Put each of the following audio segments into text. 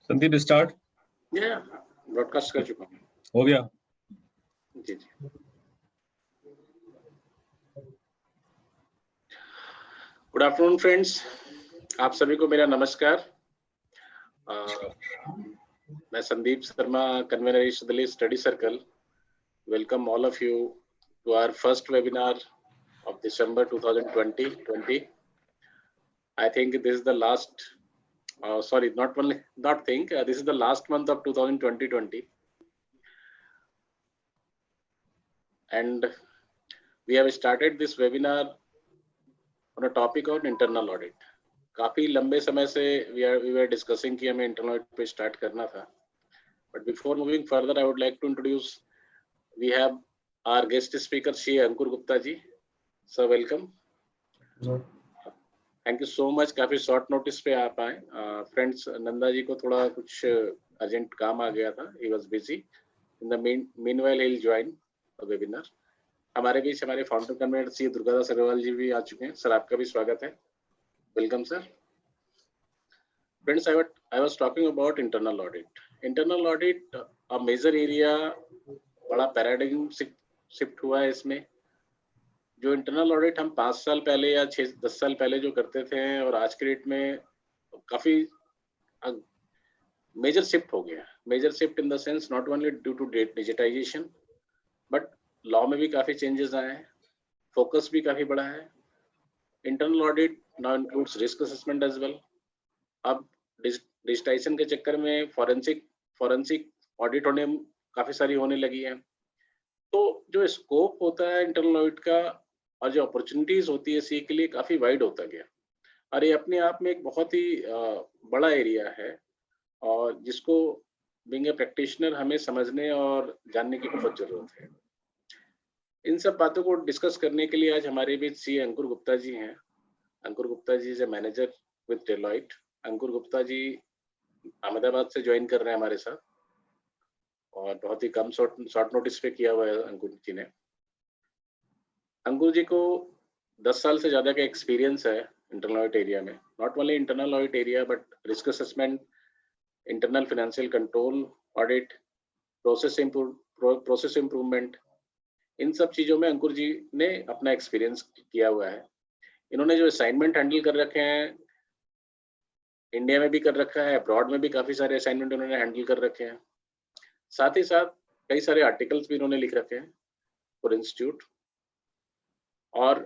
Sandeep start broadcast कर चुका हूँ। हो गया जी जी। गुड आफ्टरनून फ्रेंड्स, आप सभी को मेरा नमस्कार। मैं Sandeep Sharma, convener east study circle, welcome all of you to our first webinar of December 2020. I think this is the last, this is the last month of 2020. And we have started this webinar on a topic of internal audit. काफी लंबे समय से we were discussing कि हमें internal audit पे start करना था. But before moving further, I would like to introduce, we have our guest speaker, Shri Ankur Gupta ji. Sir welcome, thank you so much. काफी शॉर्ट नोटिस पे आप आए। Friends, Nanda ji को थोड़ा कुछ अर्जेंट काम आ गया था, he was busy. In the meanwhile he will join the webinar. हमारे बीच हमारे फाउंडर कन्वीनर श्री दुर्गादास अग्रवाल जी भी आ चुके हैं। सर आपका भी स्वागत है, welcome sir. Friends, I was talking about internal audit. Internal audit a major area, बड़ा पैराडाइम शिफ्ट हुआ है इसमें। जो इंटरनल ऑडिट हम 5 साल पहले या 6-10 साल पहले जो करते थे और आज के डेट में काफी मेजर शिफ्ट हो गया। Major shift in the sense not only due to digitisation, but law में भी काफी चेंजेस आए हैं, फोकस भी काफी बड़ा है। Internal audit now includes risk assessment as well. अब डिजिटाइजेशन के चक्कर में फॉरेंसिक ऑडिट काफी सारी होने लगी है। तो जो स्कोप होता है इंटरनल ऑडिट का और जो अपॉर्चुनिटीज होती है सी के लिए काफी वाइड होता गया, और ये अपने आप में एक बहुत ही बड़ा एरिया है, और जिसको बीइंग ए प्रैक्टिशनर हमें समझने और जानने की बहुत जरूरत है। इन सब बातों को डिस्कस करने के लिए आज हमारे बीच सी अंकुर गुप्ता जी हैं। Ankur Gupta ji is a manager with Deloitte. Ankur Gupta ji Ahmedabad से ज्वाइन कर रहे हैं हमारे साथ, और बहुत ही कम शॉर्ट नोटिस पे किया हुआ है अंकुर जी ने। अंकुर जी को 10 साल से ज्यादा का एक्सपीरियंस है इंटरनल ऑडिट एरिया में। Not only internal audit area but risk assessment, internal financial control audit, process improvement, इन सब चीजों में अंकुर जी ने अपना एक्सपीरियंस किया हुआ है। इन्होंने जो असाइनमेंट हैंडल कर रखे हैं, इंडिया में भी कर रखा है, अब्रॉड में भी काफी सारे असाइनमेंट उन्होंने हैंडल कर रखे हैं। साथ ही साथ कई सारे आर्टिकल्स भी इन्होंने लिख रखे हैं फॉर इंस्टीट्यूट। और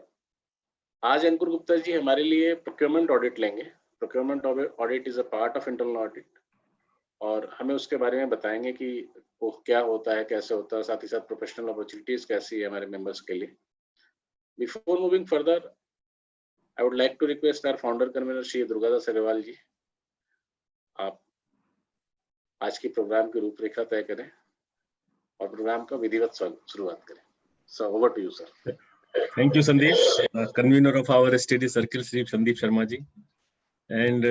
आज अंकुर गुप्ता जी हमारे लिए प्रोक्योरमेंट ऑडिट लेंगे। Procurement audit is a part of internal audit, और हमें उसके बारे में बताएंगे कि वो क्या होता है, कैसे होता है, साथ ही साथ प्रोफेशनल अपॉर्चुनिटीज कैसी है हमारे मेंबर्स के लिए। Before moving further, I would like to request our founder convener Shri Durgadas Agarwal ji, आप आज की प्रोग्राम की रूपरेखा तय करें और प्रोग्राम का विधिवत शुरुआत करें। So over to you sir. Thank you, Sandeep, convener of our study circle, Shri Sandeep Sharma ji, and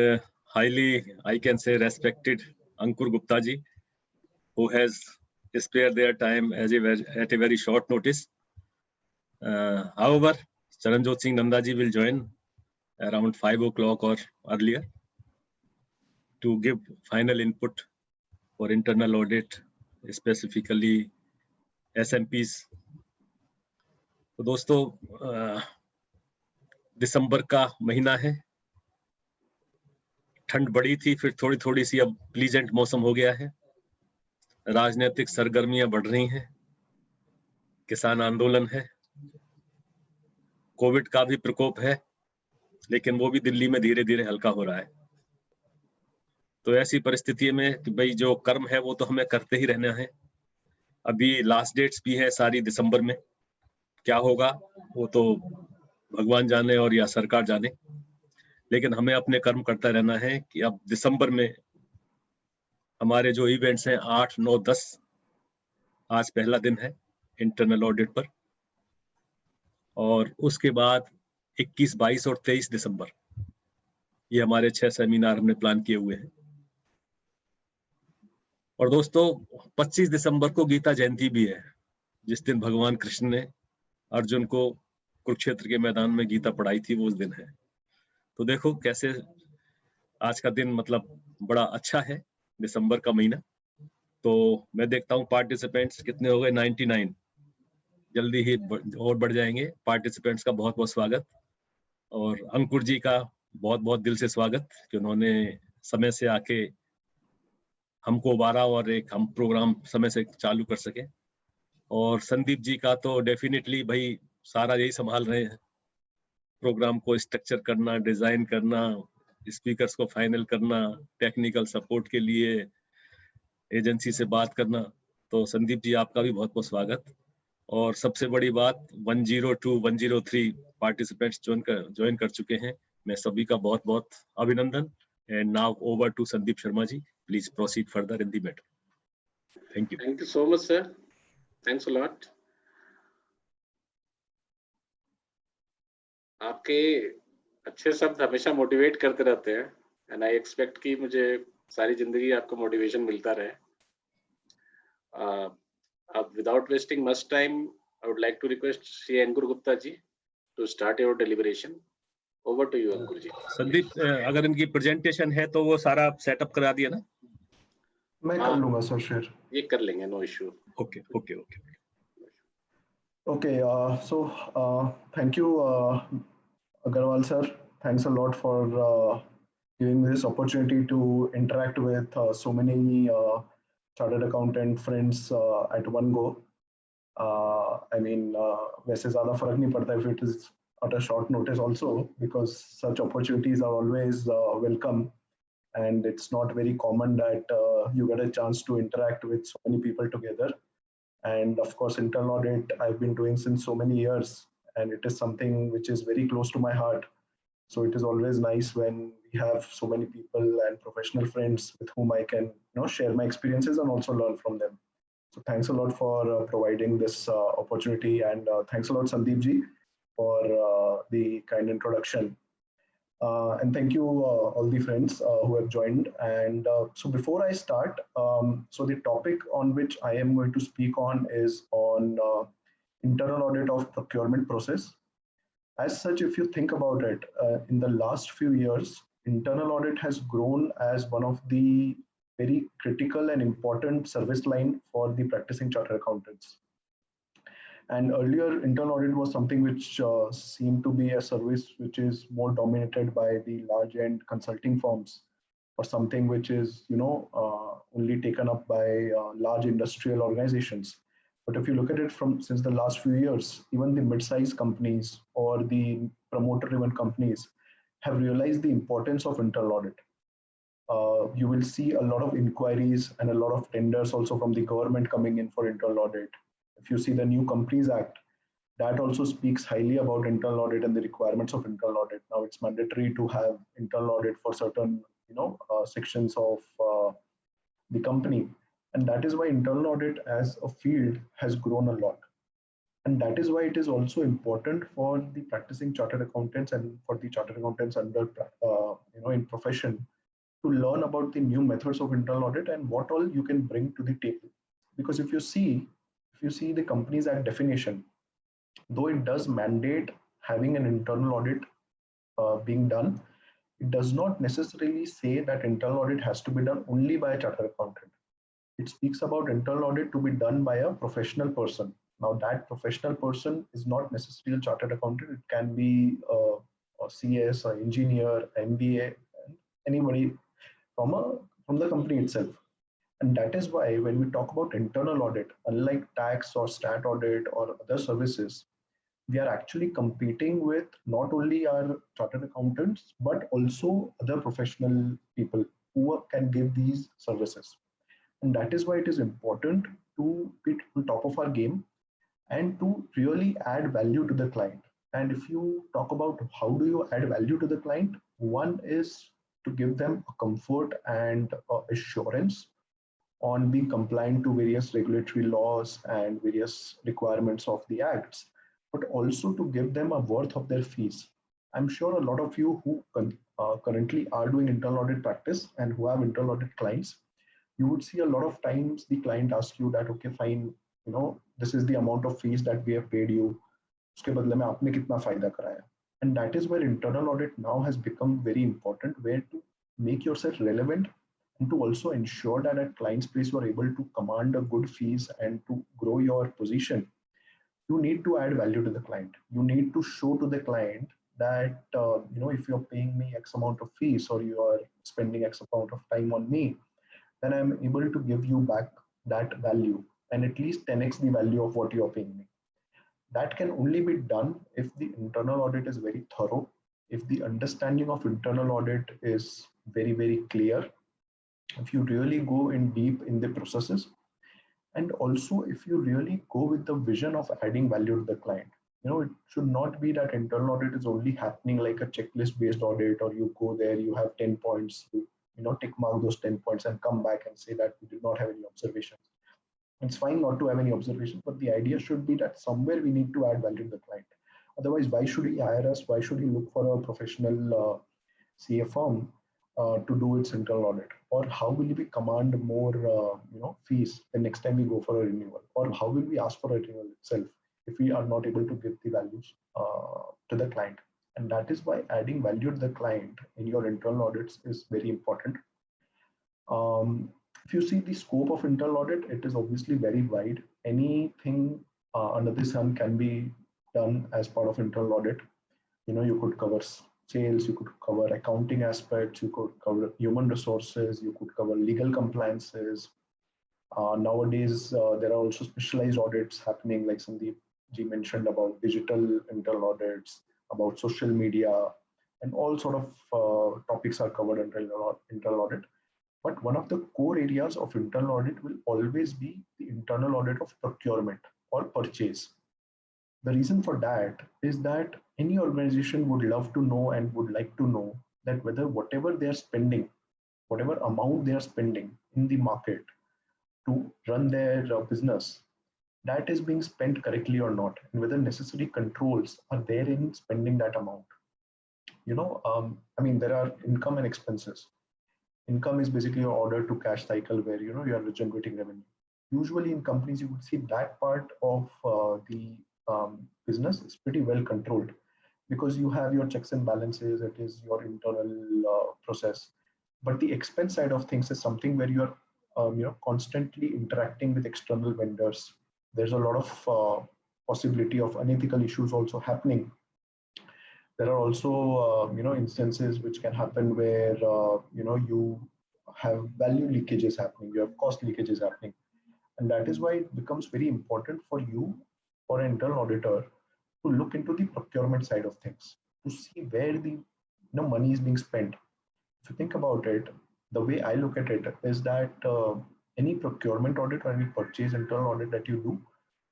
highly, I can say, respected Ankur Gupta ji, who has spared their time at a very short notice. However, Charanjot Singh Nanda ji will join around 5 o'clock or earlier to give final input for internal audit, specifically SMPs. तो दोस्तों, दिसंबर का महीना है, ठंड बड़ी थी, फिर थोड़ी थोड़ी सी अब प्लीजेंट मौसम हो गया है। राजनीतिक सरगर्मियां बढ़ रही हैं, किसान आंदोलन है, कोविड का भी प्रकोप है, लेकिन वो भी दिल्ली में धीरे धीरे हल्का हो रहा है। तो ऐसी परिस्थिति में कि भाई जो कर्म है वो तो हमें करते ही रहना है। अभी लास्ट डेट्स भी है सारी दिसंबर में, क्या होगा वो तो भगवान जाने और या सरकार जाने, लेकिन हमें अपने कर्म करता रहना है कि अब दिसंबर में हमारे जो इवेंट्स हैं 8, 9, 10, आज पहला दिन है इंटरनल ऑडिट पर, और उसके बाद 21, 22 और 23 दिसंबर ये हमारे 6 सेमिनार हमने प्लान किए हुए हैं। और दोस्तों, 25 दिसंबर को गीता जयंती भी है, जिस दिन भगवान कृष्ण ने अर्जुन को कुरुक्षेत्र के मैदान में गीता पढ़ाई थी, वो उस दिन है। तो देखो कैसे आज का दिन मतलब बड़ा अच्छा है, दिसंबर का महीना। तो मैं देखता हूँ पार्टिसिपेंट्स कितने हो गए, 99। जल्दी ही और बढ़ जाएंगे। पार्टिसिपेंट्स का बहुत बहुत स्वागत, और अंकुर जी का बहुत बहुत दिल से स्वागत कि उन्होंने समय से आके हमको उबारा और एक हम प्रोग्राम समय से चालू कर सके। और संदीप जी का तो डेफिनेटली भाई सारा यही संभाल रहे हैं, प्रोग्राम को स्ट्रक्चर करना, डिजाइन करना, स्पीकर्स को फाइनल करना, टेक्निकल सपोर्ट के लिए एजेंसी से बात करना। तो संदीप जी आपका भी बहुत बहुत स्वागत। और सबसे बड़ी बात 102, 103 पार्टिसिपेंट्स ज्वाइन कर चुके हैं। मैं सभी का बहुत बहुत अभिनंदन। And now over to Sandeep Sharma ji, please proceed further in the matter. Thank you. Thank you so much, sir. Thanks a lot. आपके अच्छे शब्द हमेशा मोटिवेट करते रहते हैं, एंड आई एक्सपेक्ट कि मुझे सारी जिंदगी आपको मोटिवेशन मिलता रहे। अब without wasting much time, I would like to request Shri Ankur Gupta ji to start your deliberation. Over to you Ankur ji. Sandeep, अगर इनकी प्रेजेंटेशन है तो वो सारा सेटअप करा दिया ना? मैं कर लूंगा सर शेयर। ये कर लेंगे, no issue. Okay okay okay Okay, so thank you, Agarwal sir. Thanks a lot for giving me this opportunity to interact with so many chartered accountant friends at one go. I mean, वैसे ज़्यादा फर्क नहीं पड़ता if it is at a short notice also, because such opportunities are always welcome, and it's not very common that you get a chance to interact with so many people together. And of course, internal audit I've been doing since so many years, and it is something which is very close to my heart. So it is always nice when we have so many people and professional friends with whom I can share my experiences and also learn from them. So thanks a lot for providing this opportunity, and thanks a lot Sandeep ji for the kind introduction. And thank you all the friends who have joined. And so before I start, so the topic on which I am going to speak on is on internal audit of procurement process. As such, if you think about it, in the last few years, internal audit has grown as one of the very critical and important service line for the practicing chartered accountants. And earlier, internal audit was something which seemed to be a service which is more dominated by the large end consulting firms, or something which is, only taken up by large industrial organizations. But if you look at it from since the last few years, even the mid-sized companies or the promoter-driven companies have realized the importance of internal audit. You will see a lot of inquiries and a lot of tenders also from the government coming in for internal audit. If you see the new Companies Act, that also speaks highly about internal audit and the requirements of internal audit. Now it's mandatory to have internal audit for certain, sections of the company, and that is why internal audit as a field has grown a lot. And that is why it is also important for the practicing chartered accountants and for the chartered accountants under, in profession, to learn about the new methods of internal audit and what all you can bring to the table. Because if you see the Companies Act definition, though it does mandate having an internal audit being done, it does not necessarily say that internal audit has to be done only by a chartered accountant. It speaks about internal audit to be done by a professional person. Now that professional person is not necessarily a chartered accountant. It can be a CS, an engineer, MBA, anybody from the company itself. And that is why when we talk about internal audit, unlike tax or stat audit or other services, we are actually competing with not only our chartered accountants, but also other professional people who can give these services. And that is why it is important to be on top of our game and to really add value to the client. And if you talk about how do you add value to the client, one is to give them a comfort and assurance on being compliant to various regulatory laws and various requirements of the acts, but also to give them a worth of their fees. I'm sure a lot of you who currently are doing internal audit practice and who have internal audit clients, you would see a lot of times the client asks you that, okay, fine, this is the amount of fees that we have paid you. उसके बदले में आपने कितना फायदा कराया? And that is where internal audit now has become very important, where to make yourself relevant and to also ensure that at client's place you are able to command a good fees and to grow your position, you need to add value to the client. You need to show to the client that if you're paying me X amount of fees or you are spending X amount of time on me, then I'm able to give you back that value and at least 10x the value of what you're paying me. That can only be done if the internal audit is very thorough, if the understanding of internal audit is very, very clear, if you really go in deep in the processes, and also if you really go with the vision of adding value to the client. It should not be that internal audit is only happening like a checklist based audit, or you go there, you have 10 points, you tick mark those 10 points and come back and say that we did not have any observations. It's fine not to have any observations, but the idea should be that somewhere we need to add value to the client. Otherwise, why should he hire us? Why should he look for a professional CA firm to do its internal audit? Or how will we command more fees the next time we go for a renewal? Or how will we ask for a renewal itself if we are not able to give the values to the client? And that is why adding value to the client in your internal audits is very important. If you see the scope of internal audit, it is obviously very wide. Anything under the sun can be done as part of internal audit. You could cover sales, you could cover accounting aspects, you could cover human resources, you could cover legal compliances. Nowadays, there are also specialized audits happening, like Sandeep ji mentioned about digital internal audits, about social media, and all sort of topics are covered under internal audit. But one of the core areas of internal audit will always be the internal audit of procurement or purchase. The reason for that is that any organization would love to know and would like to know that whether whatever they are spending, whatever amount they are spending in the market to run their business, that is being spent correctly or not, and whether necessary controls are there in spending that amount. There are income and expenses. Income is basically your order to cash cycle where you are generating revenue. Usually in companies, you would see that part of the business is pretty well controlled because you have your checks and balances. It is your internal process. But the expense side of things is something where you are constantly interacting with external vendors. There's a lot of possibility of unethical issues also happening. There are also instances which can happen where you have value leakages happening, you have cost leakages happening, and that is why it becomes very important for you, for an internal auditor, to look into the procurement side of things, to see where the money is being spent. If you think about it, the way I look at it is that any procurement audit or any purchase internal audit that you do,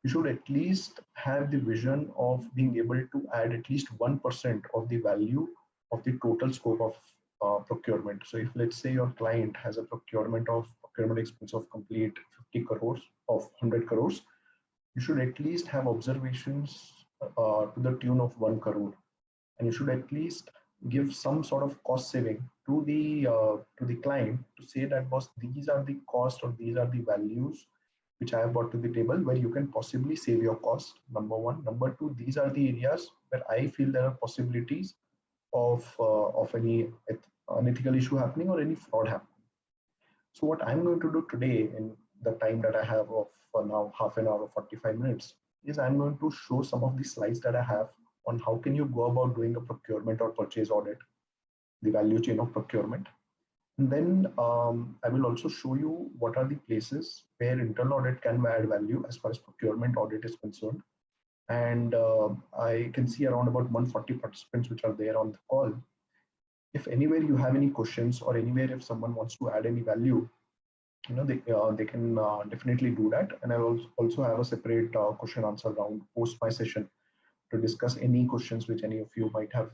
you should at least have the vision of being able to add at least 1% of the value of the total scope of procurement. So if let's say your client has a procurement expense of complete 50 crores of 100 crores, you should at least have observations to the tune of 1 crore. And you should at least give some sort of cost saving to the client to say that, boss, these are the costs or these are the values which I have brought to the table where you can possibly save your cost, number one. Number two, these are the areas where I feel there are possibilities of any unethical issue happening or any fraud happening. So what I'm going to do today in the time that I have of now half an hour or 45 minutes is I'm going to show some of the slides that I have on how can you go about doing a procurement or purchase audit, the value chain of procurement. And then I will also show you what are the places where internal audit can add value as far as procurement audit is concerned. And I can see around about 140 participants which are there on the call. If anywhere you have any questions or anywhere if someone wants to add any value, they can definitely do that. And I will also have a separate question answer round post my session to discuss any questions which any of you might have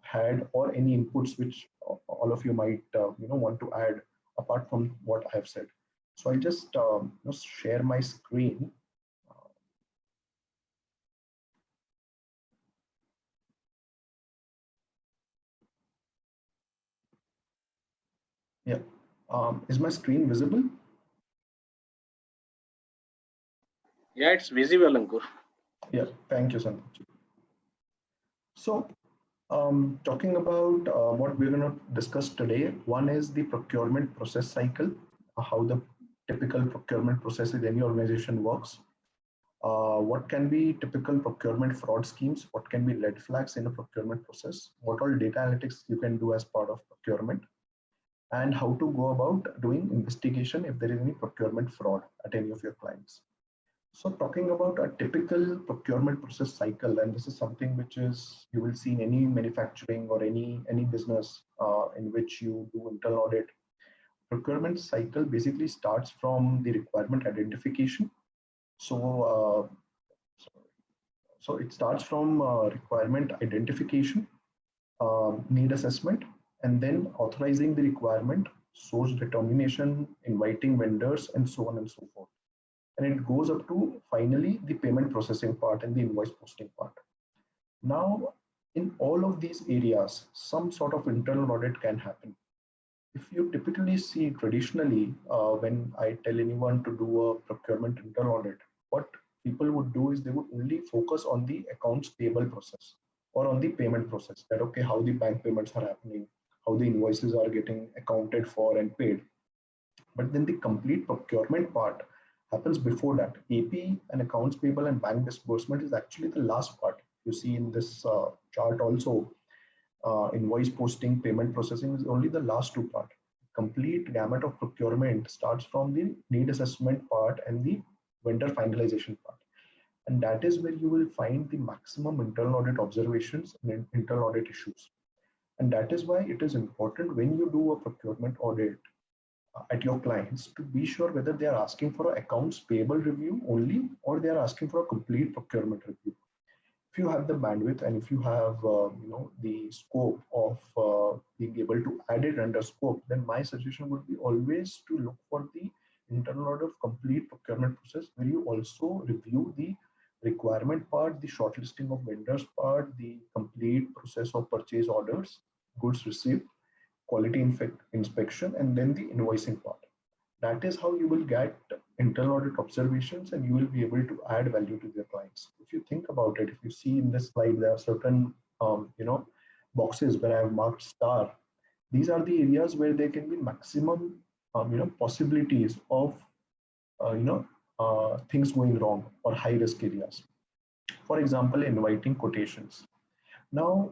had or any inputs which all of you might want to add apart from what I have said. So I'll just share my screen. Yeah, is my screen visible? Yeah, it's visible, Ankur. Yeah, thank you, Sandeep. So Talking about what we're going to discuss today, one is the procurement process cycle, how the typical procurement process in any organization works. What can be typical procurement fraud schemes? What can be red flags in a procurement process? What all data analytics you can do as part of procurement? And how to go about doing investigation if there is any procurement fraud at any of your clients. So talking about a typical procurement process cycle, and this is something which is you will see in any manufacturing or any business in which you do internal audit. Procurement cycle basically starts from the requirement identification. So it starts from requirement identification, need assessment, and then authorizing the requirement, source determination, inviting vendors, and so on and so forth. And it goes up to finally the payment processing part and the invoice posting part. Now, in all of these areas, some sort of internal audit can happen. If you typically see traditionally, when I tell anyone to do a procurement internal audit, what people would do is they would only focus on the accounts payable process or on the payment process, that okay, how the bank payments are happening, how the invoices are getting accounted for and paid. But then the complete procurement part happens before that. AP and accounts payable and bank disbursement is actually the last part. You see in this chart also, invoice posting, payment processing is only the last two part. Complete gamut of procurement starts from the need assessment part and the vendor finalization part. And that is where you will find the maximum internal audit observations and internal audit issues. And that is why it is important when you do a procurement audit at your clients to be sure whether they are asking for an accounts payable review only or they are asking for a complete procurement review. If you have the bandwidth and if you have the scope of being able to add it under scope, then my suggestion would be always to look for the internal audit of complete procurement process, where you also review the requirement part, the shortlisting of vendors part, the complete process of purchase orders, goods received, quality inspection, and then the invoicing part. That is how you will get internal audit observations and you will be able to add value to their clients. If you think about it, if you see in this slide, there are certain boxes where I have marked star. These are the areas where there can be maximum possibilities of things going wrong or high risk areas. For example, inviting quotations. Now,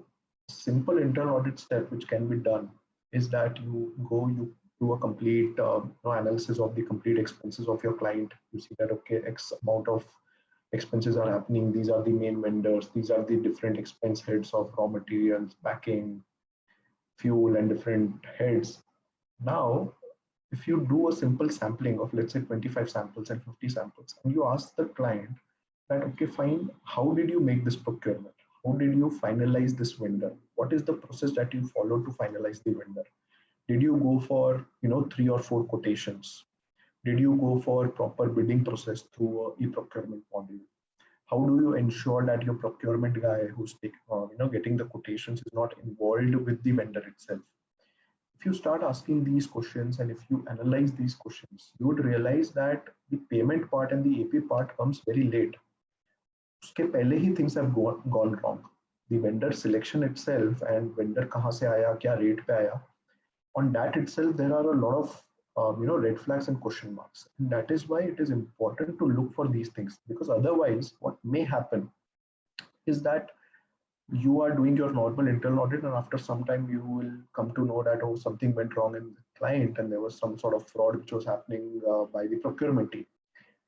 simple internal audit step which can be done is that you do a complete analysis of the complete expenses of your client. You see that okay, X amount of expenses are happening. These are the main vendors. These are the different expense heads of raw materials, packing, fuel, and different heads. Now, if you do a simple sampling of let's say 25 samples and 50 samples, and you ask the client that okay, fine, how did you make this procurement? How did you finalize this vendor? What is the process that you follow to finalize the vendor? Did you go for 3 or 4 quotations? Did you go for proper bidding process through e-procurement module? How do you ensure that your procurement guy who's getting the quotations is not involved with the vendor itself? If you start asking these questions and if you analyze these questions, you would realize that the payment part and the AP part comes very late. उसके पहले ही things have gone wrong. The vendor selection itself and vendor कहाँ से आया, क्या rate पे आया, on that itself there are a lot of red flags and question marks. And that is why it is important to look for these things, because otherwise what may happen is that you are doing your normal internal audit and after some time you will come to know that oh, something went wrong in the client and there was some sort of fraud which was happening by the procurement team.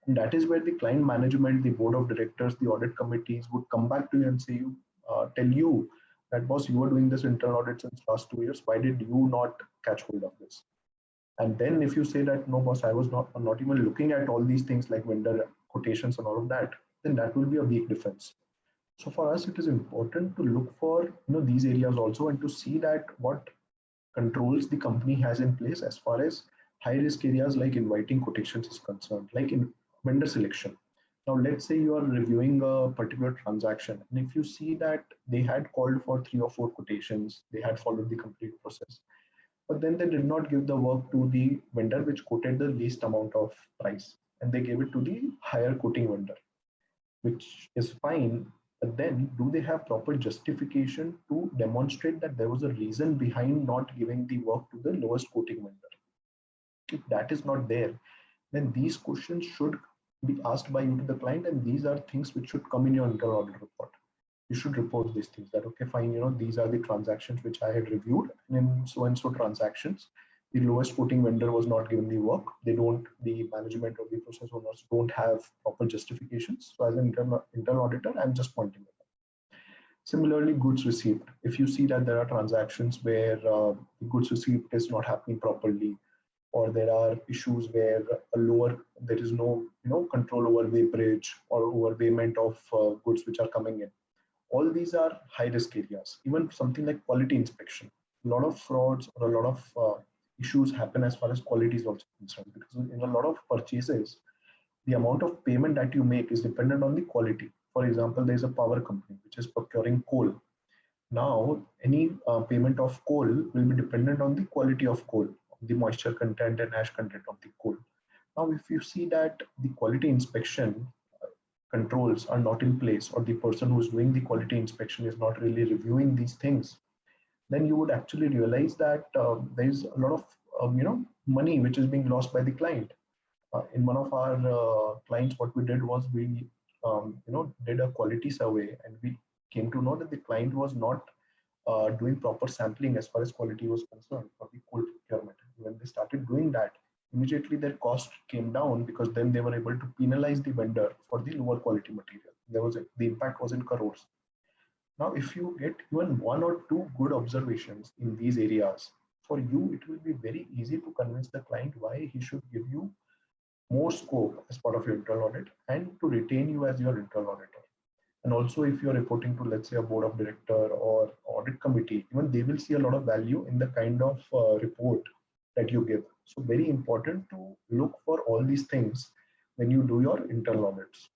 And that is where the client management, the board of directors, the audit committees would come back to you and say tell you that boss, you were doing this internal audit since last 2 years. Why did you not catch hold of this? And then if you say that no boss, I was not even looking at all these things like vendor quotations and all of that, then that will be a weak defense. So for us, it is important to look for these areas also and to see that what controls the company has in place as far as high risk areas like inviting quotations is concerned, like in vendor selection. Now, let's say you are reviewing a particular transaction, and if you see that they had called for 3 or 4 quotations, they had followed the complete process, but then they did not give the work to the vendor which quoted the least amount of price, and they gave it to the higher quoting vendor, which is fine. But then, do they have proper justification to demonstrate that there was a reason behind not giving the work to the lowest quoting vendor? If that is not there, then these questions should be asked by you to the client, and these are things which should come in your internal audit report. You should report these things that, okay, fine, these are the transactions which I had reviewed, and in so and so transactions, the lowest quoting vendor was not given the work. The management or the process owners don't have proper justifications. So as an internal auditor, I'm just pointing it out. Similarly, goods received. If you see that there are transactions where the goods received is not happening properly, or there are issues where there is no control over weighbridge or overweighment of goods which are coming in. All these are high risk areas. Even something like quality inspection, a lot of frauds or a lot of issues happen as far as quality is also concerned, because in a lot of purchases, the amount of payment that you make is dependent on the quality. For example, there is a power company which is procuring coal. Now, any payment of coal will be dependent on the quality of coal, the moisture content and ash content of the coal. Now, if you see that the quality inspection controls are not in place, or the person who is doing the quality inspection is not really reviewing these things, then you would actually realize that there is a lot of money which is being lost by the client. In one of our clients, what we did was we did a quality survey, and we came to know that the client was not doing proper sampling as far as quality was concerned for the coal procurement. When they started doing that, immediately their cost came down, because then they were able to penalize the vendor for the lower quality material. The impact was in crores. Now, if you get even one or two good observations in these areas, for you, it will be very easy to convince the client why he should give you more scope as part of your internal audit and to retain you as your internal auditor. And also, if you're reporting to, let's say, a board of director or audit committee, even they will see a lot of value in the kind of report that you give. So very important to look for all these things when you do your internal audits.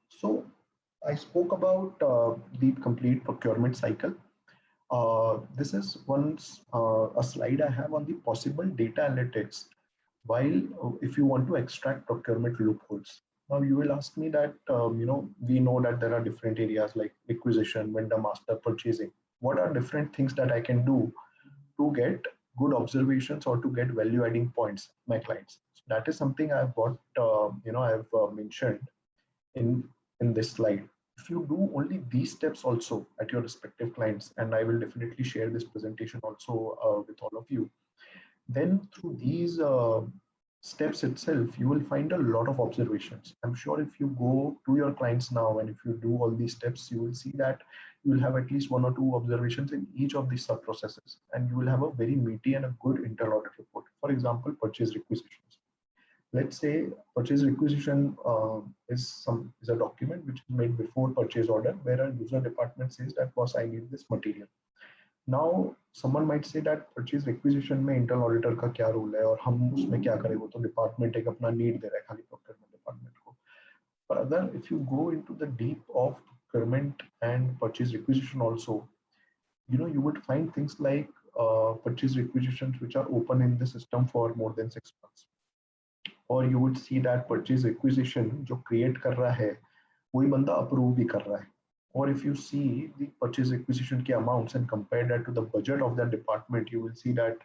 So I spoke about the complete procurement cycle. This is a slide I have on the possible data analytics while if you want to extract procurement loopholes. Now you will ask me that, we know that there are different areas like acquisition, vendor master, purchasing. What are different things that I can do to get good observations or to get value adding points, my clients? So that is something I've got, I've mentioned in this slide. If you do only these steps also at your respective clients, and I will definitely share this presentation also with all of you, then through these steps itself, you will find a lot of observations. I'm sure if you go to your clients now and if you do all these steps, you will see that you will have at least one or two observations in each of these sub processes, and you will have a very meaty and a good internal audit report. For example, purchase requisitions. Let's say purchase requisition is a document which is made before purchase order, where a user department says that, boss, I need this material. Now, someone might say that purchase requisition में internal auditor का क्या role है और हम उसमें क्या करें, वो तो department एक अपना need दे रहा है खाली procurement department को. But other, if you go into the deep of procurement and purchase requisition also, you would find things like purchase requisitions which are open in the system for more than 6 months. Or you would see that purchase requisition जो create कर रहा है, वही बंदा approve भी कर रहा है. Or if you see the purchase requisition के amounts and compare that to the budget of that department, you will see that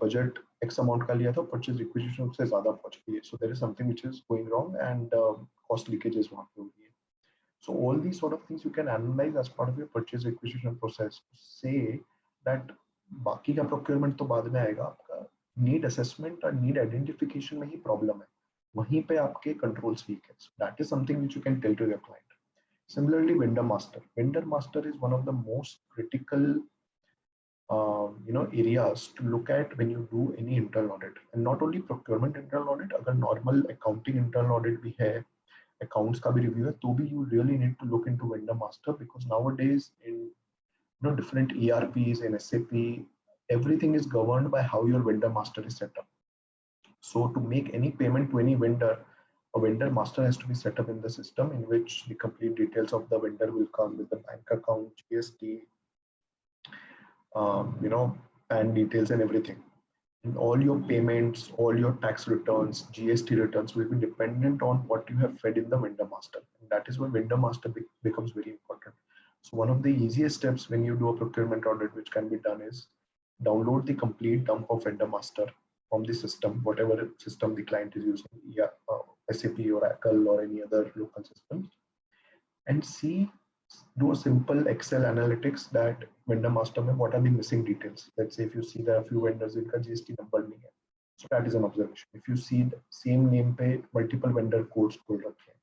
budget X amount का लिया था, purchase requisition उससे ज़्यादा पहुँच गई है. So there is something which is going wrong, and cost leakages वहाँ पे हो रही है. So all these sort of things you can analyze as part of your purchase requisition process to say that बाकी का procurement तो बाद में आएगा, आपका need assessment और need identification में ही problem है. वहीं पे आपके controls weak है. So that is something which you can tell to your client. Similarly, vendor master. Vendor master is one of the most critical, areas to look at when you do any internal audit. And not only procurement internal audit, अगर normal accounting internal audit भी है, accounts का भी review है, तो भी you really need to look into vendor master, because nowadays in different ERPs and SAP, everything is governed by how your vendor master is set up. So to make any payment to any vendor, a vendor master has to be set up in the system, in which the complete details of the vendor will come with the bank account, GST, and details and everything. And all your payments, all your tax returns, GST returns will be dependent on what you have fed in the vendor master. And that is why vendor master becomes very important. So one of the easiest steps when you do a procurement audit, which can be done, is download the complete dump of vendor master from the system, whatever system the client is using, yeah, SAP, Oracle, or any other local system, and see, do a simple Excel analytics that vendor master mein what are the missing details. Let's say if you see there are a few vendors inka GST number nahi hai, so that is an observation. If you see the same name pe multiple vendor codes khol rakhe hain,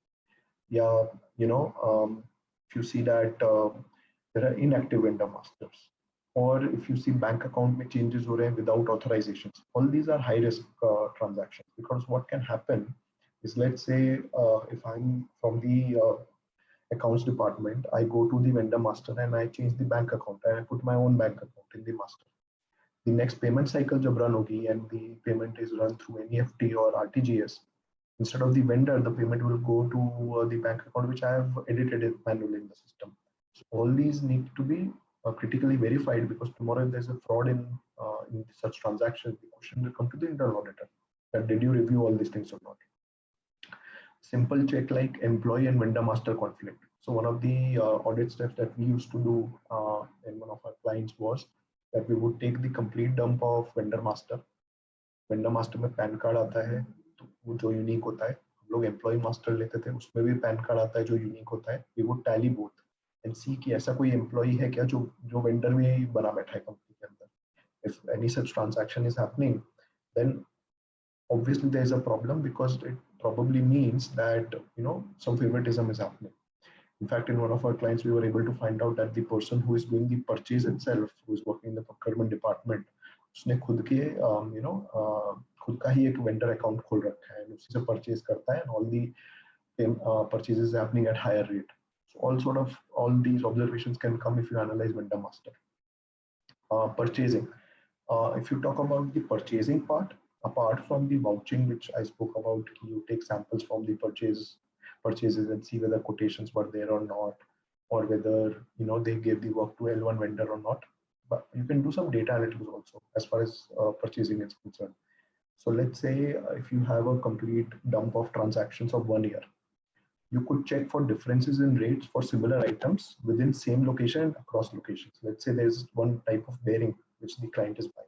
yeah, if you see that there are inactive vendor masters, or if you see bank account mein changes ho rahe hain without authorizations, all these are high risk transactions. Because what can happen is, let's say if I'm from the accounts department, I go to the vendor master and I change the bank account and I put my own bank account in the master. The next payment cycle jab run hogi and the payment is run through NEFT or RTGS, instead of the vendor, the payment will go to the bank account which I have edited it manually in the system. So all these need to be critically verified, because tomorrow if there's a fraud in such transactions, the question will come to the internal auditor that did you review all these things or not. Simple check like employee and vendor master conflict. So one of the audit steps that we used to do in one of our clients was that we would take the complete dump of vendor master. vendor master में pan card आता है, तो वो जो unique होता है, हम लोग एम्प्लॉय मास्टर लेते थे, उसमें भी पैन कार्ड आता है जो यूनिक होता है. We would tally both and see कि ऐसा कोई एम्प्लॉय है क्या जो वेंडर में बना बैठा है कंपनी के अंदर. If any such transaction is happening, then obviously there is a problem, because it probably means that some favoritism is happening. In fact, in one of our clients, we were able to find out that the person who is doing the purchase itself, who is working in the procurement department, उसने खुद के खुद का ही एक vendor account खोल रखा है, उसी से purchase करता है, and all the purchases happening at higher rate. So all these observations can come if you analyze vendor master. Purchasing. If you talk about the purchasing part, apart from the vouching, which I spoke about, you take samples from the purchases and see whether quotations were there or not, or whether they gave the work to L1 vendor or not. But you can do some data analytics also as far as purchasing is concerned. So let's say if you have a complete dump of transactions of 1 year, you could check for differences in rates for similar items within same location and across locations. Let's say there's one type of bearing which the client is buying.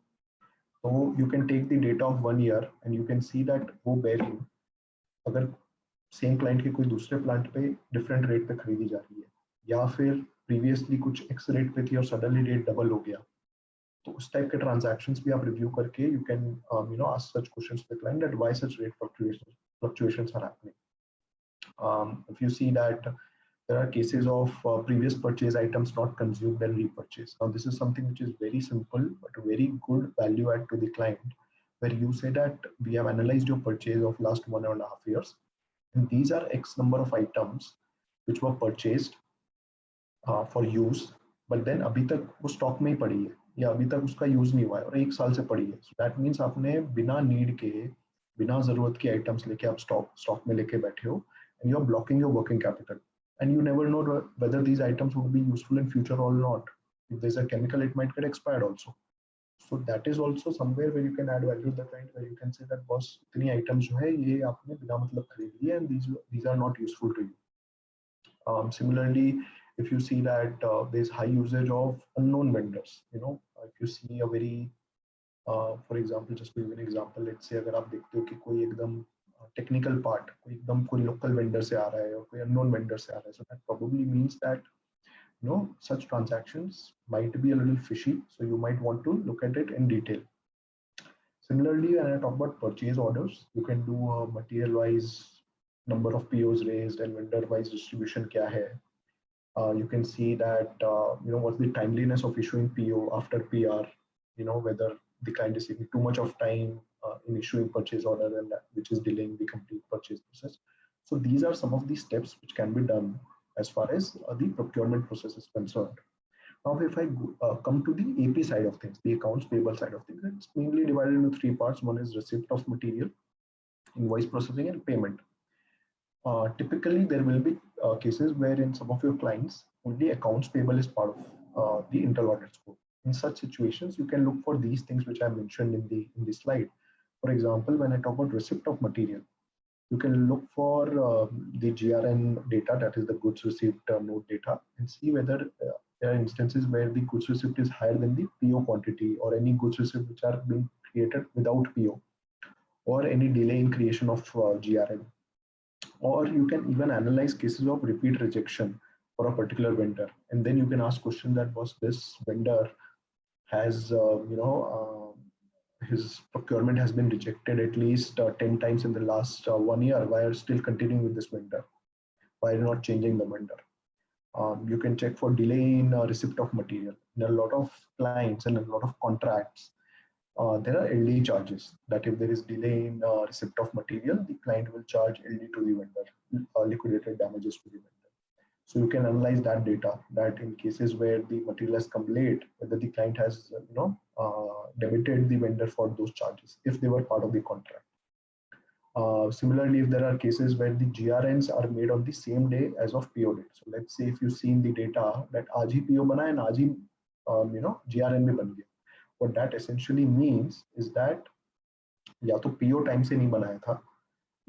So you can take the data of 1 year and you can see that वो bearing अगर same client के कोई दूसरे plant पे different rate पे खरीदी जा रही है, या फिर previously कुछ X rate पे थी और suddenly rate double हो गया, तो उस type के transactions भी आप review करके you can ask such questions to the client that why such rate fluctuations are happening. If you see that there are cases of previous purchase items not consumed and repurchased. Now this is something which is very simple but very good value add to the client, where you say that we have analyzed your purchase of last 1.5 years, and these are X number of items which were purchased for use, but then अभी तक वो stock में ही पड़ी है या अभी तक उसका use नहीं हुआ है और 1 साल से पड़ी है. So that means आपने बिना need के, बिना जरूरत के items लेके आप stock में लेके बैठे हो, and you are blocking your working capital. And you never know whether these items would be useful in future or not. If there's a chemical, it might get expired also. So that is also somewhere where you can add value to the client, where you can say that boss, इतनी items जो है ये आपने बिना मतलब खरीद लिया and these are not useful to you. Similarly, if you see that there's high usage of unknown vendors, if you see a very, for example, just to give an example, let's say अगर आप देखते हो कि कोई एकदम technical part कोई local vendor से आ रहा है और कोई अननोन वेंडर से आ रहा है, so that probably means that such transactions might be a little fishy, so you might want to look at it in detail. Similarly, when I talk about purchase orders, you can do a material wise number of POs raised and vendor wise distribution kya hai. You can see that what's the timeliness of issuing PO after PR, whether the client is taking too much of time in issuing purchase order, and that which is delaying the complete purchase process. So these are some of the steps which can be done as far as the procurement process is concerned. Now, if I come to the AP side of things, the accounts payable side of things, it's mainly divided into 3 parts. One is receipt of material, invoice processing, and payment. Typically, there will be cases where in some of your clients, only accounts payable is part of the internal audit scope. In such situations, you can look for these things which I mentioned in the slide. For example, when I talk about receipt of material, you can look for the GRN data, that is the goods received note data, and see whether there are instances where the goods receipt is higher than the PO quantity, or any goods receipt which are being created without PO, or any delay in creation of GRN. Or you can even analyze cases of repeat rejection for a particular vendor, and then you can ask question that was this vendor has his procurement has been rejected at least 10 times in the last 1 year. Why are still continuing with this vendor? Why not changing the vendor? You can check for delay in receipt of material. In a lot of clients and a lot of contracts, there are LD charges, that if there is delay in receipt of material, the client will charge LD to the vendor, liquidated damages to the vendor. So you can analyze that data, that in cases where the material has come late, whether the client has debited the vendor for those charges if they were part of the contract. Similarly, if there are cases where the GRNs are made on the same day as of PO date. So let's say if you've seen the data that आज ही PO बना and आज ही GRN भी बन गया. What that essentially means is that या तो PO time से नहीं बनाया था,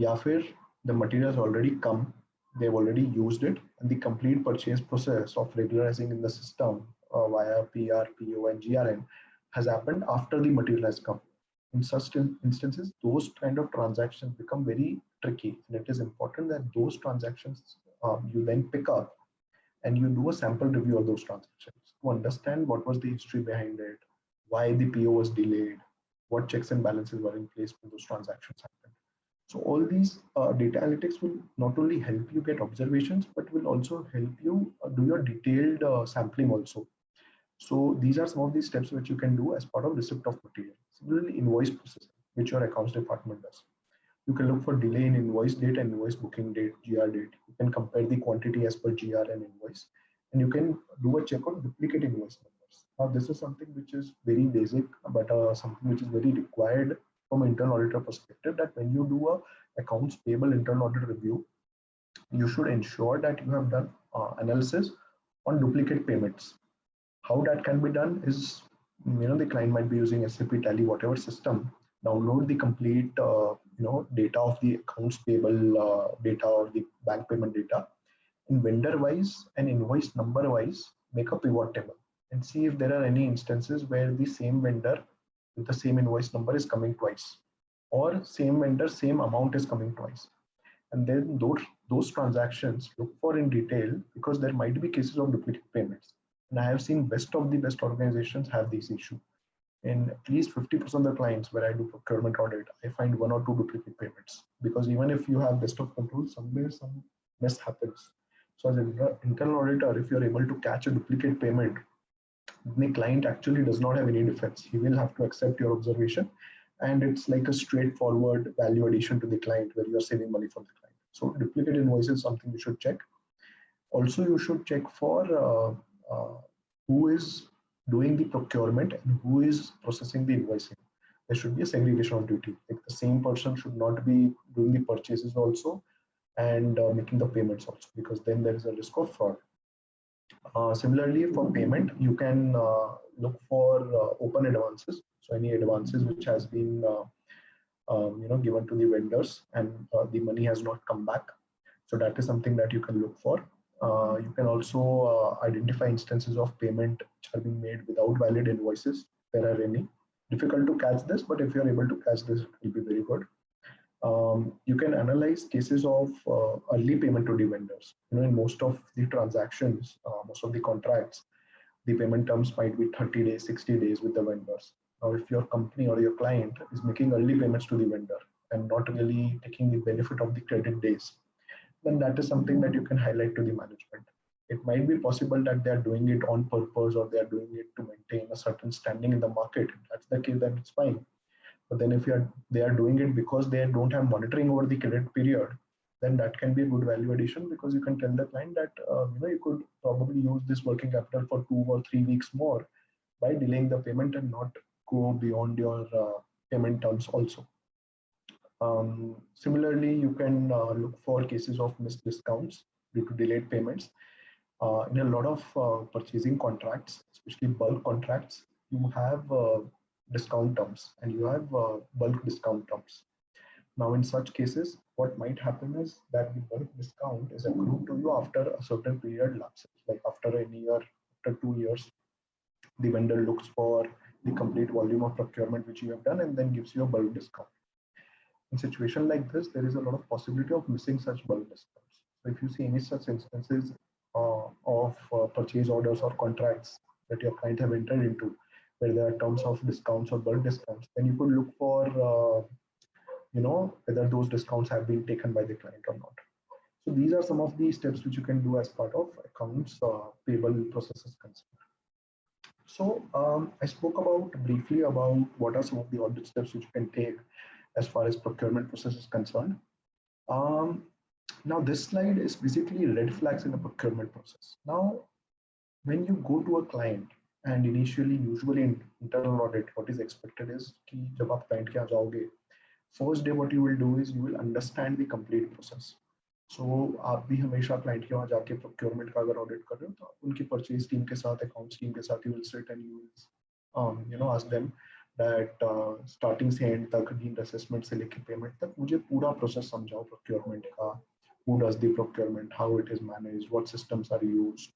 या फिर the material has already come, they've already used it, and the complete purchase process of regularizing in the system via PR, PO, and GRN has happened after the material has come. In such instances, those kind of transactions become very tricky, and it is important that those transactions you then pick up and you do a sample review of those transactions to understand what was the history behind it, why the PO was delayed, what checks and balances were in place when those transactions happened. So all these data analytics will not only help you get observations, but will also help you do your detailed sampling also. So these are some of the steps which you can do as part of receipt of material. Similarly, invoice processing, which your accounts department does. You can look for delay in invoice date and invoice booking date, GR date. You can compare the quantity as per GR and invoice, and you can do a check on duplicate invoice numbers. Now, this is something which is very basic, but something which is very required from an internal auditor perspective, that when you do a accounts payable internal audit review, you should ensure that you have done analysis on duplicate payments. How that can be done is, the client might be using SAP Tally, whatever system, download the complete data of the accounts payable data or the bank payment data, in vendor wise and invoice number wise, make a pivot table and see if there are any instances where the same vendor with the same invoice number is coming twice, or same vendor, same amount is coming twice. And then those transactions look for in detail, because there might be cases of duplicate payments. And I have seen best of the best organizations have this issue. In at least 50% of the clients where I do procurement audit, I find 1 or 2 duplicate payments, because even if you have best of control, somewhere some mess happens. So as an internal auditor, if you're able to catch a duplicate payment, the client actually does not have any defense. He will have to accept your observation, and it's like a straightforward value addition to the client where you're saving money from the client. So duplicate invoice is something you should check. Also, you should check for who is doing the procurement and who is processing the invoicing. There should be a segregation of duty. Like the same person should not be doing the purchases also and making the payments also, because then there is a risk of fraud. Similarly, for payment, you can look for open advances. So any advances which has been given to the vendors and the money has not come back. So that is something that you can look for. You can also identify instances of payment which are being made without valid invoices. There are any. Difficult to catch this, but if you're able to catch this, it will be very good. You can analyze cases of early payment to the vendors. In most of the transactions, most of the contracts, the payment terms might be 30 days, 60 days with the vendors. Now, if your company or your client is making early payments to the vendor and not really taking the benefit of the credit days, then that is something that you can highlight to the management. It might be possible that they are doing it on purpose, or they are doing it to maintain a certain standing in the market. If that's the case, then it's fine. But then if they are doing it because they don't have monitoring over the credit period, then that can be a good value addition, because you can tell the client that you could probably use this working capital for 2 or 3 weeks more by delaying the payment and not go beyond your payment terms also. Similarly, you can look for cases of missed discounts due to delayed payments. In a lot of purchasing contracts, especially bulk contracts, you have discount terms and you have bulk discount terms. Now, in such cases, what might happen is that the bulk discount is accrued to you after a certain period lapses, like after a year, after 2 years, the vendor looks for the complete volume of procurement which you have done and then gives you a bulk discount. In situation like this, there is a lot of possibility of missing such bulk discounts. So if you see any such instances of purchase orders or contracts that your client have entered into, where there are terms of discounts or bulk discounts, then you could look for whether those discounts have been taken by the client or not. So these are some of the steps which you can do as part of accounts payable processes concerned. So I spoke briefly about what are some of the audit steps which you can take as far as procurement process is concerned. Now this slide is basically red flags in a procurement process. Now, when you go to a client and initially, usually in internal audit, what is expected is कि जब आप client के यहाँ जाओगे, first day what you will do is you will understand the complete process. So आप भी हमेशा client के वहाँ जाके procurement का अगर audit कर रहे हो तो आप उनकी purchase team के साथ, accounts team के साथ you will sit and you will ask them that starting से end तक need assessment से लेके payment तक मुझे पूरा process समझाओ procurement का. Who does the procurement, how it is managed, what systems are used,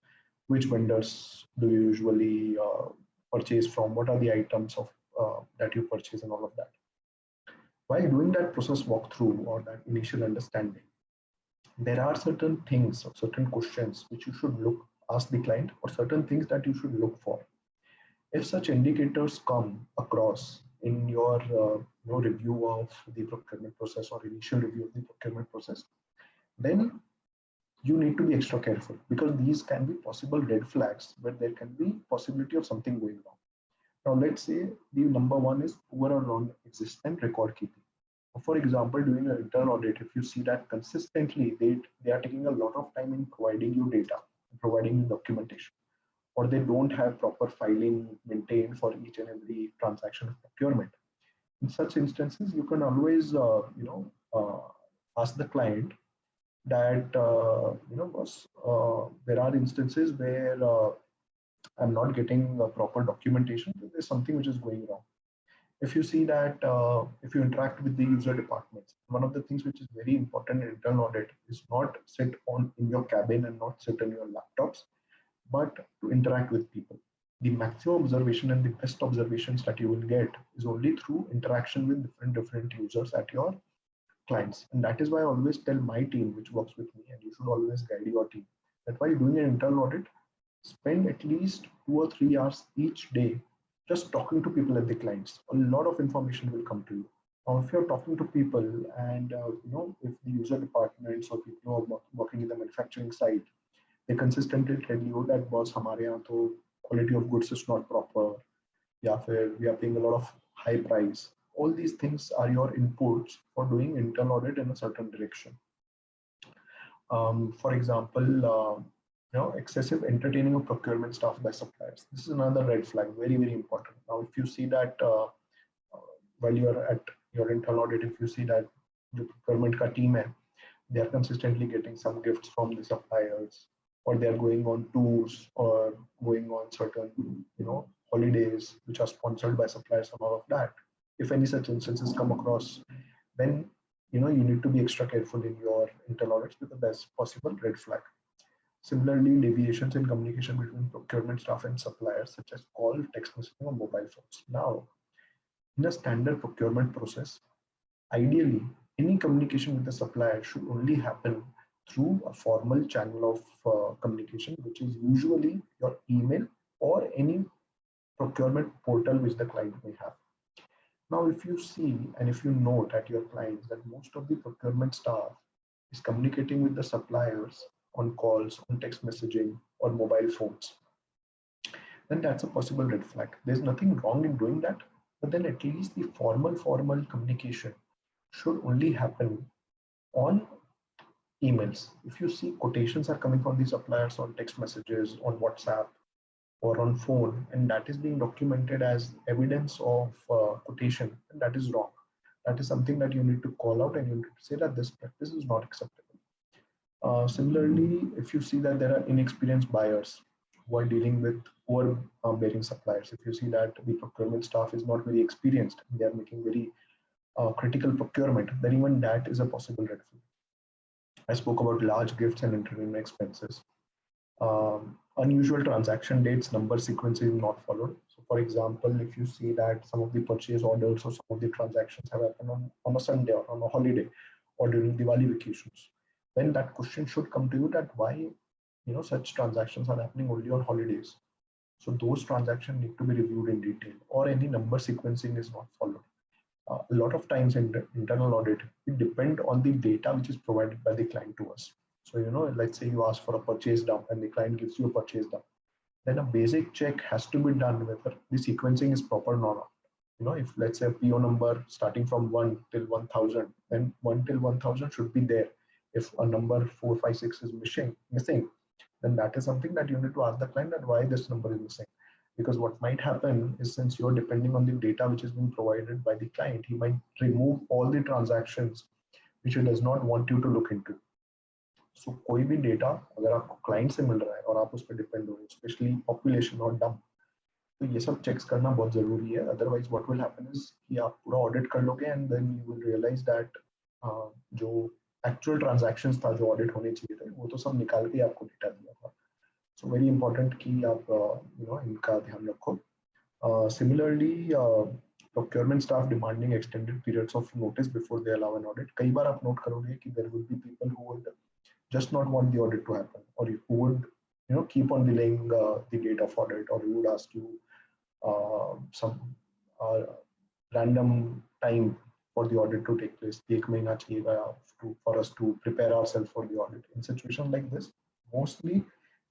which vendors do you usually purchase from, what are the items of that you purchase and all of that. While doing that process walkthrough or that initial understanding, there are certain things or certain questions which you should ask the client, or certain things that you should look for. If such indicators come across in your review of the procurement process or initial review of the procurement process, then you need to be extra careful, because these can be possible red flags where there can be possibility of something going wrong. Now, let's say the number one is poor or non-existent record keeping. For example, during an internal audit, if you see that consistently they are taking a lot of time in providing you data, providing you documentation, or they don't have proper filing maintained for each and every transaction of procurement. In such instances, you can always ask the client that there are instances where I'm not getting proper documentation. There's something which is going wrong. If you see that if you interact with the user departments, one of the things which is very important in internal audit is not sit in your cabin and not sit on your laptops, but to interact with people. The maximum observation and the best observations that you will get is only through interaction with different users at your clients. And that is why I always tell my team, which works with me, and you should always guide your team, that while doing an internal audit, spend at least 2 or 3 hours each day just talking to people at the clients. A lot of information will come to you. Now, if you're talking to people and if the user departments or people who are working in the manufacturing side, they consistently tell you that boss, हमारे यहाँ तो quality of goods is not proper, या फिर we are paying a lot of high price. All these things are your inputs for doing internal audit in a certain direction. For example, excessive entertaining of procurement staff by suppliers. This is another red flag, very, very important. Now, if you see that while you are at your internal audit, if you see that the procurement ka team hai, they are consistently getting some gifts from the suppliers, or they are going on tours or going on certain, holidays which are sponsored by suppliers and all of that. If any such instances come across, then you need to be extra careful in your internal audits, with the best possible red flag. Similarly, deviations in communication between procurement staff and suppliers, such as call, text messaging, or mobile phones. Now, in a standard procurement process, ideally, any communication with the supplier should only happen through a formal channel of communication, which is usually your email or any procurement portal which the client may have. Now, if you see and if you note at your clients that most of the procurement staff is communicating with the suppliers on calls, on text messaging, or mobile phones, then that's a possible red flag. There's nothing wrong in doing that, but then at least the formal communication should only happen on emails. If you see quotations are coming from the suppliers on text messages, on WhatsApp, or on phone, and that is being documented as evidence of quotation, and that is wrong. That is something that you need to call out, and you need to say that this practice is not acceptable. Similarly, if you see that there are inexperienced buyers who are dealing with overbearing suppliers. If you see that the procurement staff is not very experienced, they are making very critical procurement, then even that is a possible red flag. I spoke about large gifts and entertainment expenses. Unusual transaction dates, number sequencing not followed. So for example, if you see that some of the purchase orders or some of the transactions have happened on a Sunday or on a holiday or during Diwali vacations, then that question should come to you that why such transactions are happening only on holidays. So those transactions need to be reviewed in detail, or any number sequencing is not followed. A lot of times in internal audit, it depends on the data which is provided by the client to us. So, let's say you ask for a purchase dump and the client gives you a purchase dump. Then a basic check has to be done whether the sequencing is proper or not. If let's say a PO number starting from 1 till 1000, then 1 till 1000 should be there. If a number 4, 5, 6 is missing, then that is something that you need to ask the client that why this number is missing. Because what might happen is, since you're depending on the data which is being provided by the client, he might remove all the transactions which he does not want you to look into. So कोई भी data अगर आपको client से मिल रहा है और आप उस पर depend हो रहे हैं, especially population और dump, तो ये सब checks करना बहुत जरूरी है. Otherwise what will happen is कि आप पूरा audit कर लोगे and then you will realize that जो actual transactions था जो audit होने चाहिए थे वो तो सब निकाल के आपको data दिया था. So very important कि आप इनका ध्यान रखो. Similarly, procurement staff demanding extended periods of notice before they allow an audit. कई बार आप note करोगे कि there will be people who would just not want the audit to happen, or who would keep on delaying the date of audit, or who would ask you some random time for the audit to take place. एक महीना चाहिएगा for us to prepare ourselves for the audit. In situations like this, mostly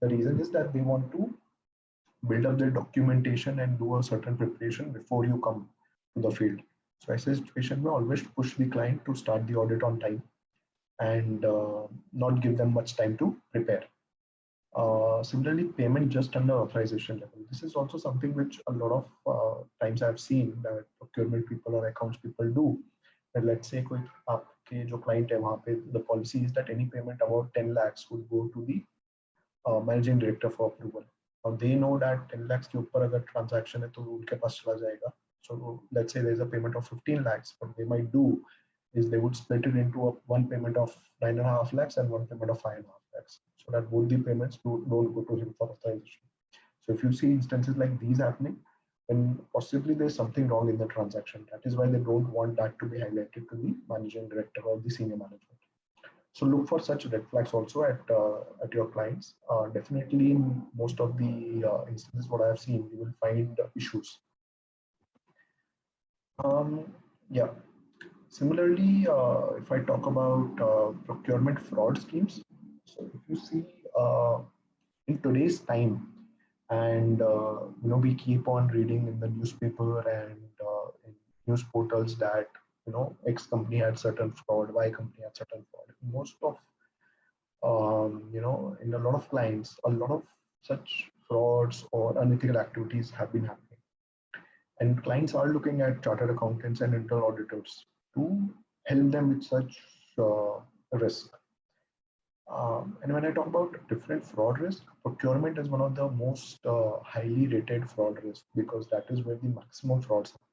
the reason is that they want to build up their documentation and do a certain preparation before you come to the field. So ऐसे situation में always push the client to start the audit on time and not give them much time to prepare. Similarly, payment just under authorization level. This is also something which a lot of times I've seen that procurement people or accounts people do. And let's say कोई आपके जो client है वहाँ पे the policy is that any payment about 10 lakhs would go to the managing director for approval. Now they know that 10 lakhs के ऊपर अगर transaction है तो उनके पास चला जाएगा. So let's say there's a payment of 15 lakhs. What they might do is they would split it into one payment of 9.5 lakhs and one payment of 5.5 lakhs, so that both the payments don't go to him for authorization. So if you see instances like these happening, then possibly there's something wrong in the transaction. That is why they don't want that to be highlighted to the managing director or the senior management. So look for such red flags also at your clients. Definitely in most of the instances what I have seen, you will find issues. Yeah. Similarly, if I talk about procurement fraud schemes, so if you see in today's time, and we keep on reading in the newspaper and in news portals that X company had certain fraud, Y company had certain fraud. Most of in a lot of clients, a lot of such frauds or unethical activities have been happening, and clients are looking at chartered accountants and internal auditors to help them with such risk. And when I talk about different fraud risk, procurement is one of the most highly rated fraud risk, because that is where the maximum frauds happen.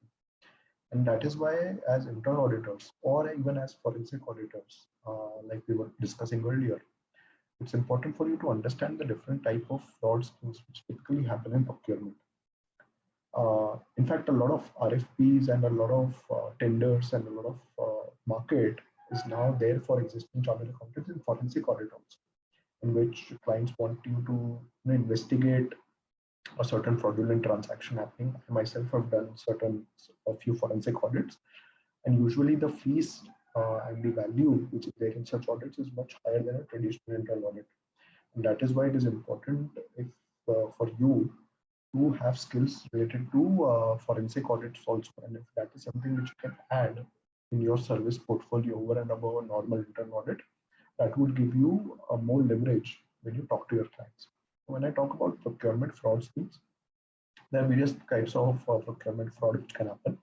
And that is why as internal auditors or even as forensic auditors, like we were discussing earlier, it's important for you to understand the different type of fraud schemes which typically happen in procurement. In fact, a lot of RFPs and a lot of tenders and a lot of market is now there for existing chartered accountants in forensic audit also, in which clients want you to investigate a certain fraudulent transaction happening. I myself have done a few forensic audits, and usually the fees and the value which is there in such audits is much higher than a traditional internal audit. And that is why it is important if for you to have skills related to forensic audits also, and if that is something which you can add in your service portfolio over and above a normal internal audit, that would give you more leverage when you talk to your clients. When I talk about procurement fraud schemes, there are various types of procurement fraud which can happen.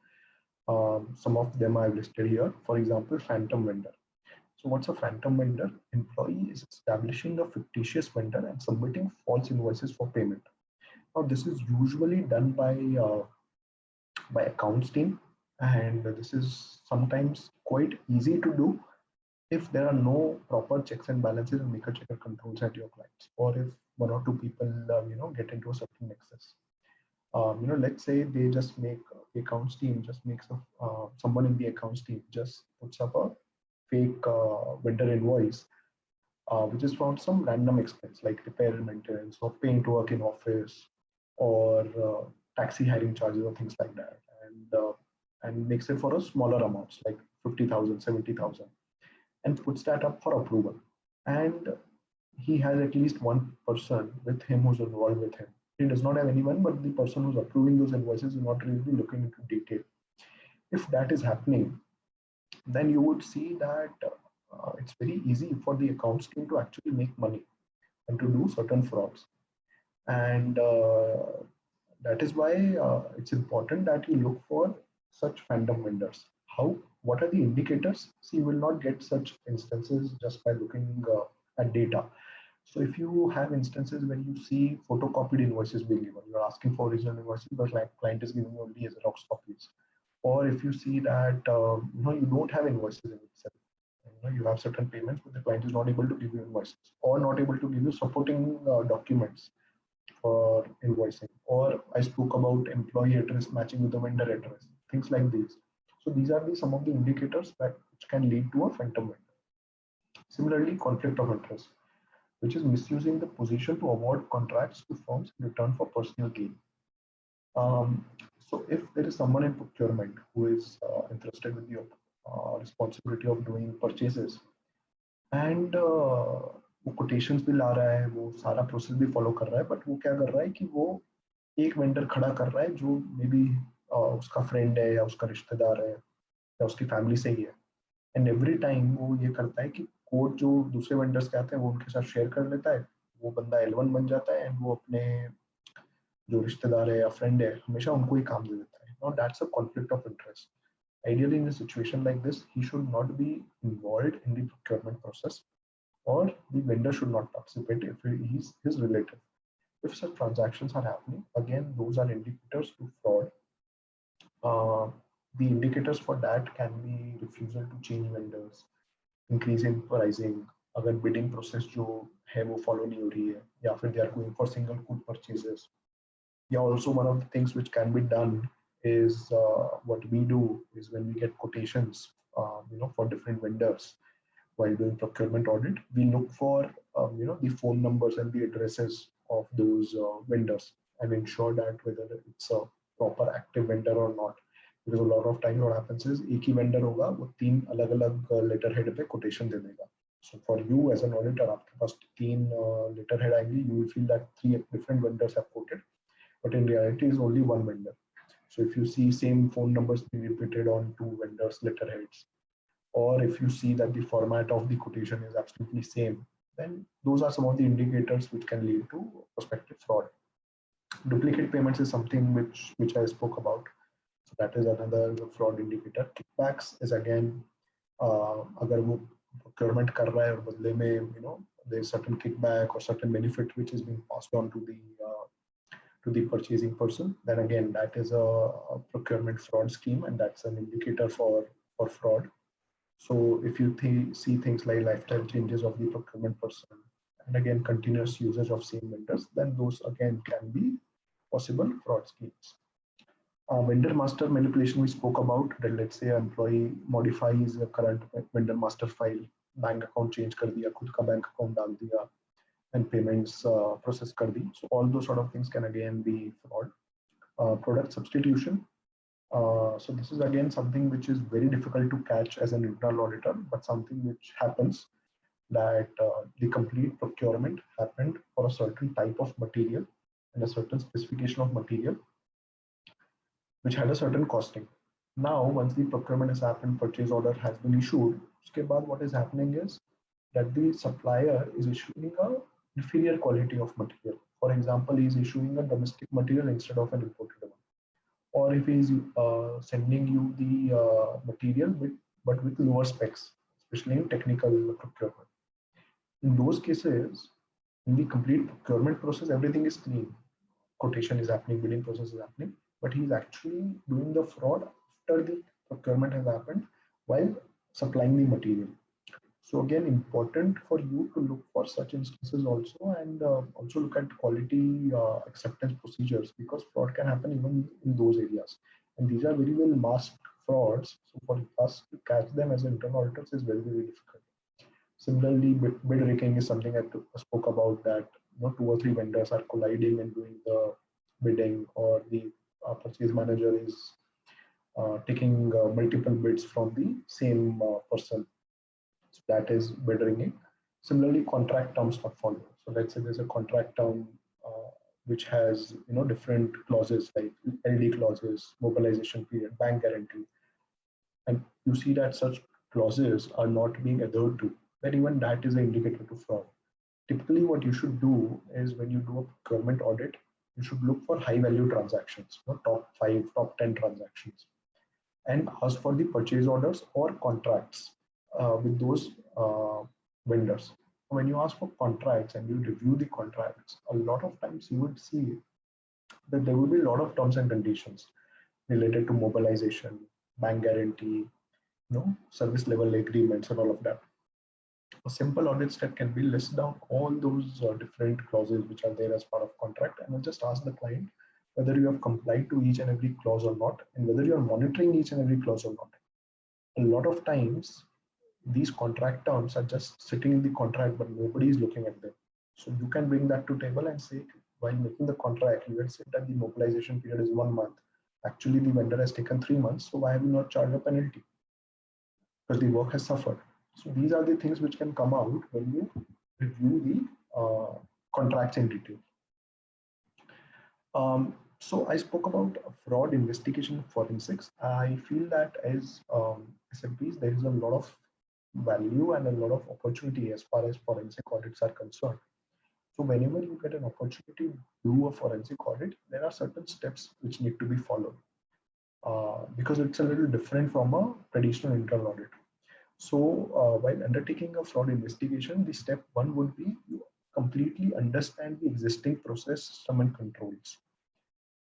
Some of them I've listed here. For example, phantom vendor. So what's a phantom vendor? Employee is establishing a fictitious vendor and submitting false invoices for payment. Now this is usually done by accounts team, and this is sometimes quite easy to do if there are no proper checks and balances and maker checker controls at your clients, or if one or two people get into a certain nexus. Let's say they just make the accounts team just makes someone in the accounts team just puts up a fake vendor invoice, which is from some random expense like repair and maintenance or paying to work in office or taxi hiring charges or things like that, and makes it for a smaller amounts like 50,000, 70,000, and puts that up for approval. And he has at least one person with him who's involved with him. He does not have anyone, but the person who's approving those invoices is not really looking into detail. If that is happening, then you would see that it's very easy for the accounts team to actually make money and to do certain frauds. And that is why it's important that you look for such phantom vendors. What are the indicators? See, you will not get such instances just by looking at data. So if you have instances where you see photocopied invoices being given, you're asking for original invoices, but like client is giving you only Xerox copies. Or if you see that you don't have invoices in itself, you have certain payments, but the client is not able to give you invoices or not able to give you supporting documents for invoicing. Or I spoke about employee address matching with the vendor address, things like these. So these are some of the indicators that which can lead to a phantom vendor. Similarly, conflict of interest, which is misusing the position to award contracts to firms in return for personal gain. So if there is someone in procurement who is interested with the responsibility of doing purchases, and वो quotations भी ला रहा है, वो सारा process भी follow कर रहा है, बट वो क्या कर रहा है कि वो एक वेंडर खड़ा कर रहा है जो मे बी उसका फ्रेंड है या उसका रिश्तेदार है या उसकी फैमिली से ही है, एंड एवरी टाइम वो ये करता है कि कोड जो दूसरे वेंडर्स के आते हैं वो उनके साथ शेयर कर लेता है, वो बंदा L1 बन जाता है, एंड वो अपने जो रिश्तेदार है या फ्रेंड है हमेशा उनको ही काम दे देता है. Now that's a conflict of interest. Ideally, in a situation like this, he should not be involved in the procurement process, or the vendor should not participate if he's his relative. If such transactions are happening, again, those are indicators to fraud. The indicators for that can be refusal to change vendors, increase in pricing, अगर bidding process जो है वो follow नहीं हो रही है, या फिर they are going for single quote purchases. Yeah, also one of the things which can be done is what we do is when we get quotations, for different vendors while doing procurement audit, we look for the phone numbers and the addresses of those vendors and ensure that whether it's a proper active vendor or not. Because a lot of times what happens is एक ही vendor होगा, वो 3 अलग-अलग letterhead पे quotation दे देगा. So for you as an auditor, आपके पास 3 letterhead आएंगी, you will feel that 3 different vendors have quoted, but in reality is only one vendor. So if you see same phone numbers being repeated on 2 vendors letterheads, or if you see that the format of the quotation is absolutely same, then those are some of the indicators which can lead to prospective fraud. Duplicate payments is something which I spoke about. So that is another fraud indicator. Kickbacks is again, अगर वो procurement कर रहा है और बदले में there is certain kickback or certain benefit which is being passed on to the purchasing person, then again that is a procurement fraud scheme, and that's an indicator for fraud. So if you see things like lifestyle changes of the procurement person, and again continuous usage of same vendors, then those again can be possible fraud schemes. Vendor master manipulation we spoke about, that let's say an employee modifies a current vendor master file, bank account change कर दिया, खुद का bank account डाल दिया, and payments process कर दी. So all those sort of things can again be fraud. Product substitution. So this is again something which is very difficult to catch as an internal auditor, but something which happens that the complete procurement happened for a certain type of material and a certain specification of material which had a certain costing. Now, once the procurement has happened, purchase order has been issued, uske baad what is happening is that the supplier is issuing a inferior quality of material. For example, he is issuing a domestic material instead of an imported one. Or if he is sending you the material but with lower specs especially in technical procurement. In those cases, in the complete procurement process, everything is clean. Quotation is happening, bidding process is happening, but he's actually doing the fraud after the procurement has happened while supplying the material. So again, important for you to look for such instances also, and also look at quality acceptance procedures, because fraud can happen even in those areas. And these are very well masked frauds. So for us to catch them as internal auditors is very, very difficult. Similarly, bid rigging is something I spoke about, that 2 or 3 vendors are colliding and doing the bidding, or the purchase manager is taking multiple bids from the same person. So that is bid rigging. Similarly, contract terms not followed. So let's say there's a contract term which has different clauses like LD clauses, mobilization period, bank guarantee, and you see that such clauses are not being adhered to, then even that is an indicator to fraud. Typically, what you should do is, when you do a procurement audit, you should look for high value transactions, top 5, top 10 transactions, and ask for the purchase orders or contracts with those vendors. When you ask for contracts and you review the contracts, a lot of times you would see that there will be a lot of terms and conditions related to mobilization, bank guarantee, service level agreements, and all of that. A simple audit step can be list down all those different clauses which are there as part of contract, and then just ask the client whether you have complied to each and every clause or not, and whether you are monitoring each and every clause or not. A lot of times, these contract terms are just sitting in the contract, but nobody is looking at them. So you can bring that to table and say, while making the contract, you had said that the mobilization period is 1 month. Actually, the vendor has taken 3 months. So why have you not charged a penalty? Because the work has suffered. So these are the things which can come out when you review the contracts in detail. So I spoke about fraud investigation forensics. I feel that as SMPs, there is a lot of value and a lot of opportunity as far as forensic audits are concerned. So whenever you get an opportunity to do a forensic audit, there are certain steps which need to be followed because it's a little different from a traditional internal audit. So while undertaking a fraud investigation, the step 1 would be you completely understand the existing process, system, and controls.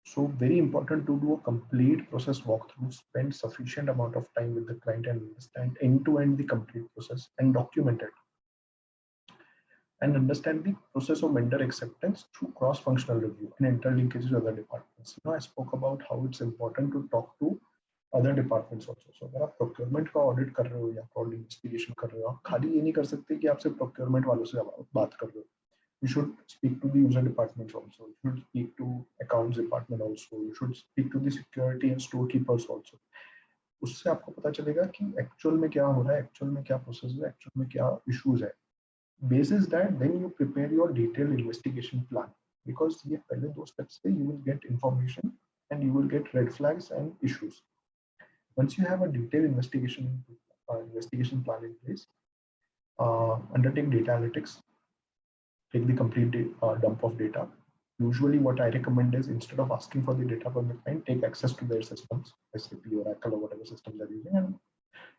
So very important to do a complete process walkthrough, spend sufficient amount of time with the client and understand end-to-end the complete process and document it. And understand the process of vendor acceptance through cross-functional review and interlinkages with other departments. I spoke about how it's important to talk to other departments also. So अगर आप procurement का audit कर रहे हो या fraud investigation कर रहे हो, आप खाली ये नहीं कर सकते कि आप सिर्फ procurement वालों से बात कर रहे हो. You should speak to the user departments also. You should speak to accounts department also. You should speak to the security and storekeepers also. उससे आपको पता चलेगा कि actual में क्या हो रहा है, actual में क्या process है, actual में क्या issues है. Basis that, then you prepare your detailed investigation plan, because ये पहले 2 steps से you will get information and you will get red flags and issues. Once you have a detailed investigation plan in place, undertake data analytics. Take the complete dump of data. Usually what I recommend is, instead of asking for the data from the client, take access to their systems, SAP, Oracle, or whatever system they're using, and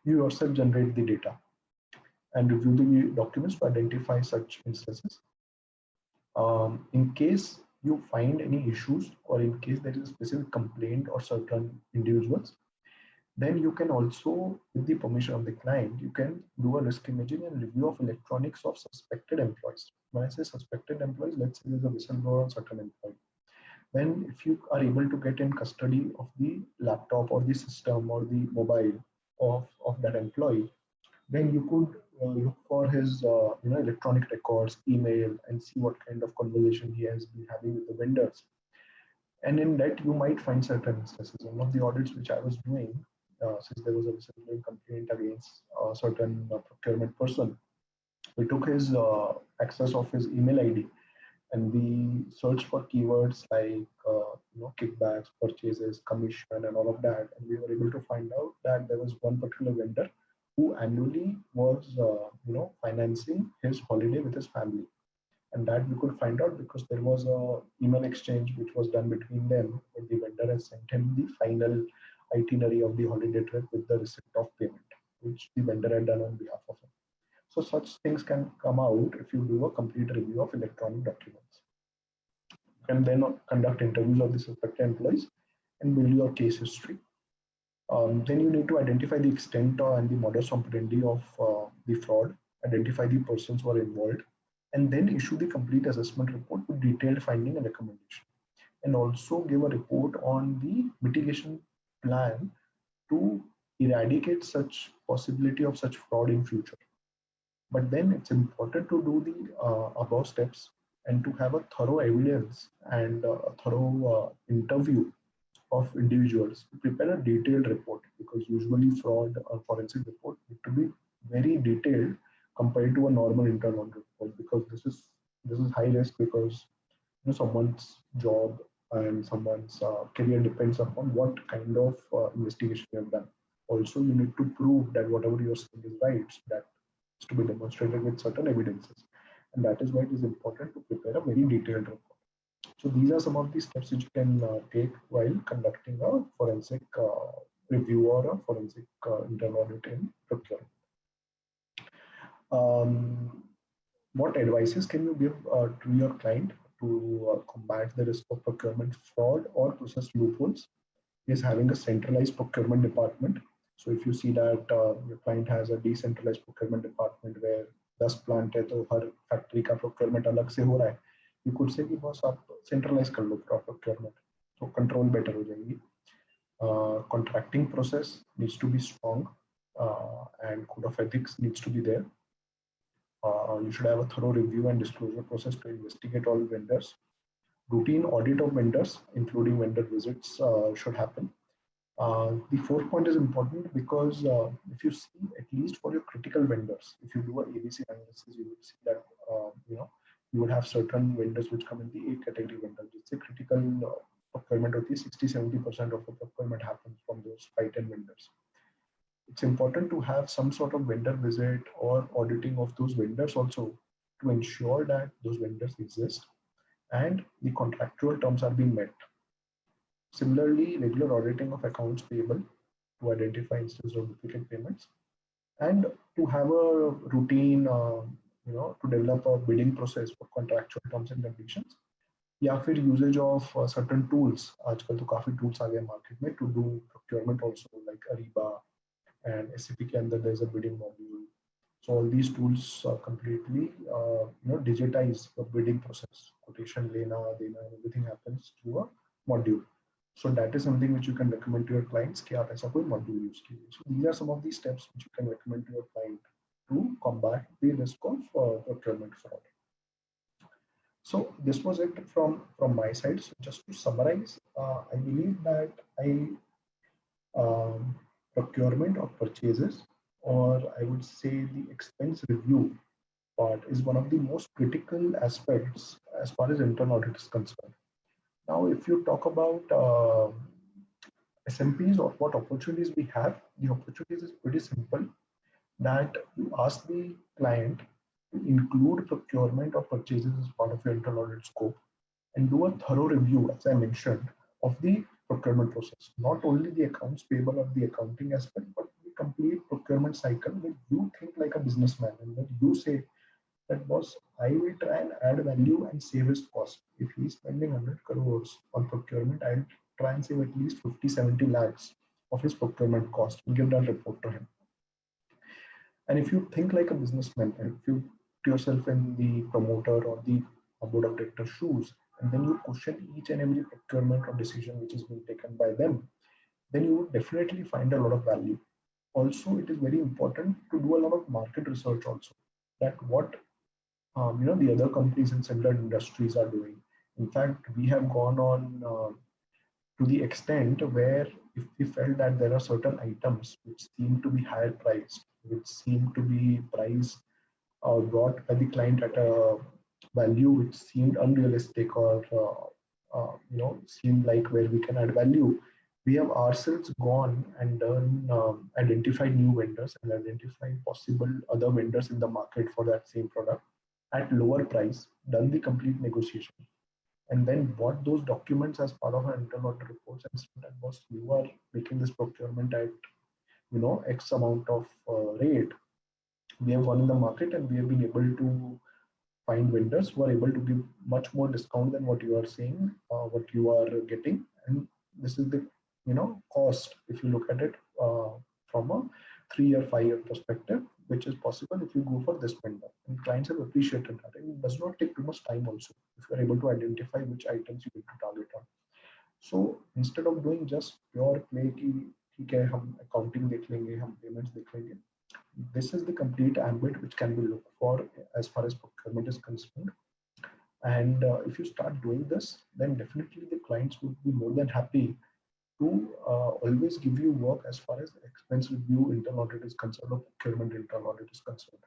you yourself generate the data and review the documents to identify such instances. In case you find any issues, or in case there is a specific complaint or certain individuals, then you can also, with the permission of the client, you can do a risk imaging and review of electronics of suspected employees. When I say suspected employees, let's say there's a whistleblower on certain employee. Then if you are able to get in custody of the laptop or the system or the mobile of that employee, then you could look for his electronic records, email, and see what kind of conversation he has been having with the vendors. And in that, you might find certain instances. One of the audits which I was doing, since there was a whistleblowing complaint against a certain procurement person, we took his access of his email ID and we searched for keywords like kickbacks, purchases, commission, and all of that. And we were able to find out that there was one particular vendor who annually was financing his holiday with his family. And that we could find out because there was a email exchange which was done between them, where the vendor has sent him the final itinerary of the holiday trip with the receipt of payment. which the vendor had done on behalf of him. So such things can come out if you do a complete review of electronic documents. You can then conduct interviews of the suspected employees and build your case history. Then you need to identify the extent and the modus operandi of the fraud, identify the persons who are involved, and then issue the complete assessment report with detailed finding and recommendation. And also give a report on the mitigation plan to eradicate such possibility of such fraud in future. But then it's important to do the above steps and to have a thorough evidence and a thorough interview of individuals to prepare a detailed report, because usually fraud or forensic report need to be very detailed compared to a normal internal report, because this is high risk, because someone's job and someone's career depends upon what kind of investigation you have done. Also, you need to prove that whatever you're saying is right. So that is to be demonstrated with certain evidences, and that is why it is important to prepare a very detailed report. So these are some of the steps which you can take while conducting a forensic review or a forensic internal audit in procurement. What advices can you give to your client to combat the risk of procurement fraud or process loopholes? Is having a centralized procurement department. So if you see that your client has a decentralized procurement department where 10 plant है तो हर factory का procurement अलग से हो रहा है, you could say कि बस आप centralize कर लो procurement, तो control better हो जाएगी. Contracting process needs to be strong and code of ethics needs to be there. You should have a thorough review and disclosure process to investigate all vendors. Routine audit of vendors, including vendor visits, should happen. The fourth point is important because if you see, at least for your critical vendors, if you do a ABC analysis, you would see that you would have certain vendors which come in the A category vendors. It's a critical procurement of the 60-70% of the procurement happens from those 5-10 vendors. It's important to have some sort of vendor visit or auditing of those vendors also to ensure that those vendors exist and the contractual terms are being met. Similarly, regular auditing of accounts payable to identify instances of duplicate payments, and to have a routine, to develop a bidding process for contractual terms and conditions, या फिर usage of certain tools. आजकल तो काफी tools आ गए market में to do procurement also, like Ariba and SAP के अंदर there's a bidding module. So all these tools completely digitize the bidding process. Quotation lena, dena, everything happens through a module. So that is something which you can recommend to your clients कि आप ऐसा कोई module use कीजिए. So these are some of the steps which you can recommend to your client to combat the risk of procurement fraud. So this was it from my side. So just to summarize, I believe that procurement of purchases, or I would say the expense review part, is one of the most critical aspects as far as internal audit is concerned. Now, if you talk about SMPs or what opportunities we have, the opportunities is pretty simple. That you ask the client to include procurement or purchases as part of your internal audit scope and do a thorough review, as I mentioned, of the procurement process. Not only the accounts payable or the accounting aspect, but the complete procurement cycle where you think like a businessman and when you say that, boss, I will try and add value and save his cost. If he's spending 100 crores on procurement, I'll try and save at least 50-70 lakhs of his procurement cost and give that report to him. And if you think like a businessman, and if you put yourself in the promoter or the board of director shoes, and then you question each and every procurement or decision which is being taken by them, then you would definitely find a lot of value. Also, it is very important to do a lot of market research also, that what the other companies in similar industries are doing. In fact, we have gone on to the extent where if we felt that there are certain items which seem to be higher priced, which seem to be priced or brought by the client at a value which seemed unrealistic or seemed like where we can add value, we have ourselves gone and done identified new vendors and identified possible other vendors in the market for that same product at lower price, done the complete negotiation, and then bought those documents as part of our internal audit reports and said that, boss, you are making this procurement at X amount of rate, we have won in the market, and we have been able to find vendors who are able to give much more discount than what you are saying, what you are getting. And this is the cost, if you look at it from a 3 or 5 year perspective, which is possible if you go for this vendor. And clients have appreciated that. And it does not take too much time also if you are able to identify which items you need to target on. So instead of doing just pure play कि ठीक है हम accounting देख लेंगे, हम payments देख लेंगे, this is the complete ambit which can be looked for as far as procurement is concerned. And if you start doing this, then definitely the clients would be more than happy to always give you work as far as expense review, internal audit is concerned, or procurement internal audit is concerned.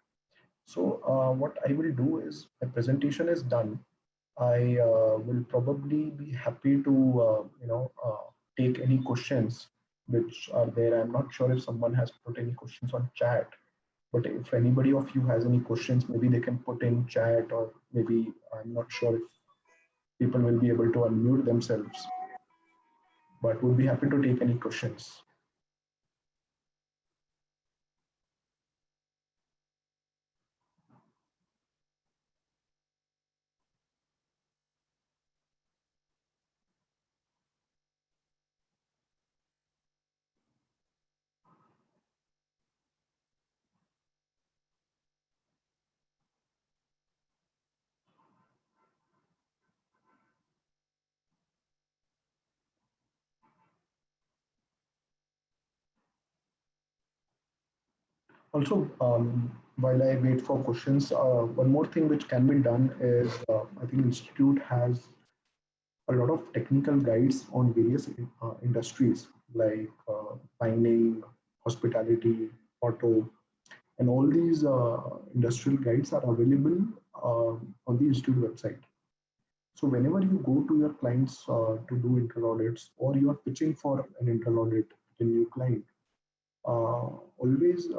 So what I will do is, the presentation is done. I will probably be happy to take any questions which are there. I'm not sure if someone has put any questions on chat, but if anybody of you has any questions, maybe they can put in chat, or maybe I'm not sure if people will be able to unmute themselves, but we'll be happy to take any questions. Also, while I wait for questions, one more thing which can be done is, I think Institute has a lot of technical guides on various industries like mining, hospitality, auto, and all these industrial guides are available on the Institute website. So whenever you go to your clients to do internal audits, or you are pitching for an internal audit with a new client, always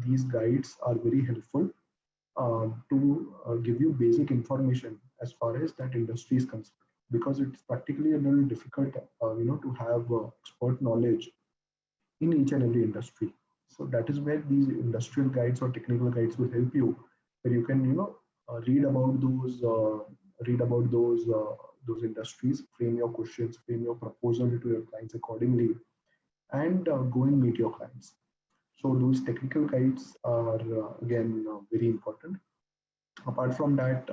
these guides are very helpful to give you basic information as far as that industry is concerned, because it's practically a little difficult to have expert knowledge in each and every industry. So that is where these industrial guides or technical guides will help you, where you can read about those industries, frame your questions, frame your proposal to your clients accordingly, and go and meet your clients. So those technical guides are again very important. Apart from that,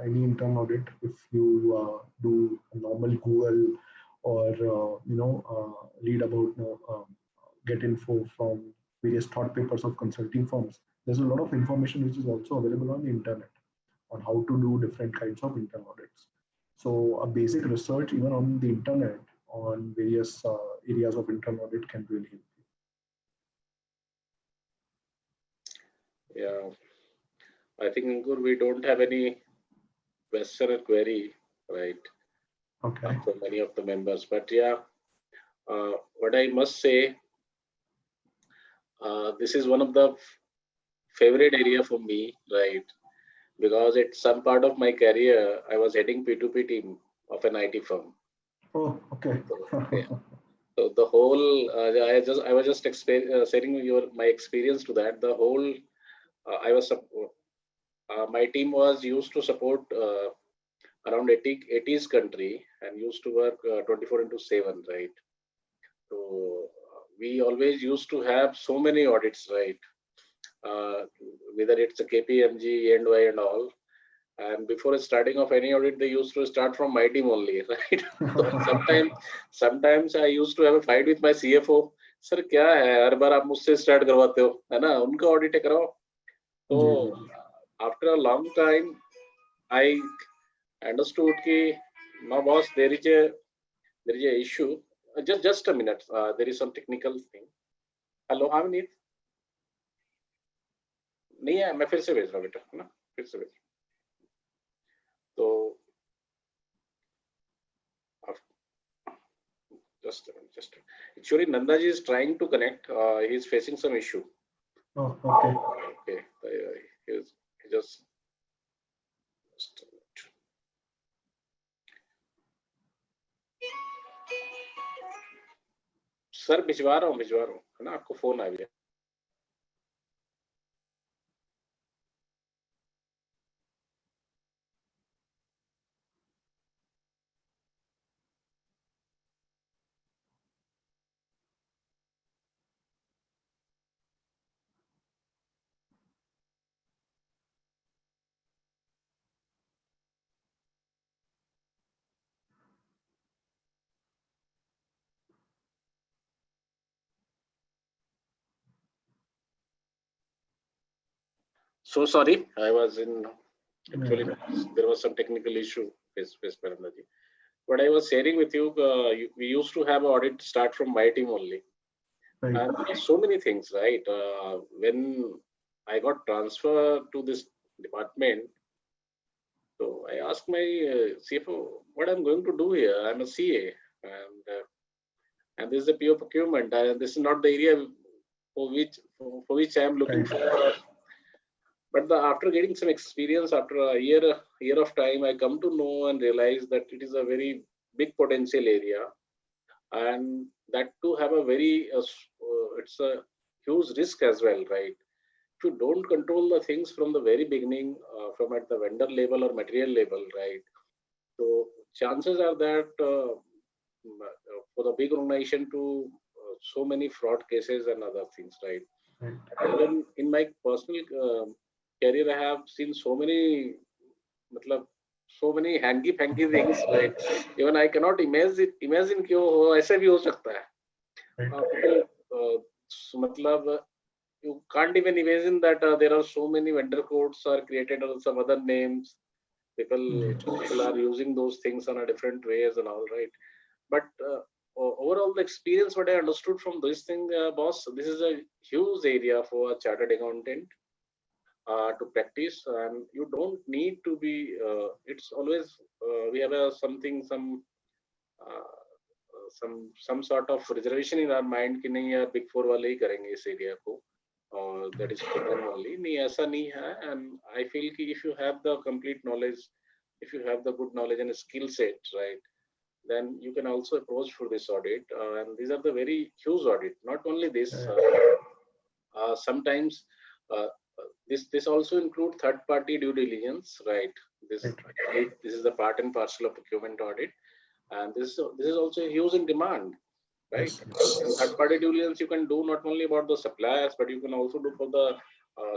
any internal audit, if you do a normal Google, or read about get info from various thought papers of consulting firms, there's a lot of information which is also available on the internet on how to do different kinds of internal audits. So a basic research even on the internet on various areas of internal audit can really help you. Yeah, I think Ankur, we don't have any question or query, right? Okay. For many of the members, but yeah, what I must say, this is one of the favorite area for me, right? Because at some part of my career, I was heading P2P team of an IT firm. Oh, okay. Yeah. So the whole, I was just sharing my experience to that. The whole, my team was used to support around 80s country, and used to work 24/7, right? So we always used to have so many audits, right? Whether it's a KPMG, E&Y and all. And before starting of any audit, they used to start from my team only, right? So sometimes I used to have a fight with my CFO. Sir, क्या है हर बार आप मुझसे start करवाते हो, है ना? उनका audit कराओ. So after a long time, I understood कि no boss, there is a issue. Just a minute. There is some technical thing. Hello, Avneet. नहीं है, मैं फिर से भेज रहा हूँ बेटा, है ना? फिर से भेज. So just actually Nandaji is trying to connect. He is facing some issue. Oh, okay. Okay, he just a minute. Sir भिजवा रहा हूँ है ना, आपको फोन आ गया। So sorry, I was in, actually there was some technical issue with Paramdaji. But I was sharing with you, we used to have audit start from my team only. Right. And there are so many things, right? When I got transferred to this department, so I asked my CFO, what I'm going to do here? I'm a CA, and this is a pure procurement, and this is not the area for which I am looking for. But after getting some experience, after a year of time, I come to know and realize that it is a very big potential area, and that to have a very it's a huge risk as well, right? If you don't control the things from the very beginning, from at the vendor level or material level, right? So chances are that for the big organization to so many fraud cases and other things, right? Even in my personal career, I have seen so many, so many hanky panky things, right? Even I cannot imagine कि वो ऐसे भी हो सकता है. You can't even imagine that there are so many vendor codes are created or some other names. People are using those things on a different ways and all, right? But overall, the experience what I understood from this thing, boss, this is a huge area for a chartered accountant to practice, and you don't need to be. It's always we have some sort of reservation in our mind कि नहीं यार Big Four वाले ही करेंगे इस area को, or that is common only. नहीं ऐसा नहीं है, and I feel कि if you have the complete knowledge, if you have the good knowledge and skill set, right, then you can also approach for this audit, and these are the very huge audit. Not only this, sometimes this also include third party due diligence, right? This is the part and parcel of procurement audit, and this is also huge in demand, right? In third party due diligence you can do not only about the suppliers, but you can also do for the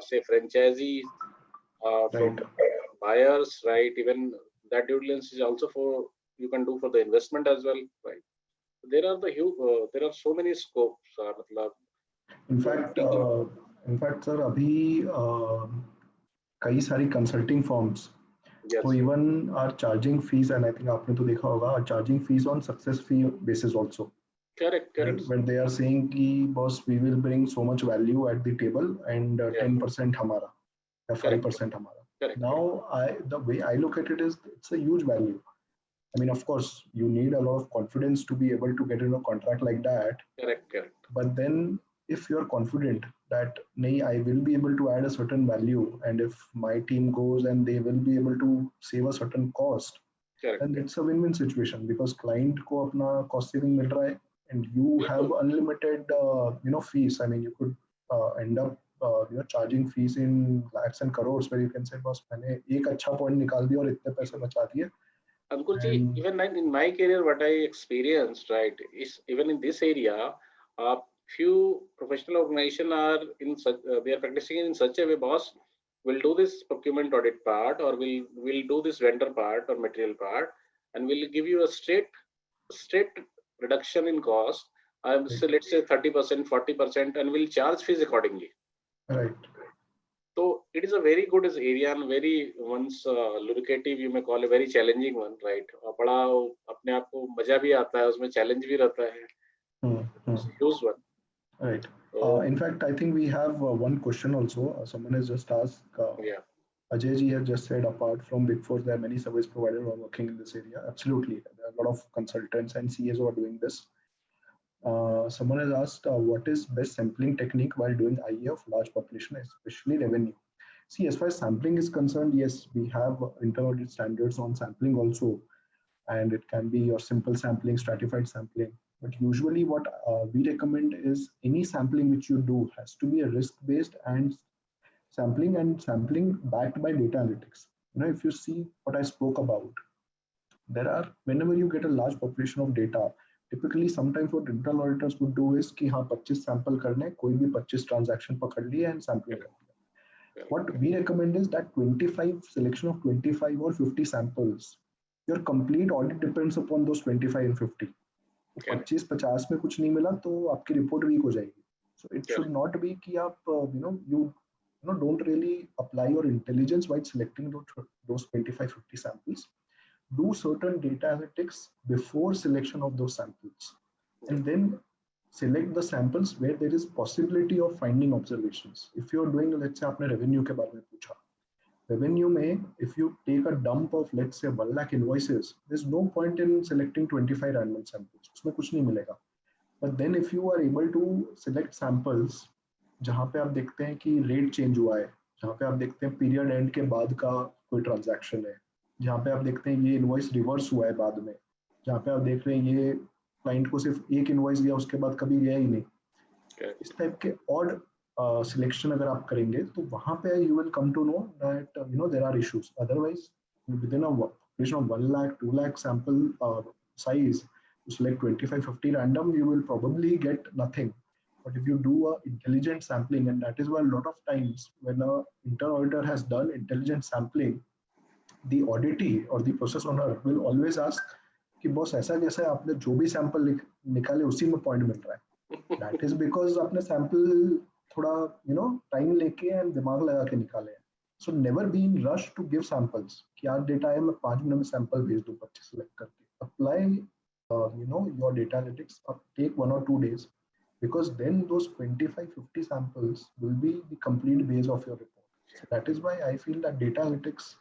say franchisees, from buyers, right? Even that due diligence is also for, you can do for the investment as well, right? There are so many scopes. In fact, sir, अभी कई सारी consulting firms, so even are charging fees, and I think आपने तो देखा होगा, are charging fees on success fee basis also. Correct. When they are saying कि boss, we will bring so much value at the table, and 10% हमारा, 5% हमारा. Correct. Now, the way I look at it is, it's a huge value. I mean, of course, you need a lot of confidence to be able to get in a contract like that. Correct. But then, if you're confident that I will be able to add a certain value, and if my team goes and they will be able to save a certain cost, then it's a win-win situation, because client को अपना cost saving मिल रहा है, and you have unlimited fees. I mean, you could end up charging fees in lakhs and crores, where you can say, boss, मैंने एक अच्छा point निकाल दिया और इतने पैसे बचा दिए. Ankuji, even in my career, what I experienced, right, is even in this area, few professional organizations are in such, they are practicing in such a way, boss, we'll do this procurement audit part, or we'll do this vendor part or material part, and we'll give you a straight reduction in cost. So let's say 30%, 40%, and we'll charge fees accordingly. Right. So it is a very good area, and very lucrative, you may call a very challenging one, right? बड़ा अपने आप को मजा भी आता है, उसमें challenge भी रहता है. It's a huge one. Right. In fact, I think we have one question also. Someone has just asked. Ajay ji has just said, apart from Big Four, there are many service providers who are working in this area. Absolutely, there are a lot of consultants and CAs who are doing this. Someone has asked, what is best sampling technique while doing IA of large population, especially revenue? See, as far as sampling is concerned, yes, we have internal audit standards on sampling also, and it can be your simple sampling, stratified sampling. But usually what we recommend is any sampling which you do has to be a risk-based and sampling backed by data analytics. If you see what I spoke about, whenever you get a large population of data, typically sometimes what internal auditors would do is कि हाँ 25 sample करने, कोई भी 25 transaction पकड़ लिया and sampling कर दिया. What we recommend is that 25 selection of 25 or 50 samples. Your complete audit depends upon those 25 and 50. 25-50 में कुछ नहीं मिला तो आपकी रिपोर्ट वीक हो जाएगी. So it should not be कि आप you don't really apply your intelligence while selecting those 25-50 samples. Do certain data analytics before selection of those samples, and then select the samples where there is possibility of finding observations. If you are doing, let's say आपने revenue के बारे में पूछा, revenue में if you take a dump of let's say 1 lakh invoices, there's no point in selecting 25 random samples, उसमें कुछ नहीं मिलेगा. But then if you are able to select samples जहाँ पे आप देखते हैं कि rate change हुआ है, जहाँ पे आप देखते हैं period end के बाद का कोई transaction है, जहाँ पे आप देखते हैं ये इनवॉइस रिवर्स हुआ है बाद में, जहाँ पे आप देख रहे हैं ये क्लाइंट को सिर्फ एक इनवॉइस गया उसके बाद कभी गया ही नहीं. इस टाइप के ऑड सिलेक्शन अगर आप करेंगे तो वहाँ पे you will come to know that there are issues. Otherwise within a population of 1 lakh 2 lakh sample size to select 25-50 random, you will probably get nothing. But if you do a intelligent sampling, and that is why a lot of times when a internal auditor has done intelligent sampling, the auditee or the process owner will always ask कि boss ऐसा कैसे आपने जो भी sample निकाले उसी में point मिल रहा है. That is because आपने सैंपल थोड़ा टाइम लेके एंड दिमाग लगा के निकाले हैं. So never be in rush to give samples कि यार डेटा है मैं 5 मिनट में सैंपल भेज दूं 25 सेलेक्ट करके. Apply your data analytics, take 1 or 2 days, because then those 25-50 samples will be the complete base of your report. So that is why I feel that data analytics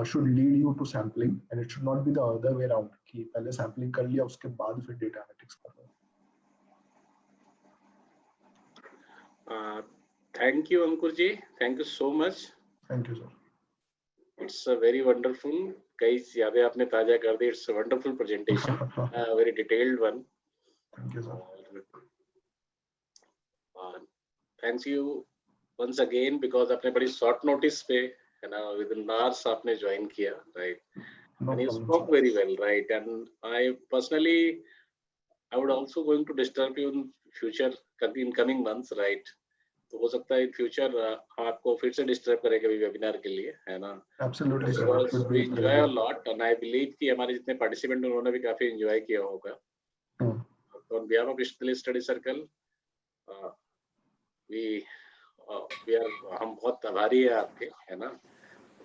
should lead you to sampling, and it should not be the other way around कि पहले sampling कर लिया उसके बाद फिर data analytics कर लो. Thank you Ankur ji, thank you so much. Thank you sir. It's a very wonderful, कई यादें आपने ताजा कर दी. It's a wonderful presentation, a very detailed one. Thank you sir. Thanks you once again because आपने बड़ी short notice पे within hours आपने join किया, right? No and you problem, spoke sir. very well, right? And I would also going to disturb you in future, in coming months, right? तो हो सकता है in future आपको फिर से disturb करें कभी webinar के लिए, है ना? Absolutely sir. Because we enjoy a lot, and I believe कि हमारे जितने participant उन्होंने भी काफी enjoy किया होगा. So on behalf of Digital Study Circle, we are हम बहुत आभारी है आपके, है ना?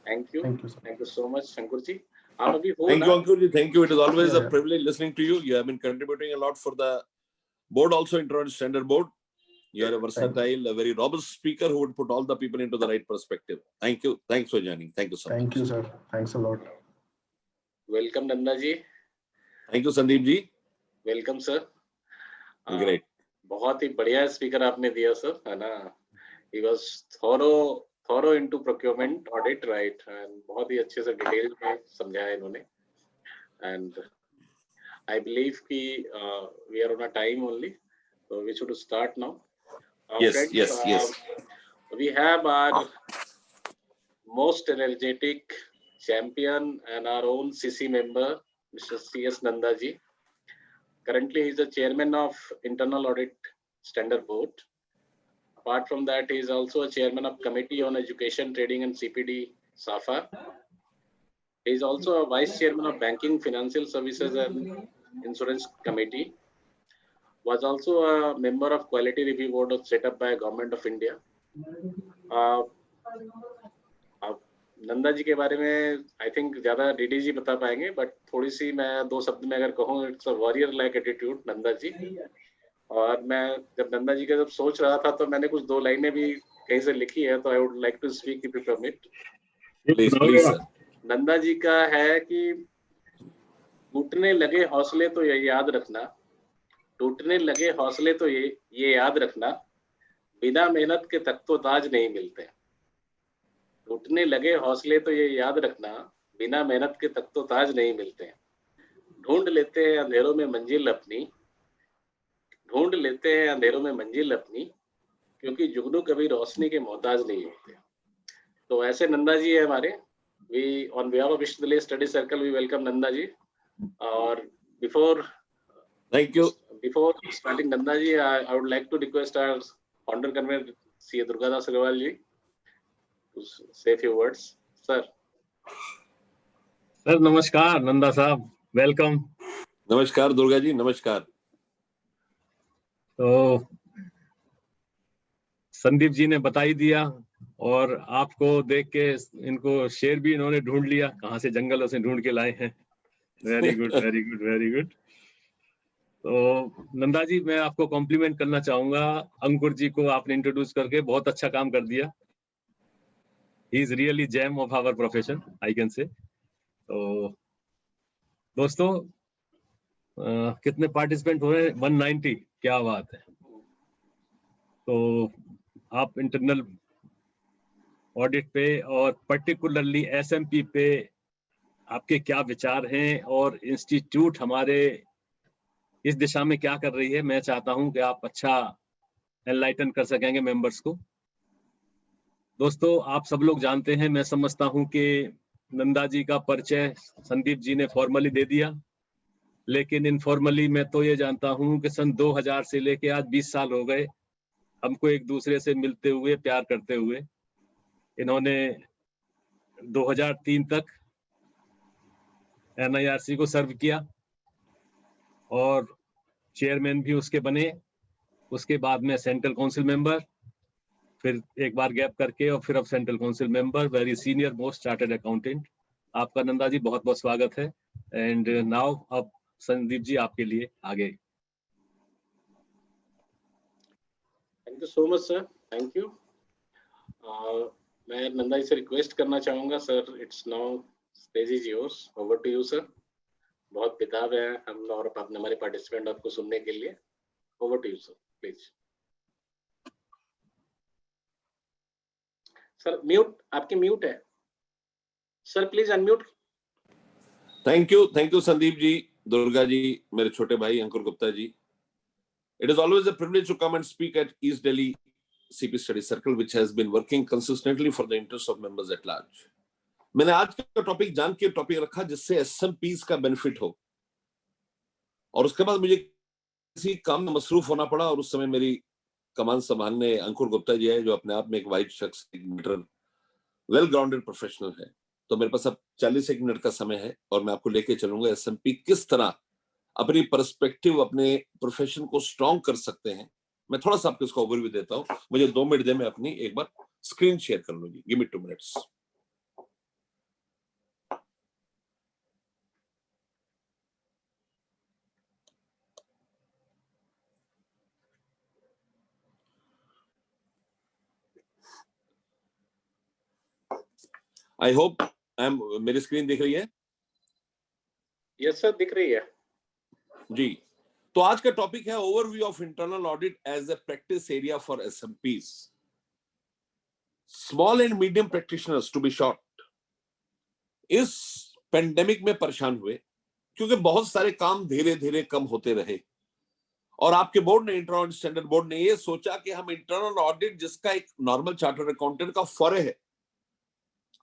Thank you. Thank you sir. Thank you so much, Ankur ji. आप अभी हो Thank ना? you, Ankur ji. Thank you. It is always Yeah, a privilege listening to you. You have been contributing a lot for the board, also Internet Standard Board. You are a versatile, a very robust speaker who would put all the people into the right perspective. Thank you. Thanks for joining. Thank you so much. Thank you sir. Thanks a lot. Welcome Nanda ji. Thank you, Sandeep ji. Welcome sir. Great. बहुत ही बढ़िया speaker आपने दिया sir, है ना? He was thorough into procurement audit, right? And बहुत ही अच्छे से detail में समझाया इन्होंने. And I believe कि we are on a time only, so we should start now. Yes, friends, yes. We have our most energetic champion and our own CC member, Mr. C.S. Nanda ji. Currently, he is the chairman of Internal Audit Standard Board. Apart from that, he is also a chairman of Committee on Education, Trading and CPD, SAFA. He is also a vice chairman of Banking, Financial Services and Insurance Committee. Was also a member of Quality Review Board set up by Government of India. Nanda ji के बारे में I think ज्यादा DD जी बता पाएंगे, but थोड़ी सी मैं 2 शब्द में अगर कहूँ, it's a warrior like attitude Nanda ji. और मैं जब नंदा जी का जब सोच रहा था तो मैंने कुछ 2 लाइनें भी कहीं से लिखी है, तो I would like to speak if you permit. Please sir. Nanda ji का है कि टूटने लगे हौसले तो ये याद रखना, टूटने लगे हौसले तो ये याद रखना, बिना मेहनत के तख्तो-ताज नहीं मिलते. टूटने लगे हौसले तो ये याद रखना, बिना मेहनत के तख्तो-ताज नहीं मिलते. ढूंढ लेते हैं अंधेरों में मंजिल अपनी, ढूंढ लेते हैं अंधेरों में मंजिल अपनी, क्योंकि जुगनू कभी रोशनी के मोहताज नहीं होते। तो ऐसे नंदा जी है हमारे। We on behalf of Vishwavidyalaya study circle we welcome Nanda ji. और before Thank you. starting Nanda ji, I would like to request our founder convener C. Durgadas Agarwal ji to say a few words. Sir. Sir नमस्कार, नंदा साहब welcome. नमस्कार दुर्गा जी, नमस्कार। तो संदीप जी ने बता ही दिया, और आपको देख के इनको शेर भी इन्होंने ढूंढ लिया, कहाँ से जंगलों से ढूंढ के लाए हैं। Very good, very good, very good. तो नंदा जी, मैं आपको कॉम्प्लीमेंट करना चाहूंगा, अंकुर जी को आपने इंट्रोड्यूस करके बहुत अच्छा काम कर दिया। He is really gem of our profession, I can say. तो दोस्तों, कितने पार्टिसिपेंट हो रहे हैं? 190, क्या बात है। तो आप इंटरनल ऑडिट पे और पर्टिकुलरली एसएमपी पे आपके क्या विचार हैं, और इंस्टीट्यूट हमारे इस दिशा में क्या कर रही है, मैं चाहता हूं कि आप अच्छा एनलाइटन कर सकेंगे मेंबर्स को। दोस्तों, आप सब लोग जानते हैं, मैं समझता हूं कि नंदा जी का परिचय संदीप जी ने फॉर्मली दे दिया, लेकिन इनफॉर्मली मैं तो ये जानता हूं कि सन 2000 से लेके आज 20 साल हो गए हमको एक दूसरे से मिलते हुए, प्यार करते हुए। इन्होंने 2003 तक NIRC को सर्व किया और चेयरमैन भी उसके बने। उसके बाद में सेंट्रल काउंसिल मेंबर, फिर एक बार गैप करके, और फिर अब central council member, very senior most chartered accountant. आपका नंदा जी बहुत बहुत स्वागत है। एंड नाउ अब संदीप जी आपके लिए आगे। Thank you so much sir, thank you. मैं नंदा जी से रिक्वेस्ट करना चाहूंगा sir, it's now stage is yours, over to you sir. बहुत किताब है हम और अपने हमारे पार्टिसिपेंट आपको सुनने के लिए। Over to you sir, please. Sir mute, आपके म्यूट है sir, please unmute. Thank you Sandeep ji, Durga ji, मेरे छोटे भाई अंकुर गुप्ता जी। It is always a privilege to come and speak at East Delhi CP Study Circle, which has been working consistently for the interests of members at large. मैंने आज का topic जान के topic रखा जिससे एसएमपीज का बेनिफिट हो, और उसके बाद मुझे किसी काम में मसरूफ होना पड़ा, और उस समय मेरी कमान संभालने अंकुर गुप्ता जी है, जो अपने आप में एक वाइट शख्स, वेल ग्राउंडेड प्रोफेशनल है। तो मेरे पास अब 41 मिनट का समय है, और मैं आपको लेके चलूंगा एसएमपी किस तरह अपनी पर्सपेक्टिव, अपने प्रोफेशन को स्ट्रॉन्ग कर सकते हैं। मैं थोड़ा सा आपको इसका ओवरव्यू देता हूं। मुझे 2 मिनट दे, मैं अपनी एक बार स्क्रीन शेयर कर लूंगी। Give me 2 minutes. I hope मेरी स्क्रीन दिख रही है? यस सर, दिख रही है जी। तो आज का टॉपिक है overview of internal audit as a practice area for SMPs, small and medium practitioners to be short. इस पेंडेमिक में परेशान हुए क्योंकि बहुत सारे काम धीरे धीरे कम होते रहे, और आपके बोर्ड ने, इंटरनल स्टैंडर्ड बोर्ड ने, ये सोचा कि हम इंटरनल ऑडिट, जिसका एक नॉर्मल चार्टर्ड अकाउंटेंट का फर्ज है,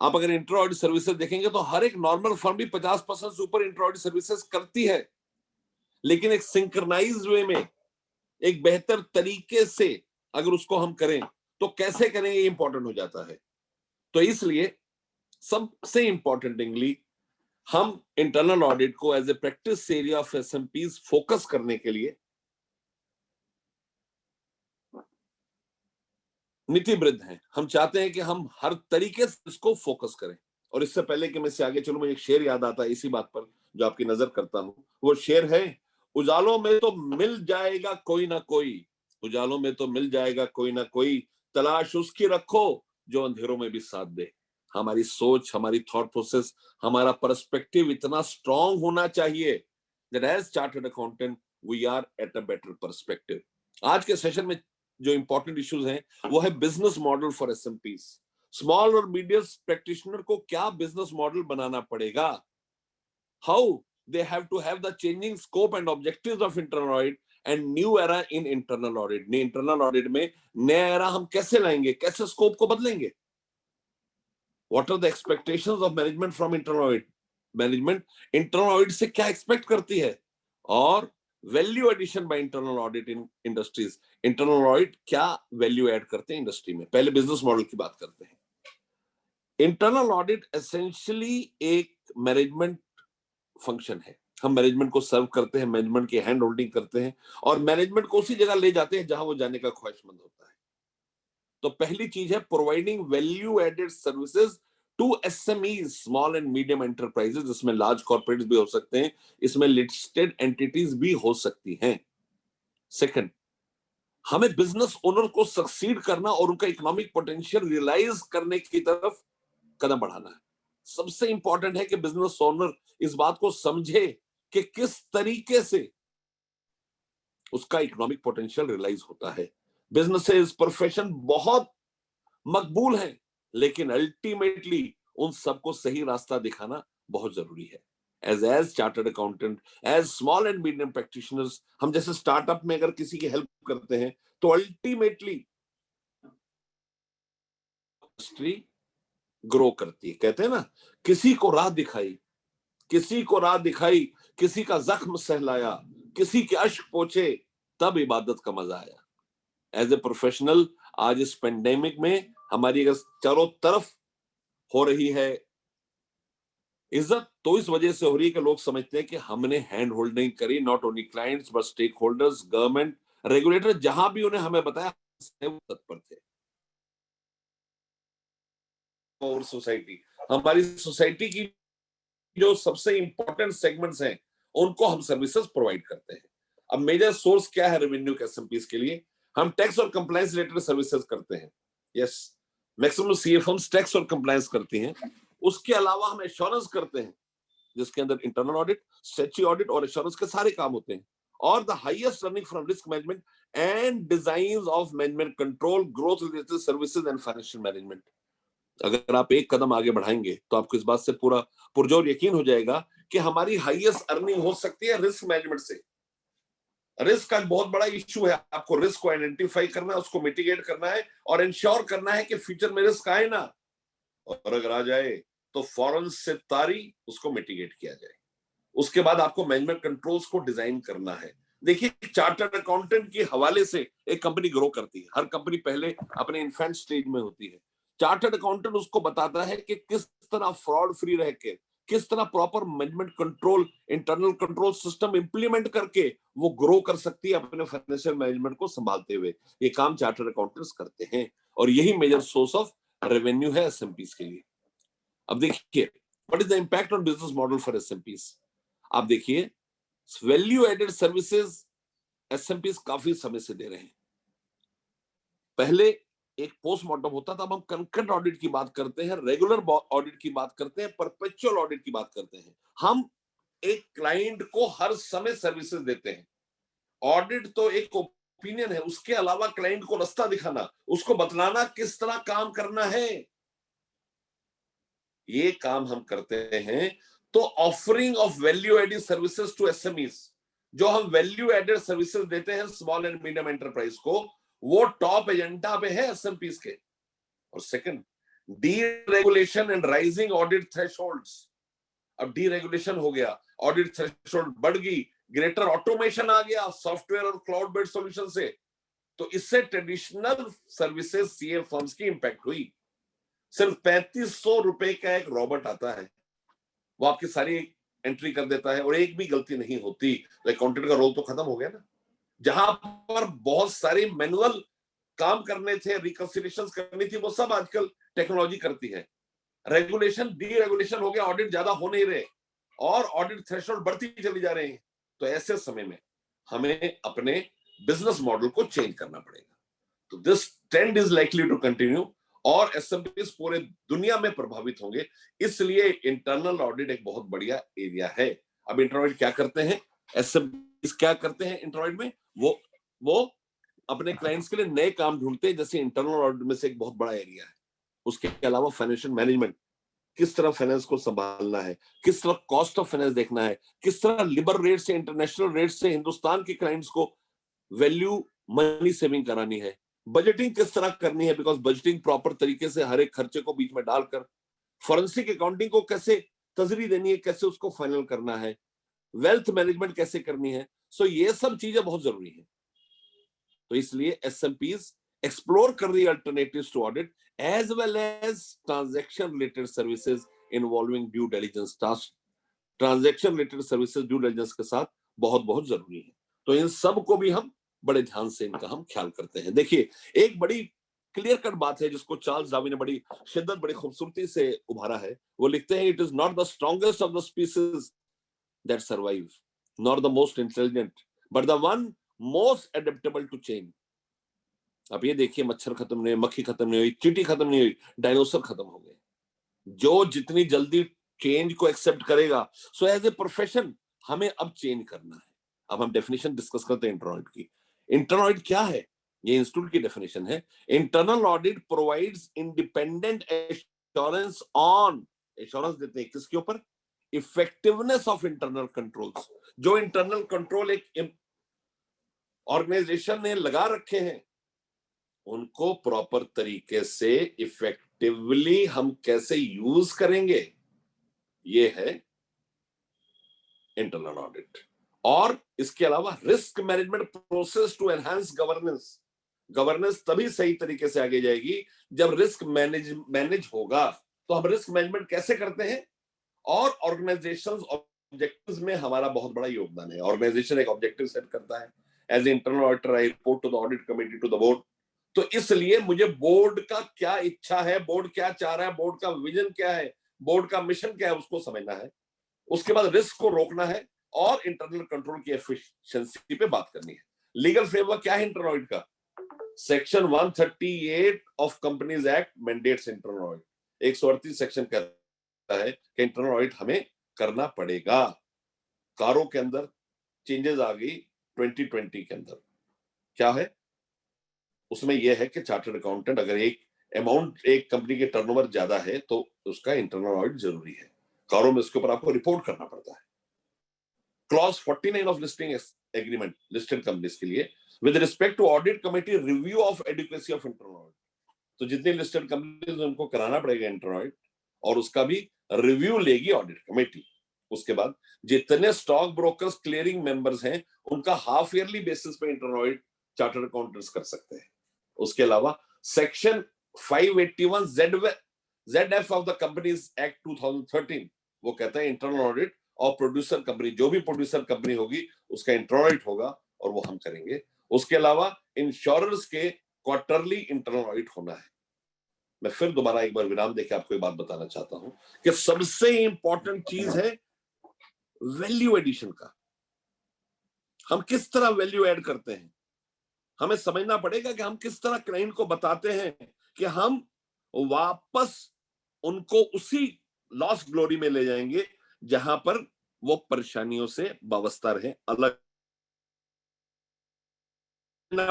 आप अगर इंटर ऑडिट सर्विसेज देखेंगे तो हर एक नॉर्मल फर्म भी 50% से ऊपर इंटर ऑडिट सर्विसेज करती है, लेकिन एक सिंक्रनाइज्ड वे में, एक बेहतर तरीके से अगर उसको हम करें तो कैसे करेंगे, ये इंपॉर्टेंट हो जाता है। तो इसलिए सबसे इंपॉर्टेंटली हम इंटरनल ऑडिट को as a practice area of SMPs focus करने के लिए नीतिबद्ध हैं। हम चाहते हैं कि हम हर तरीके से इसको फोकस करें। और इससे पहले कि मैं इससे आगे चलूं, मुझे एक शेर याद आता है इसी बात पर जो आपकी नजर करता हूं। वो शेर है, उजालों में तो मिल जाएगा कोई ना कोई, उजालों में तो मिल जाएगा कोई ना कोई, तलाश उसकी रखो जो अंधेरों में भी साथ दे। हमारी सोच, हमारी थॉट प्रोसेस, हमारा पर्सपेक्टिव इतना स्ट्रांग होना चाहिए that as chartered accountant we are at a better perspective. आज के सेशन में जो इंपॉर्टेंट इश्यूज हैं वो है business model for SMPs. Small और मीडियम प्रैक्टिशनर को क्या बिजनेस मॉडल बनाना पड़ेगा, how they have to have the changing scope and objectives of internal audit and new era in internal audit. Internal audit में नया era हम कैसे लाएंगे, कैसे स्कोप को बदलेंगे? What are the expectations of management from internal audit? Management internal audit से क्या एक्सपेक्ट करती है, और value addition by internal audit in industries. Internal audit क्या वैल्यू ऐड करते हैं इंडस्ट्री में? पहले बिजनेस मॉडल की बात करते हैं। इंटरनल ऑडिट एसेंशियली एक मैनेजमेंट फंक्शन है। हम मैनेजमेंट को सर्व करते हैं, मैनेजमेंट की हैंड होल्डिंग करते हैं, और मैनेजमेंट को उसी जगह ले जाते हैं जहां वो जाने का ख्वाहिशमंद होता है। तो पहली चीज है providing value added services to SMEs, small and medium enterprises. इसमें लार्ज कॉर्पोरेट्स भी हो सकते हैं, इसमें लिस्टेड एंटिटीज भी हो सकती हैं। सेकंड, हमें बिजनेस ओनर को सक्सीड करना और उनका इकोनॉमिक पोटेंशियल रियलाइज करने की तरफ कदम बढ़ाना है। सबसे इंपॉर्टेंट है कि बिजनेस ओनर इस बात को समझे कि किस तरीके से उसका इकोनॉमिक पोटेंशियल रियलाइज होता है। बिजनेसेस, प्रोफेशन बहुत मकबूल हैं, लेकिन अल्टीमेटली उन सबको सही रास्ता दिखाना बहुत जरूरी है। As chartered accountant, as small and medium practitioners, हम जैसे स्टार्टअप में अगर किसी की हेल्प करते हैं तो अल्टीमेटली इंडस्ट्री ग्रो करती है। कहते हैं ना, किसी को राह दिखाई, किसी को राह दिखाई, किसी का जख्म सहलाया, किसी के अश्क पोंछे, तब इबादत का मजा आया। एज ए प्रोफेशनल आज इस पेंडेमिक में हमारी अगर चारों तरफ हो रही है इज्जत, तो इस वजह से हो रही है कि लोग समझते हैं कि हमने हैंड होल्डिंग करी, not only clients but stake holders, government, regulator, जहां भी उन्हें हमें बताया वो तत्पर थे। और सोसाइटी, हमारी सोसाइटी की जो सबसे इंपॉर्टेंट सेगमेंट्स हैं उनको हम सर्विसेज प्रोवाइड करते हैं। अब मेजर सोर्स क्या है रेवेन्यू के एसएमपीज के लिए? हम टैक्स और कंप्लायंस रिलेटेड सर्विसेज करते हैं। Yes, maximum CA firms tax और कंप्लायंस करती हैं। उसके अलावा हम एश्योरेंस करते हैं, जिसके अंदर इंटरनल ऑडिट, स्टैट्यूटरी ऑडिट और एश्योरेंस के सारे काम होते हैं। और the highest earning from risk management and design of management control, growth related services and financial management. अगर आप एक कदम आगे बढ़ाएंगे तो आपको इस बात से पूरा पुरजोर यकीन हो जाएगा कि हमारी हाईएस्ट अर्निंग हो सकती है रिस्क मैनेजमेंट से। रिस्क का बहुत बड़ा इश्यू है, आपको रिस्क को आइडेंटिफाई करना है, उसको मिटिगेट करना है और इंश्योर करना है कि फ्यूचर में रिस्क आए ना, और अगर आ जाए तो फौरन से तारी उसको मिटिगेट किया जाए। उसके बाद आपको मैनेजमेंट कंट्रोल्स को डिजाइन करना है। देखिए, चार्टर्ड अकाउंटेंट के हवाले से एक कंपनी ग्रो करती है। हर कंपनी पहले अपने इन्फेंट स्टेज में होती है। चार्टर्ड अकाउंटेंट उसको बताता है कि किस तरह फ्रॉड फ्री रह के, किस तरह proper management control, internal control system implement करके वो ग्रो कर सकती है अपने फाइनेंशियल मैनेजमेंट को संभालते हुए। ये काम चार्टर्ड अकाउंटेंट्स करते हैं और यही मेजर सोर्स ऑफ रेवेन्यू है एसएमपीज के लिए। अब देखिए, what is the impact on business model for SMPs? आप देखिए, वैल्यू एडेड सर्विसेज एसएमपीज काफी समय से दे रहे हैं। पहले एक पोस्टमार्टम होता था, अब हम कंकरेंट ऑडिट की बात करते हैं, रेगुलर ऑडिट की बात करते हैं, परपेचुअल ऑडिट की बात करते हैं। हम एक क्लाइंट को हर समय सर्विसेज देते हैं। ऑडिट तो एक ओपिनियन है, उसके अलावा क्लाइंट को रास्ता दिखाना, उसको बतलाना किस तरह काम करना है, ये काम हम करते हैं। तो offering of value added services to SMEs, जो हम वैल्यू एडेड सर्विसेज देते हैं स्मॉल एंड मीडियम एंटरप्राइज को, वो टॉप एजेंडा पे है एसएमपीज के। और second, deregulation and rising audit thresholds. अब डीरेगुलेशन हो गया, ऑडिट थ्रेशोल्ड बढ़ गई, ग्रेटर ऑटोमेशन आ गया सॉफ्टवेयर और क्लाउड बेस्ड सॉल्यूशन से, तो इससे ट्रेडिशनल सर्विसेज सीए फर्म्स की इंपैक्ट हुई। सिर्फ 3500 रुपए का एक रॉबोट आता है, वो आपकी सारी एंट्री कर देता है और एक भी गलती नहीं होती। अकाउंटेंट का रोल तो खत्म हो गया ना। जहां पर बहुत सारे मैनुअल काम करने थे, रिकंसिलिएशंस करनी थी, वो सब आजकल टेक्नोलॉजी करती है। रेगुलेशन, डीरेगुलेशन हो गया, ऑडिट ज्यादा हो नहीं रहे और ऑडिट थ्रेशोल्ड बढ़ती चली जा रही है। तो ऐसे समय में हमें अपने बिजनेस मॉडल को चेंज करना पड़ेगा। तो this trend is likely to continue और एसएमपीज पूरे दुनिया में प्रभावित होंगे। इसलिए इंटरनल ऑडिट एक बहुत बढ़िया एरिया है। अब इंटरनल ऑडिट क्या करते हैं, एसएमपीज क्या करते हैं इंटरनल ऑडिट में? वो अपने क्लाइंट्स के लिए नए काम ढूंढते हैं, जैसे इंटरनल ऑडिट में से एक बहुत बड़ा एरिया है। उसके अलावा फाइनेंशियल मैनेजमेंट, किस तरह फाइनेंस को संभालना है, किस तरह कॉस्ट ऑफ फाइनेंस देखना है, किस तरह लिबर रेट से, इंटरनेशनल रेट से हिंदुस्तान के क्लाइंट्स को वैल्यू मनी सेविंग करानी है, बजटिंग किस तरह करनी है, बिकॉज बजटिंग प्रॉपर तरीके से हर एक खर्चे को बीच में डालकर, फॉरेंसिक अकाउंटिंग को कैसे तजरी देनी है, कैसे उसको फाइनल करना है, वेल्थ मैनेजमेंट कैसे करनी है। सो ये सब चीजें बहुत जरूरी है। तो इसलिए एसएमपीज एक्सप्लोर कर रही है alternatives to audit as well as transaction related services involving due diligence task. Transaction related services due diligence के साथ बहुत बहुत जरूरी है। तो इन सब को भी हम बड़े ध्यान से इनका हम ख्याल करते हैं। देखिए, एक बड़ी क्लियर कट बात है जिसको चार्ल्स डार्विन ने बड़ी शिद्दत, बड़ी खूबसूरती से उभारा है। वो लिखते हैं, it is not the strongest of the species that survive, not the most intelligent, but the one most adaptable to change. अब ये देखिए, मच्छर खत्म नहीं हुई, मक्खी खत्म नहीं हुई, चींटी खत्म नहीं हुई, डायनासोर खत्म हो गए। जो जितनी जल्दी चेंज को एक्सेप्ट करेगा, सो एज ए प्रोफेशन हमें अब चेंज करना है। अब हम डेफिनेशन डिस्कस करते हैं इंटरनल ऑडिट की। इंटरनल ऑडिट क्या है? ये इंस्टीट्यूट की डेफिनेशन है। Internal audit provides independent assurance on, assurance देते हैं किसके ऊपर? Effectiveness of internal controls. जो इंटरनल कंट्रोल एक ऑर्गेनाइजेशन ने लगा रखे हैं, उनको प्रॉपर तरीके से इफेक्टिवली हम कैसे यूज करेंगे, ये है इंटरनल ऑडिट। और इसके अलावा risk management process to enhance governance. Governance तभी सही तरीके से आगे जाएगी जब रिस्क मैनेज होगा। तो हम रिस्क मैनेजमेंट कैसे करते हैं, और ऑर्गेनाइजेशंस ऑब्जेक्टिव्स में हमारा बहुत बड़ा योगदान है। ऑर्गेनाइजेशन एक ऑब्जेक्टिव सेट करता है, as internal auditor I report to the audit committee to the board. तो इसलिए मुझे बोर्ड का क्या इच्छा है, बोर्ड क्या चाह रहा है, बोर्ड का विजन क्या है, बोर्ड का मिशन क्या है, उसको समझना है। उसके बाद रिस्क को रोकना है और इंटरनल कंट्रोल की एफिशिएंसी पे बात करनी है। लीगल फ्रेमवर्क क्या है इंटरनल ऑडिट का? Section 138 of companies act mandates internal audit. 138 section कहता है कि इंटरनल ऑडिट हमें करना पड़ेगा। कारों के अंदर चेंजेस आ गई 2020 के अंदर। क्या है उसमें? यह है कि चार्टर्ड अकाउंटेंट अगर एक अमाउंट, एक कंपनी के टर्नओवर ज्यादा है तो उसका इंटरनल ऑडिट जरूरी है। कारों में इसके ऊपर आपको रिपोर्ट करना पड़ता है। Clause 49 of listing agreement listed companies के लिए, with respect to audit committee review of adequacy of internal audit. तो जितनी लिस्टेड कंपनीज उनको कराना पड़ेगा इंटरनल ऑडिट, और उसका भी रिव्यू लेगी ऑडिट कमेटी। उसके बाद जितने स्टॉक ब्रोकर्स क्लियरिंग मेंबर्स हैं, उनका हाफ ईयरली बेसिस पे इंटरनल ऑडिट चार्टर्ड अकाउंटेंट्स कर सकते हैं। उसके अलावा section 581 ZF of the companies act 2013 वो कहता है इंटरनल ऑडिट और प्रोड्यूसर कंपनी, जो भी प्रोड्यूसर कंपनी होगी उसका इंटरनल ऑडिट होगा और वो हम करेंगे। उसके अलावा इंश्योरर्स के क्वार्टरली इंटरनल ऑडिट होना है। मैं फिर दोबारा एक बार विराम देके आपको एक बात बताना चाहता हूं कि सबसे इंपॉर्टेंट चीज है वैल्यू एडिशन का। हम किस तरह वैल्यू ऐड करते हैं, हमें समझना पड़ेगा कि हम किस तरह क्लाइंट को बताते हैं कि हम वापस उनको उसी लॉस ग्लोरी में ले जाएंगे जहां पर वो परेशानियों से वाबस्ता रहे। अलग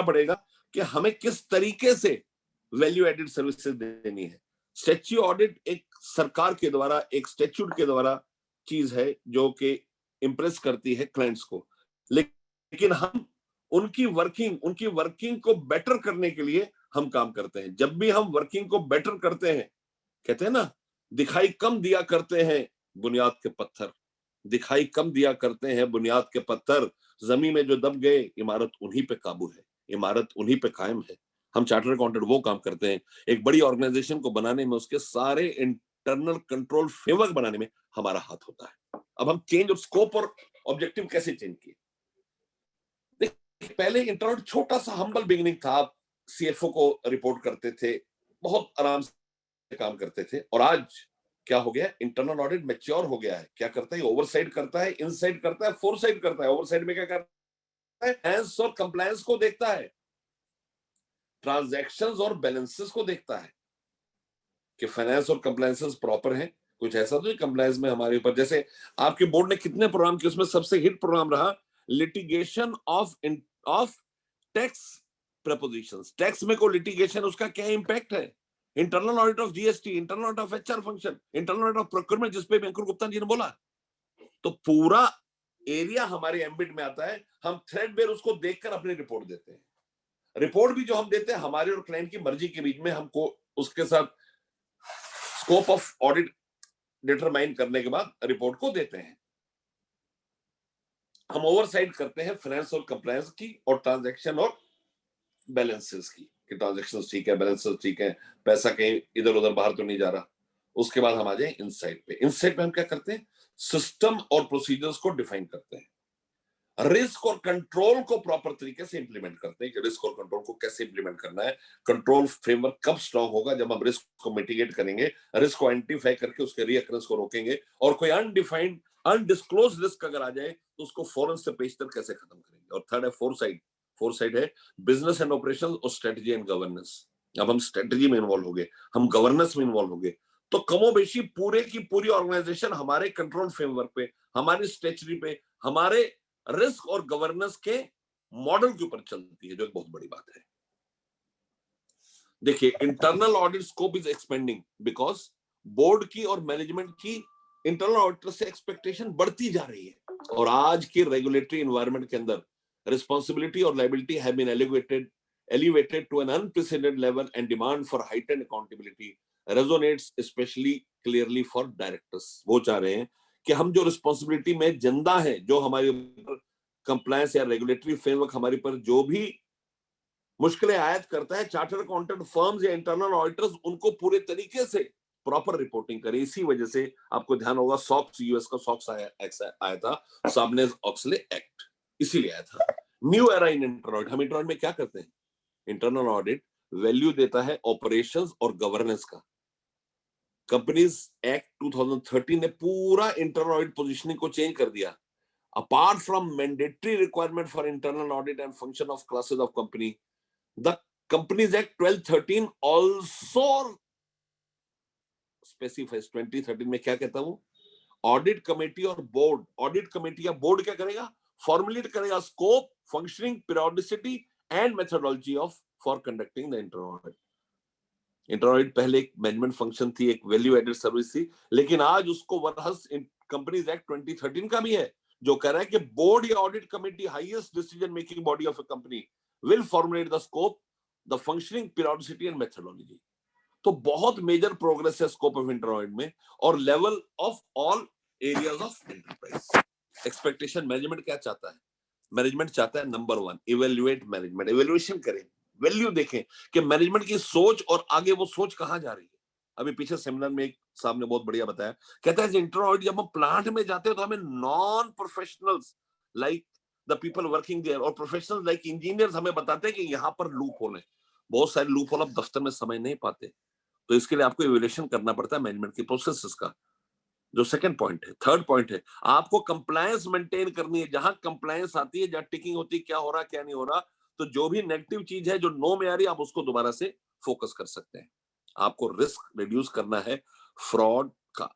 पड़ेगा कि हमें किस तरीके से वैल्यू एडेड सर्विसेज देनी है। स्टैच्यू ऑडिट एक सरकार के द्वारा, एक स्टैच्यूट के द्वारा चीज है जो कि इंप्रेस करती है क्लाइंट्स को, लेकिन हम उनकी वर्किंग को बेटर करने के लिए हम काम करते हैं। जब भी हम वर्किंग को बेटर करते हैं, कहते हैं ना, दिखाई कम दिया करते हैं बुनियाद के पत्थर, दिखाई कम दिया करते हैं बुनियाद के पत्थर, जमीन में जो दब गए इमारत उन्हीं पे काबू है, इमारत उन्हीं पे कायम है। हम चार्टर्ड अकाउंटेंट वो काम करते हैं। एक बड़ी ऑर्गेनाइजेशन को बनाने में, उसके सारे इंटरनल कंट्रोल फ्रेमवर्क बनाने में हमारा हाथ होता है। अब हम चेंज ऑफ स्कोप और ऑब्जेक्टिव कैसे चेंज किए? पहले इंटरनल छोटा सा हम्बल बिगिनिंग था। आप सीएफओ को रिपोर्ट करते थे, बहुत आराम से काम करते थे। और आज क्या हो गया? इंटरनल ऑडिट मैच्योर हो गया है। क्या करता है? ओवरसाइट करता है, इनसाइट करता है, फोरसाइट करता है। ओवरसाइट में क्या करता है? फाइनेंस और कंप्लायंस को देखता है, ट्रांजैक्शंस और बैलेंसेस को देखता है कि फाइनेंस और कंप्लायंसेस प्रॉपर हैं। कुछ ऐसा तो नहीं कंप्लायंस में हमारे ऊपर, जैसे आपके बोर्ड ने कितने प्रोग्राम किए, उसमें सबसे हिट प्रोग्राम रहा litigation of tax propositions. Tax में को लिटिगेशन, उसका क्या इंपैक्ट है? Internal audit of GST, internal audit of HR function, internal audit of procurement, जिसपे अंकुर गुप्ता जी ने बोला। तो पूरा एरिया हमारे एम्बिट में आता है, हम थ्रेडबेयर उसको देखकर अपनी रिपोर्ट देते हैं। रिपोर्ट भी जो हम देते हैं हमारे और क्लाइंट की मर्जी के बीच में, हमको उसके साथ स्कोप ऑफ ऑडिट डिटरमाइन करने के बाद रिपोर्ट को देते हैं। हम ओवरसाइट करते हैं फाइनेंस और कंप्लायंस की और ट्रांजैक्शन और बैलेंसेस की, कि ट्रांजैक्शन ठीक है, बैलेंसेस ठीक है, पैसा कहीं इधर उधर बाहर तो नहीं जा रहा। उसके बाद हम आ जाए इनसाइट पे। इनसाइट पे हम क्या करते हैं, सिस्टम और प्रोसीजर्स को डिफाइन करते हैं, रिस्क और कंट्रोल को प्रॉपर तरीके से इंप्लीमेंट करते हैं कि रिस्क और कंट्रोल को कैसे इंप्लीमेंट करना है। कंट्रोल फ्रेमवर्क कब स्ट्रांग होगा, जब हम रिस्क को मिटिगेट करेंगे, रिस्क को आइडेंटिफाई करके उसके रीअकरेंस को रोकेंगे, और कोई अनडिफाइंड अनडिस्क्लोज रिस्क अगर आ जाए तो उसको फौरन से पेशतर कैसे खत्म करेंगे। और थर्ड है फोरसाइट। फोरसाइट है बिजनेस एंड ऑपरेशन और स्ट्रेटजी एंड गवर्नेंस। अब हम स्ट्रेटजी में इन्वॉल्व हो गए, हम गवर्नेंस में इन्वॉल्व हो गए, तो कमोबेशी पूरे की पूरी ऑर्गेनाइजेशन हमारे कंट्रोल फ्रेमवर्क पे, हमारी स्ट्रेटजी पे, हमारे रिस्क और गवर्नेंस के मॉडल के ऊपर चलती है, जो एक बहुत बड़ी बात है। देखिए, internal audit scope is expanding because board की और मैनेजमेंट की इंटरनल ऑडिटर से एक्सपेक्टेशन बढ़ती जा रही है। और आज के रेगुलेटरी एनवायरनमेंट के अंदर रिस्पॉन्सिबिलिटी और liability have been elevated to an unprecedented level, and demand for heightened accountability resonates especially clearly for directors। वो चाह रहे हैं कि हम जो रिस्पॉन्सिबिलिटी में जिंदा है, जो हमारे कंप्लायंस या रेगुलेटरी फ्रेमवर्क हमारे पर जो भी मुश्किलें आयत करता है, चार्टर्ड अकाउंटेंट फर्म्स या इंटरनल ऑडिटर्स उनको पूरे तरीके से प्रॉपर रिपोर्टिंग करें। इसी वजह से आपको ध्यान होगा सॉक्स, यूएस का सॉक्स आया था, सार्बानेस-ऑक्सले एक्ट, इसीलिए आया था। New era in internal audit. हम इंटरनल ऑडिट में क्या करते हैं, इंटरनल ऑडिट वैल्यू देता है ऑपरेशंस और गवर्नेंस का। कंपनीज एक्ट 2013 ने पूरा इंटरनल ऑडिट पोजीशनिंग को चेंज कर दिया। Apart from mandatory requirement for internal audit and function of classes of company, the companies act 1213 also specifies. 2013 में क्या कहता हूं, ऑडिट कमेटी और बोर्ड, ऑडिट कमेटी या बोर्ड क्या करेगा, फॉर्मुलेट करेगा scope, functioning, periodicity and methodology of for conducting the internal audit. Internal audit पहले एक मैनेजमेंट फंक्शन थी, एक वैल्यू एडेड सर्विस थी, लेकिन आज उसको वरहस कंपनीज एक्ट 2013 का भी है, जो कह रहा है कि बोर्ड या audit committee, highest decision making body of a company, will formulate the scope, the functioning, periodicity and methodology. तो बहुत मेजर प्रोग्रेस है स्कोप ऑफ इंटरनल ऑडिट में, और level of all areas of enterprise. Expectation management क्या चाहता है, management चाहता है नंबर 1 इवेल्युएट मैनेजमेंट, इवेल्युएशन करें, वैल्यू देखें कि मैनेजमेंट की सोच और आगे वो सोच कहां जा रही है। अभी पीछे सेमिनार में एक साहब ने बहुत बढ़िया बताया, कहता है इंटरनल ऑडिट जब हम प्लांट में जाते हैं तो हमें non professionals like the people working there और प्रोफेशनल्स लाइक इंजीनियर्स हमें बताते हैं कि यहाँ पर लूप होल है। बहुत सारे लूप होल आप दफ्तर में समझ नहीं पाते, तो इसके लिए आपको इवेल्युएशन करना पड़ता है मैनेजमेंट की प्रोसेसेस का, जो सेकंड पॉइंट है। थर्ड पॉइंट है आपको कंप्लायंस मेंटेन करनी है। जहां कंप्लायंस आती है, जहां टिकिंग होती है, क्या हो रहा क्या नहीं हो रहा, तो जो भी नेगेटिव चीज है जो नो में आ रही है, आप उसको दोबारा से फोकस कर सकते हैं। आपको रिस्क रिड्यूस करना है फ्रॉड का,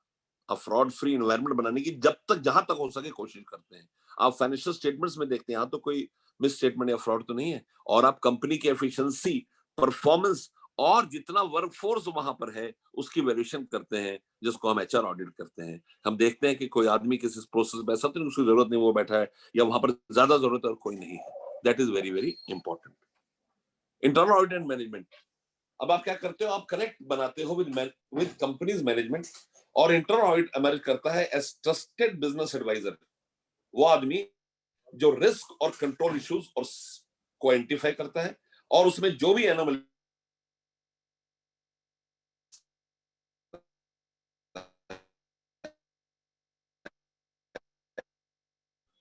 फ्रॉड फ्री एनवायरनमेंट बनाने की जब तक जहां तक हो सके कोशिश करते हैं। आप फाइनेंशियल स्टेटमेंट्स में देखते हैं, यहाँ तो कोई मिस स्टेटमेंट या फ्रॉड तो नहीं है, और आप कंपनी की एफिशिएंसी, परफॉर्मेंस और जितना वर्कफोर्स वहां पर है उसकी वैल्यूएशन करते हैं, जिसको हम एचआर ऑडिट करते हैं। हम देखते हैं कि कोई आदमी किसी प्रोसेस में ऐसा तो नहीं उसकी जरूरत नहीं, वो बैठा है, या वहां पर ज्यादा जरूरत है और कोई नहीं है। That is very very important. Internal audit and management, अब आप क्या करते हो, आप कनेक्ट बनाते हो विद कंपनीज मैनेजमेंट, और इंटरनल ऑडिट इमर्ज करता है एज ट्रस्टेड बिजनेस एडवाइजर। वो आदमी जो रिस्क और कंट्रोल इश्यूज और को आइडेंटिफाई करता है, और उसमें जो भी एनोमली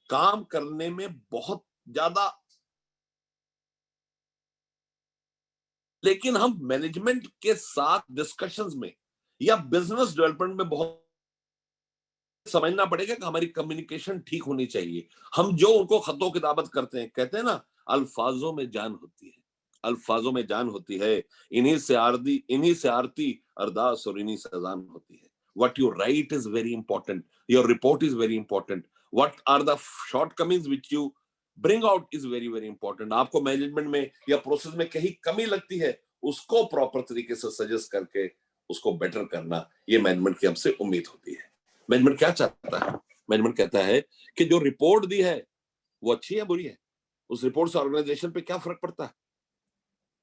काम करने में बहुत ज्यादा, लेकिन हम मैनेजमेंट के साथ डिस्कशंस में या बिजनेस डेवलपमेंट में बहुत समझना पड़ेगा कि हमारी कम्युनिकेशन ठीक होनी चाहिए। हम जो उनको खतो किताबत करते हैं, कहते हैं ना, अल्फाजों में जान होती है, अल्फाजों में जान होती है, इन्हीं से आरती अरदास और इन्हीं से अजान होती है। What you write is very important. Your report is very important. What are the shortcomings which you bring out is very very important. आपको मैनेजमेंट में या प्रोसेस में कहीं कमी लगती है, उसको प्रॉपर तरीके से सजेस्ट करके उसको बेटर करना, ये मैनेजमेंट की हमसे उम्मीद होती है। मैनेजमेंट क्या चाहता है, मैनेजमेंट कहता है कि जो रिपोर्ट दी है वो अच्छी है बुरी है, उस रिपोर्ट से ऑर्गेनाइजेशन पे क्या फर्क पड़ता है।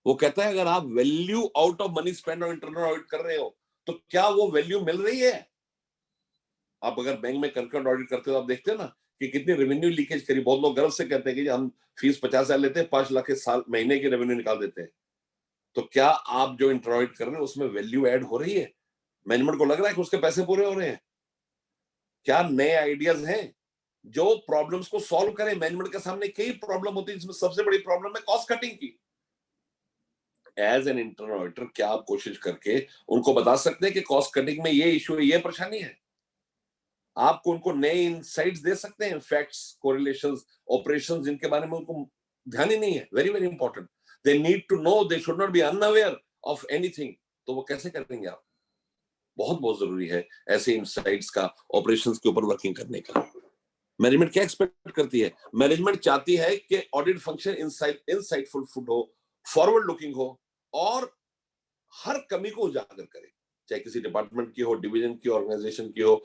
वो कहता है अगर आप value out of money spend और इंटरनल ऑडिट कर रहे हो तो क्या वो वैल्यू मिल रही है। आप अगर बैंक में कंकरेंट ऑडिट करते हो आप देखते हो ना कि कितनी रेवेन्यू लीकेज करी। बहुत लोग गर्व से कहते हैं कि हम फीस 50,000 लेते हैं, 5 लाख के साल महीने की रेवेन्यू निकाल देते हैं। तो क्या आप जो इंटरनल ऑडिट कर रहे हैं उसमें वैल्यू ऐड हो रही है? मैनेजमेंट को लग रहा है कि उसके पैसे पूरे हो रहे हैं? क्या नए आइडियाज हैं जो प्रॉब्लम्स को सॉल्व करें? मैनेजमेंट के सामने कई प्रॉब्लम होती है, जिसमें सबसे बड़ी प्रॉब्लम है कॉस्ट कटिंग की। एज एन इंटरनल ऑडिटर क्या आप कोशिश करके उनको बता सकते हैं कि कॉस्ट कटिंग में ये इश्यू है, ये परेशानी है? आपको उनको नए इनसाइट्स दे सकते हैं, फैक्ट्स, कोरिलेशंस, ऑपरेशंस जिनके बारे में उनको ध्यान ही नहीं है। Very very important, they need to know, they should not be unaware of anything. तो वो कैसे करेंगे आप? बहुत बहुत जरूरी है ऐसे इनसाइट्स का ऑपरेशंस के ऊपर वर्किंग करने का। मैनेजमेंट क्या एक्सपेक्ट करती है? मैनेजमेंट चाहती है कि ऑडिट फंक्शन इनसाइटफुल फुड हो, फॉरवर्ड लुकिंग हो और हर कमी को उजागर करे, चाहे किसी डिपार्टमेंट की हो, डिवीजन की, ऑर्गेनाइजेशन की हो,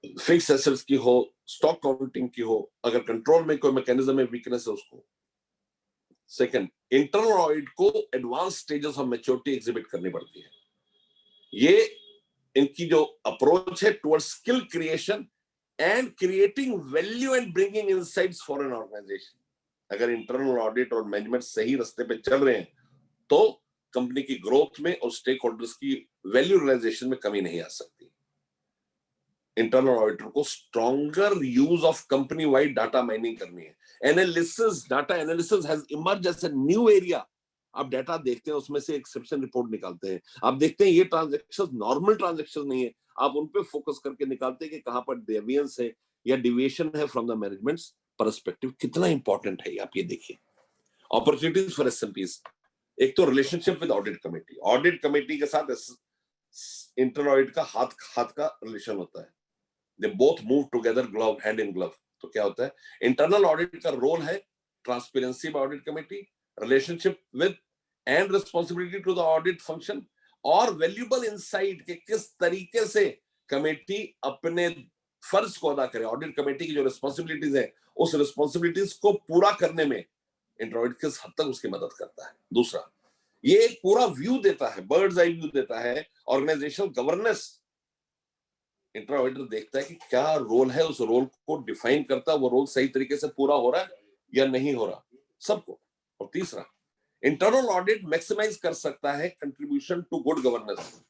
फिक्स एसेट्स की हो, स्टॉक काउंटिंग की हो, अगर कंट्रोल में कोई मैकेनिज्म में वीकनेस है उसको। सेकंड, इंटरनल ऑडिट को advance stages of maturity exhibit करनी पड़ती है। ये इनकी जो अप्रोच है towards skill creation and creating value and bringing insights for an organisation. अगर इंटरनल ऑडिट और मैनेजमेंट सही रास्ते पे चल रहे हैं तो कंपनी की ग्रोथ में और स्टेक होल्डर्स की वैल्यू रियलाइजेशन में कमी नहीं आ सकती। इंटरनल ऑडिटर को stronger use of company wide data mining करनी है। Analysis, data analysis has emerge as a new area. आप डाटा देखते हैं, उसमें से एक्सेप्शन रिपोर्ट निकालते हैं, आप देखते हैं ये ट्रांजैक्शंस नॉर्मल ट्रांजैक्शन नहीं है, आप उन पे फोकस करके निकालते हैं कि कहां पर डेविएंस है या डिविएशन है फ्रॉम द मैनेजमेंट्स पर्सपेक्टिव। कितना इंपॉर्टेंट है आप ये देखिए। अपॉर्चुनिटीज फॉर एसएमपीज, एक तो relationship with audit committee, audit committee के साथ इंटरनल ऑडिट का हाथ हाथ का रिलेशन होता है। They both move together, glove hand in glove. तो क्या होता है, इंटरनल ऑडिट का रोल है transparency by audit committee, relationship with and responsibility to the audit function और वैल्यूएबल इनसाइट के किस तरीके से कमेटी अपने फर्ज को अदा करे। ऑडिट कमेटी की जो रिस्पांसिबिलिटीज है उस रिस्पांसिबिलिटीज को पूरा करने में इंटरनल ऑडिट किस हद तक उसकी मदद करता है। दूसरा, ये एक पूरा व्यू देता है, बर्ड्स आई व्यू देता है ऑर्गेनाइजेशनल गवर्नेंस। इंटरनल ऑडिटर देखता है कि क्या रोल है, उस रोल को डिफाइन करता है, वो रोल सही तरीके से पूरा हो रहा है या नहीं हो रहा सबको। और तीसरा, इंटरनल ऑडिट मैक्सिमाइज कर सकता है कंट्रीब्यूशन टू गुड गवर्नेंस।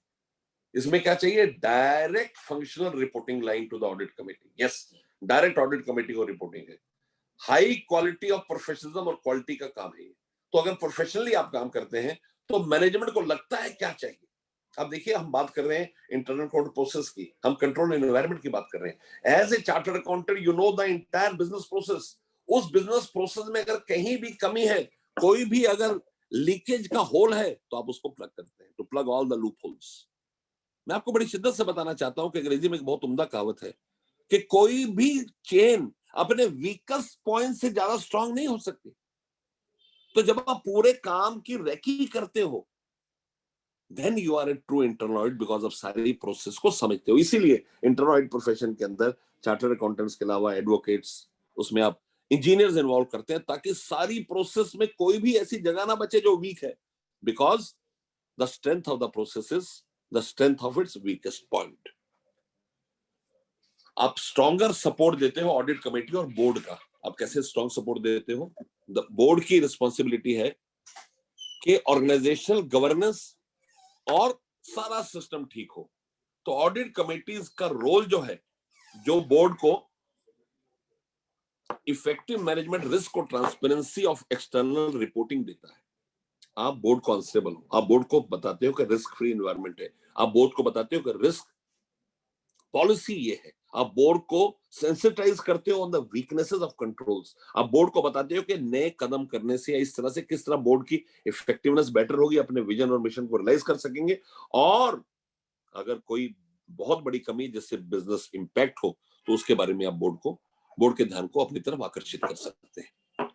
इसमें क्या चाहिए, direct functional reporting line to the audit committee. Yes, direct audit committee को रिपोर्टिंग है। हाई क्वालिटी ऑफ प्रोफेशनलिज्म और क्वालिटी का काम है। तो अगर प्रोफेशनली आप काम करते हैं तो मैनेजमेंट को लगता है क्या चाहिए। अब देखिए, हम बात कर रहे हैं इंटरनल ऑडिट प्रोसेस की, हम कंट्रोल एनवायरनमेंट की बात कर रहे हैं। As a chartered accountant you know the entire business process. उस बिजनेस प्रोसेस में अगर कहीं भी कमी है, कोई भी अगर लीकेज का होल है, तो आप उसको प्लग करते हैं, to plug all the loopholes. मैं आपको बड़ी शिद्दत से बताना चाहता हूं कि अंग्रेजी में एक बहुत उम्दा कहावत है कि कोई भी चेन अपने वीकेस्ट पॉइंट से ज्यादा स्ट्रांग नहीं हो सकती। तो जब आप पूरे काम की रेकी करते हो then you are a true internal audit because of सारी प्रोसेस को समझते हो। इसीलिए इंटरनल ऑडिट प्रोफेशन के अंदर चार्टर्ड अकाउंटेंट्स के अलावा एडवोकेट्स, उसमें आप इंजीनियर्स इन्वॉल्व करते हैं ताकि सारी प्रोसेस में कोई भी ऐसी जगह ना बचे जो वीक है, because the strength of the process is the strength of its weakest point. आप स्ट्रॉन्गर सपोर्ट देते हो ऑडिट कमेटी और बोर्ड का। आप कैसे स्ट्रॉन्ग सपोर्ट देते हो? द बोर्ड की रिस्पॉन्सिबिलिटी है कि ऑर्गेनाइजेशनल गवर्नेंस और सारा सिस्टम ठीक हो। तो ऑडिट कमेटीज का रोल जो है, जो बोर्ड को इफेक्टिव मैनेजमेंट, रिस्क और ट्रांसपेरेंसी ऑफ एक्सटर्नल रिपोर्टिंग देता है। आप बोर्ड कॉन्स्टेबल हो, आप बोर्ड को बताते हो कि रिस्क फ्री एनवायरनमेंट है, आप बोर्ड को बताते हो कि रिस्क पॉलिसी ये है, आप बोर्ड को सेंसिटाइज करते हो on the weaknesses of controls, आप बोर्ड को बताते हो कि नए कदम करने से या इस तरह से किस तरह बोर्ड की इफेक्टिवनेस बेटर होगी, अपने विजन और मिशन को रियलाइज कर सकेंगे। और अगर कोई बहुत बड़ी कमी जिससे बिजनेस इंपैक्ट हो तो उसके बारे में आप बोर्ड के ध्यान को अपनी तरफ आकर्षित कर सकते हैं।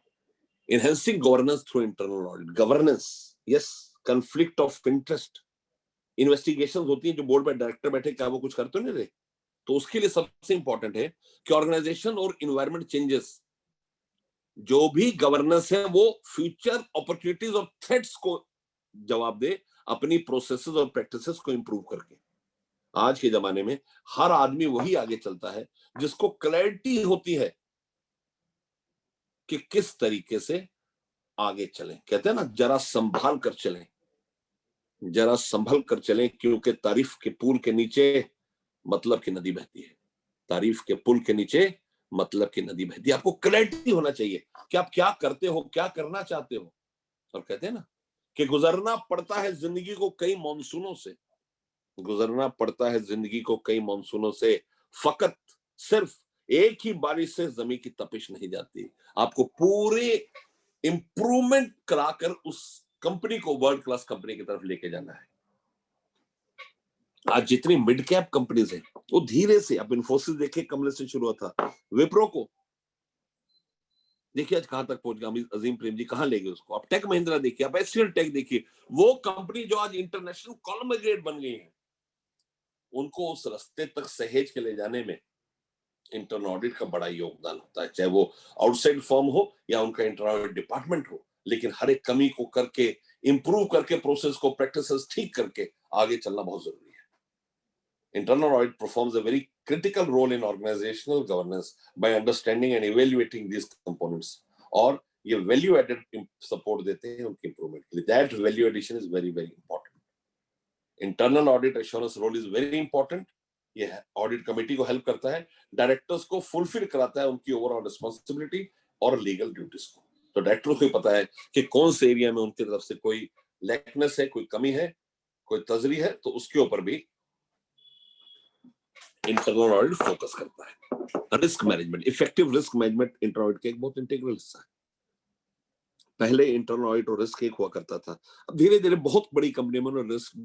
Enhancing governance through internal audit. Governance, yes, conflict of interest, investigations होती हैं जो बोर्ड में डायरेक्टर बैठे, क्या वो कुछ करते नहीं रहे, तो उसके लिए सबसे इंपॉर्टेंट है कि ऑर्गेनाइजेशन और इन्वायरमेंट चेंजेस, जो भी गवर्नेंस है वो फ्यूचर अपॉर्चुनिटीज और थ्रेट्स को जवाब दे, अपनी प्रोसेसेस और प्रैक्टिसेस को इंप्रूव करके। आज के जमाने में हर आदमी वही आगे चलता है जिसको क्लैरिटी होती है कि किस तरीके से आगे चलें। कहते हैं ना, जरा संभाल कर चलें, जरा संभल कर चलें, क्योंकि तारीफ के पुल के नीचे मतलब की नदी बहती है। तारीफ के पुल के नीचे मतलब की नदी बहती है। आपको क्लैरिटी होना चाहिए कि आप क्या करते हो, क्या करना चाहते हो। और कहते हैं ना कि गुजरना पड़ता है जिंदगी को कई मानसूनों से, गुजरना पड़ता है जिंदगी को कई मानसूनों से, फकत सिर्फ एक ही बारिश से जमीन की तपिश नहीं जाती। आपको पूरे इंप्रूवमेंट कराकर उस कंपनी को वर्ल्ड क्लास कंपनी की तरफ लेके जाना है। आज जितनी मिड कैप कंपनीज हैं वो धीरे से, अब इन्फोसिस देखिए कमरे से शुरू हुआ था, विप्रो को देखिए आज कहां तक पहुंच गया, अजीम प्रेम जी कहां ले गए उसको। आप टेक महिंद्रा देखिए, आप एचसीएल टेक देखिए, वो कंपनी जो आज इंटरनेशनल कॉलम ग्रेड बन गई है, उनको उस रास्ते तक सहेज के ले जाने में इंटरनल ऑडिट का बड़ा योगदान होता है। चाहे वो आउटसाइड फर्म हो या उनका इंटरनल ऑडिट डिपार्टमेंट हो, लेकिन हर एक कमी को करके, इंप्रूव करके, प्रोसेस को, प्रैक्टिसेस ठीक करके आगे चलना बहुत जरूरी है। Internal audit performs a very critical role in organizational governance by understanding and evaluating these components, और ये वैल्यू एडेड सपोर्ट देते हैं उनके इंप्रूवमेंट के लिए। That value addition is very very important. Internal audit assurance role is very important. ये audit committee को help करता है, डायरेक्टर्स को फुलफिल कराता है उनकी ओवरऑल रिस्पॉन्सिबिलिटी और लीगल ड्यूटीज को। तो डायरेक्टर को पता है कि कौन से एरिया में उनकी तरफ से कोई लैकनेस है, कोई कमी है, कोई तजरी है, तो उसके ऊपर भी इंटरनल ऑडिट फोकस करता है। Risk management, effective risk management internal audit का एक बहुत इंटीग्रल हिस्सा है। पहले इंटरनल ऑडिट और रिस्क एक हुआ करता था, अब धीरे धीरे बहुत बड़ी कंपनियों में रिस्क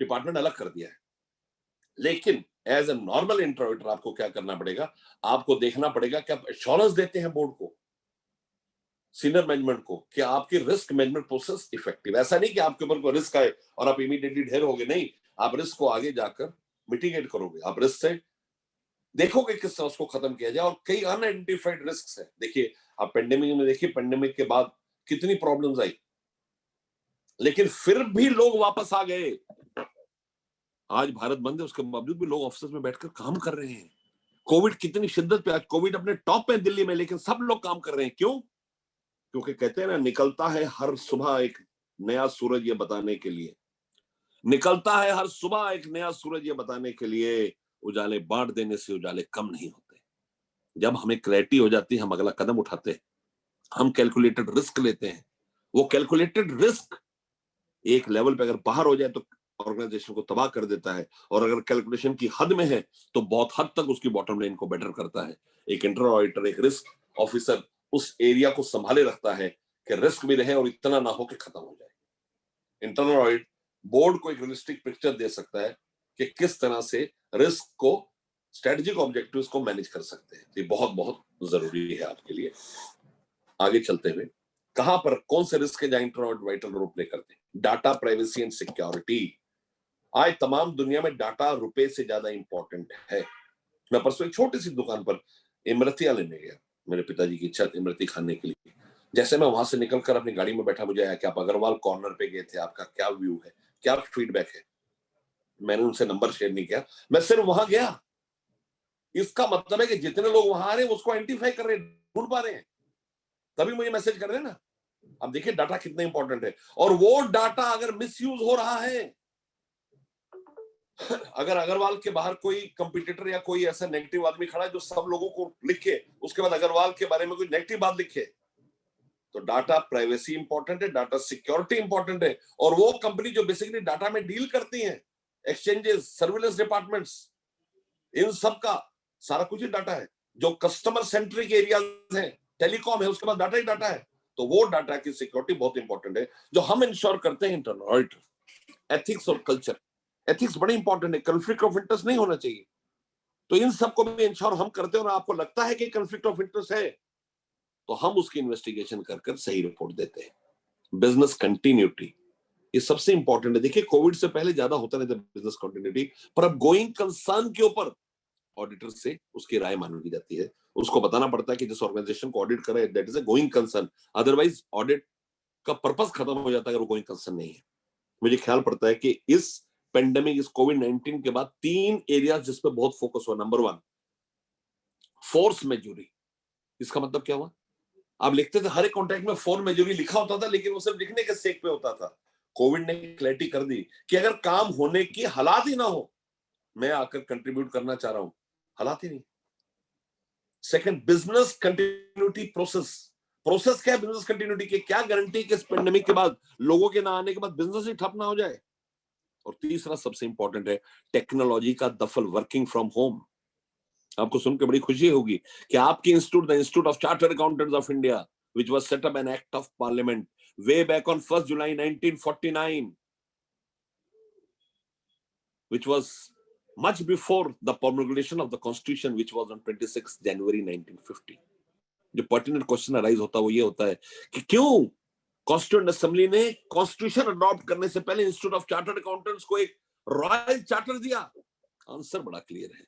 डिपार्टमेंट अलग कर दिया है। लेकिन as a normal internal auditor आपको क्या करना पड़ेगा, आपको देखना पड़ेगा कि आप एश्योरेंस देते हैं बोर्ड को, सीनियर मैनेजमेंट को, कि आपकी रिस्क मैनेजमेंट प्रोसेस इफेक्टिव। ऐसा नहीं कि आपके ऊपर कोई रिस्क आए और आप इमीडिएटली ढेर होगे, नहीं, आप रिस्क को आगे जाकर मिटिगेट करोगे। आप रिस्क से देखोगे किस तरह उसको खत्म किया जाए। और कई अनआइडेंटिफाइड रिस्क है। देखिए आप पेंडेमिक में देखिए, पेंडेमिक के बाद कितनी प्रॉब्लम्स आई, लेकिन फिर भी लोग वापस आ गए। आज भारत बंद है, उसके बावजूद भी लोग ऑफिस में बैठकर काम कर रहे हैं। कोविड कितनी शिद्दत पे, आज कोविड अपने टॉप पे दिल्ली में, लेकिन सब लोग काम कर रहे हैं। क्यों? क्योंकि कहते हैं ना, निकलता है हर सुबह एक नया सूरज ये बताने के लिए, निकलता है हर सुबह एक नया सूरज ये बताने के लिए, उजाले बांट देने से उजाले कम नहीं होते। जब हमें क्लैरिटी हो जाती है, हम अगला कदम उठाते हैं, हम कैलकुलेटेड रिस्क लेते हैं। वो कैलकुलेटेड रिस्क एक लेवल पे अगर बाहर हो जाए तो ऑर्गेनाइजेशन को तबाह कर देता है, और अगर कैलकुलेशन की हद में है तो बहुत हद तक उसकी बॉटम लाइन को बेटर करता है। एक इंटरनल ऑडिटर, एक रिस्क ऑफिसर उस एरिया को संभाले रखता है कि रिस्क भी रहे और इतना ना हो कि खत्म हो जाए। इंटरनल ऑडिट बोर्ड को एक रियलिस्टिक पिक्चर दे सकता है कि किस तरह से रिस्क को, स्ट्रेटेजिक ऑब्जेक्टिव्स को मैनेज कर सकते हैं। ये बहुत बहुत जरूरी है आपके लिए। आगे चलते हुए, कहां पर कौन से रिस्क है जहां internal audit vital role play करते हैं? Data privacy and security. आज तमाम दुनिया में डाटा रुपए से ज्यादा इंपॉर्टेंट है। मैं परसों एक छोटी सी दुकान पर इमरतियां लेने गया, मेरे पिताजी की इच्छा थी इमरती खाने के लिए। जैसे मैं वहां से निकलकर अपनी गाड़ी में बैठा, मुझे आया कि आप अग्रवाल कॉर्नर पे गए थे, आपका क्या व्यू है, क्या फीडबैक है। मैंने उनसे नंबर शेयर नहीं किया, मैं सिर्फ वहां गया। इसका मतलब है कि जितने लोग वहां आ रहे हैं उसको आइडेंटिफाई कर रहे हैं, ढूंढ पा रहे हैं, तभी मुझे मैसेज कर रहे हैं ना। अब देखिए डाटा कितना इंपॉर्टेंट है। और वो डाटा अगर मिसयूज हो रहा है, अगर अग्रवाल के बाहर कोई कंपटीटर या कोई ऐसा नेगेटिव आदमी खड़ा है जो सब लोगों को लिखे, उसके बाद अग्रवाल के बारे में कोई नेगेटिव बात लिखे, तो डाटा प्राइवेसी इंपॉर्टेंट है, डाटा सिक्योरिटी इंपॉर्टेंट है। और वो कंपनी जो बेसिकली डाटा में डील करती हैं, एक्सचेंजेस, सर्विलेंस डिपार्टमेंट्स, इन सब का सारा कुछ ही डाटा है। जो कस्टमर सेंट्रिक एरिया है, टेलीकॉम है, उसके बाद डाटा ही डाटा है। तो वो डाटा की सिक्योरिटी बहुत इंपॉर्टेंट है, जो हम इंश्योर करते हैं इंटरनल ऑडिटर। एथिक्स और कल्चर, एथिक्स बड़े इंपॉर्टेंट है, कॉन्फ्लिक्ट ऑफ इंटरेस्ट नहीं होना चाहिए। तो इन सबको भी इंश्योर हम करते हैं। और आपको लगता है कि कॉन्फ्लिक्ट ऑफ इंटरेस्ट है तो हम उसकी इन्वेस्टिगेशन कर सही रिपोर्ट देते हैं। बिजनेस कंटिन्यूटी, ये सबसे इंपॉर्टेंट है। देखिए कोविड से पहले ज्यादा होता नहीं था बिजनेस कंटिन्यूटी, पर अब गोइंग कंसर्न के ऊपर ऑडिटर से उसकी राय मांगी जाती है। उसको बताना पड़ता है कि जिस ऑर्गेनाइजेशन को ऑडिट करे that is a going concern, otherwise audit का पर्पस खत्म हो जाता है अगर वो गोइंग कंसर्न नहीं है। मुझे ख्याल पड़ता है कि इस पेंडेमिक, इस कोविड-19 के बाद 3 एरियाज जिस पे बहुत फोकस हुआ। Number 1, force majeure. इसका मतलब क्या हुआ? आप लिखते थे हर एक कॉन्ट्रैक्ट में फोर्स मेजूरी लिखा होता था, लेकिन वो सिर्फ लिखने के सेक पे होता था। कोविड ने क्लैरिटी कर दी कि अगर काम होने की हालात ही ना हो, मैं आकर कंट्रीब्यूट करना चाह रहा हूं, हालात ही नहीं। Second, business continuity process. Process क्या है बिजनेस कंटिन्यूटी की? क्या गारंटी कि इस पेंडेमिक के बाद, लोगों के ना आने के बाद बिजनेस ही ठप ना हो जाए? और तीसरा सबसे इंपॉर्टेंट है टेक्नोलॉजी का दफल, वर्किंग फ्रॉम होम। आपको सुनकर बड़ी खुशी होगी कि आपकी institute, the institute of chartered accountants of India, which was set up an act of parliament way back on 1st July 1949, which was much before the promulgation of the constitution, which was on 26 January 1950. जो pertinent question arise होता है वो ये होता है कि क्यों constituent assembly ने कॉन्स्टिट्यूशन अडॉप्ट करने से पहले इंस्टीट्यूट ऑफ चार्टर्ड अकाउंटेंट्स को एक रॉयल चार्टर दिया? आंसर बड़ा क्लियर है।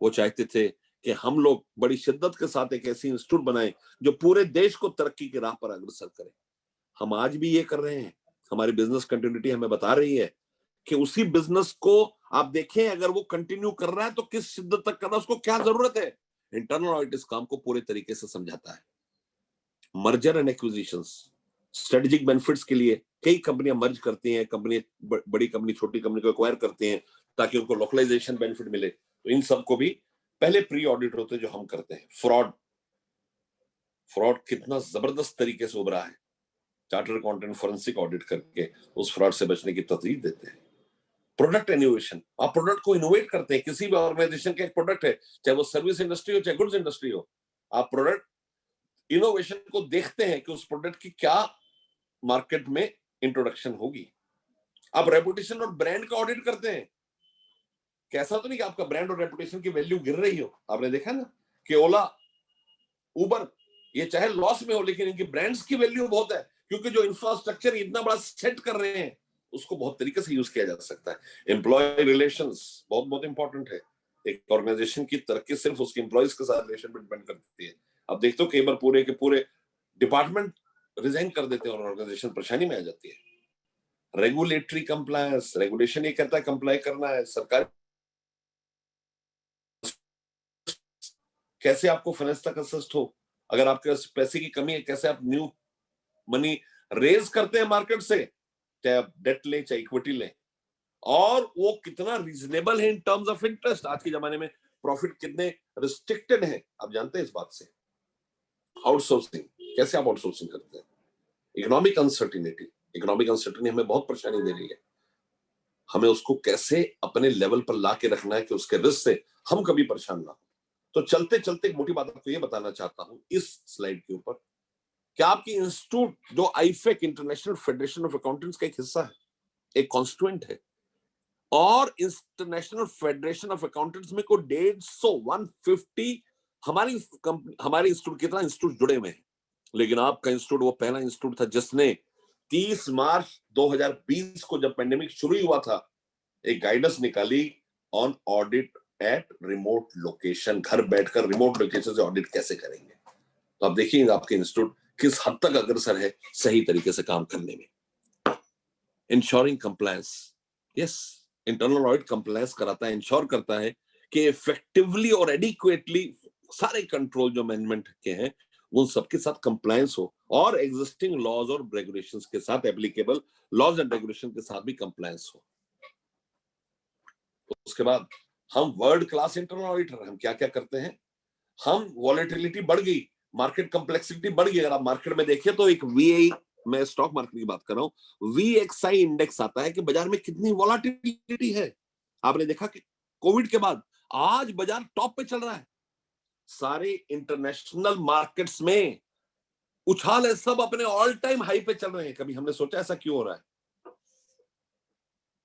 वो चाहते थे कि हम लोग बड़ी शिद्दत के साथ एक ऐसी इंस्टीट्यूट बनाएं जो पूरे देश को तरक्की की राह पर अग्रसर करे। हम आज भी ये कर रहे हैं। हमारी बिजनेस कंटिन्यूटी हमें बता रही है कि उसी बिजनेस को आप देखें, अगर वो कंटिन्यू कर रहा है तो किस शिद्दत तक कर रहा है, उसको क्या जरूरत है। इंटरनल ऑडिट इस काम को पूरे तरीके से समझाता है। Merger and acquisitions, strategic benefits के लिए कई कंपनियां मर्ज करती हैं, कंपनी बड़ी कंपनी छोटी कंपनी को एक्वायर करती हैं ताकि उनको लोकलाइजेशन बेनिफिट मिले। तो इन सब को भी पहले प्री ऑडिट होते हैं जो हम करते हैं। फ्रॉड कितना जबरदस्त तरीके से उभरा है। चार्टर्ड अकाउंटेंट फोरेंसिक ऑडिट करके उस फ्रॉड से बचने की तरजीह देते हैं। प्रोडक्ट इनोवेशन, आप प्रोडक्ट को इनोवेट करते हैं। किसी भी ऑर्गेनाइजेशन का एक प्रोडक्ट है, चाहे वो सर्विस इंडस्ट्री हो चाहे गुड्स इंडस्ट्री हो, आप प्रोडक्ट इनोवेशन को देखते हैं कि उस प्रोडक्ट की क्या मार्केट में इंट्रोडक्शन होगी। आप रेपुटेशन और ब्रांड का ऑडिट करते हैं। कैसा तो नहीं कि आपका ब्रांड और रेपुटेशन की वैल्यू गिर रही हो। आपने देखा ना कि ओला, उबर, ये चाहे लॉस में हो लेकिन इनकी ब्रांड्स की वैल्यू बहुत है, क्योंकि जो इंफ्रास्ट्रक्चर इतना बड़ा सेट कर रहे हैं उसको बहुत तरीके से यूज किया जा सकता है। एम्प्लॉय रिलेशंस बहुत बहुत इंपॉर्टेंट है। एक ऑर्गेनाइजेशन की तरक्की सिर्फ उसके एम्प्लॉयज के साथ रिलेशन पे डिपेंड करती है। आप देखते हो कई बार पूरे के पूरे डिपार्टमेंट रिजाइन कर देते हैं और ऑर्गेनाइजेशन परेशानी में आ जाती है। रेगुलेटरी कंप्लायंस, रेगुलेशन ये कहता है कंप्लाई करना है। सरकार कैसे आपको फाइनेंस तक असिस्ट हो, अगर आपके पास पैसे की कमी है कैसे आप न्यू मनी रेज करते हैं मार्केट से, चाहे आप डेट लें चाहे इक्विटी लें, और वो कितना रीजनेबल है इन टर्म्स ऑफ इंटरेस्ट। आज के जमाने में प्रॉफिट कितने रिस्ट्रिक्टेड है, आप जानते हैं इस बात से। आउटसोर्सिंग, कैसे आप आउटसोर्सिंग करते हैं। इकोनॉमिक अनसर्टेनिटी हमें बहुत परेशानी दे रही है। हमें उसको कैसे अपने लेवल पर ला के रखना है कि उसके रिस्क से हम कभी परेशान ना हो। तो चलते चलते एक मोटी बात आपको ये बताना चाहता हूं इस स्लाइड के ऊपर कि आपकी इंस्टीट्यूट जो आईफेक, इंटरनेशनल फेडरेशन ऑफ अकाउंटेंट्स का एक हिस्सा है, एक कॉन्स्टिट्यूएंट है, और इंटरनेशनल फेडरेशन ऑफ अकाउंटेंट्स में को 150 हमारी इंस्टीट्यूट, कितना इंस्टीट्यूट जुड़े हुए हैं। लेकिन आपका इंस्टीट्यूट वो पहला इंस्टीट्यूट था जिसने 30 मार्च 2020 को जब पेंडेमिक शुरू हुआ था एक गाइडेंस निकाली on audit at remote location. घर बैठकर रिमोट लोकेशन से ऑडिट कैसे करेंगे। तो आप देखिए आपके इंस्टीट्यूट किस हद तक अग्रसर है सही तरीके से काम करने में। Ensuring compliance, yes, internal audit compliance कराता है, इंश्योर करता है कि इफेक्टिवली और एडिक्वेटली सारे कंट्रोल जो मैनेजमेंट के हैं उन सबके साथ कंप्लायंस हो, और एग्जिस्टिंग लॉज और रेगुलेशंस के साथ, एप्लीकेबल लॉज एंड रेगुलेशन के साथ भी कंप्लायंस हो। उसके बाद हम वर्ल्ड क्लास इंटरनल ऑडिटर, हम क्या क्या करते हैं। हम वॉलेटिलिटी बढ़ गई, मार्केट कॉम्प्लेक्सिटी बढ़ गई। अगर आप मार्केट में देखिए तो एक वीआई, मैं स्टॉक मार्केट की बात कर रहा हूं, वीएक्सआई इंडेक्स आता है कि बाजार में कितनी वॉलेटिलिटी है। आपने देखा कि कोविड के बाद आज बाजार टॉप पे चल रहा है। सारे इंटरनेशनल मार्केट्स में उछाल है, सब अपने ऑल टाइम हाई पे चल रहे हैं। कभी हमने सोचा ऐसा क्यों हो रहा है।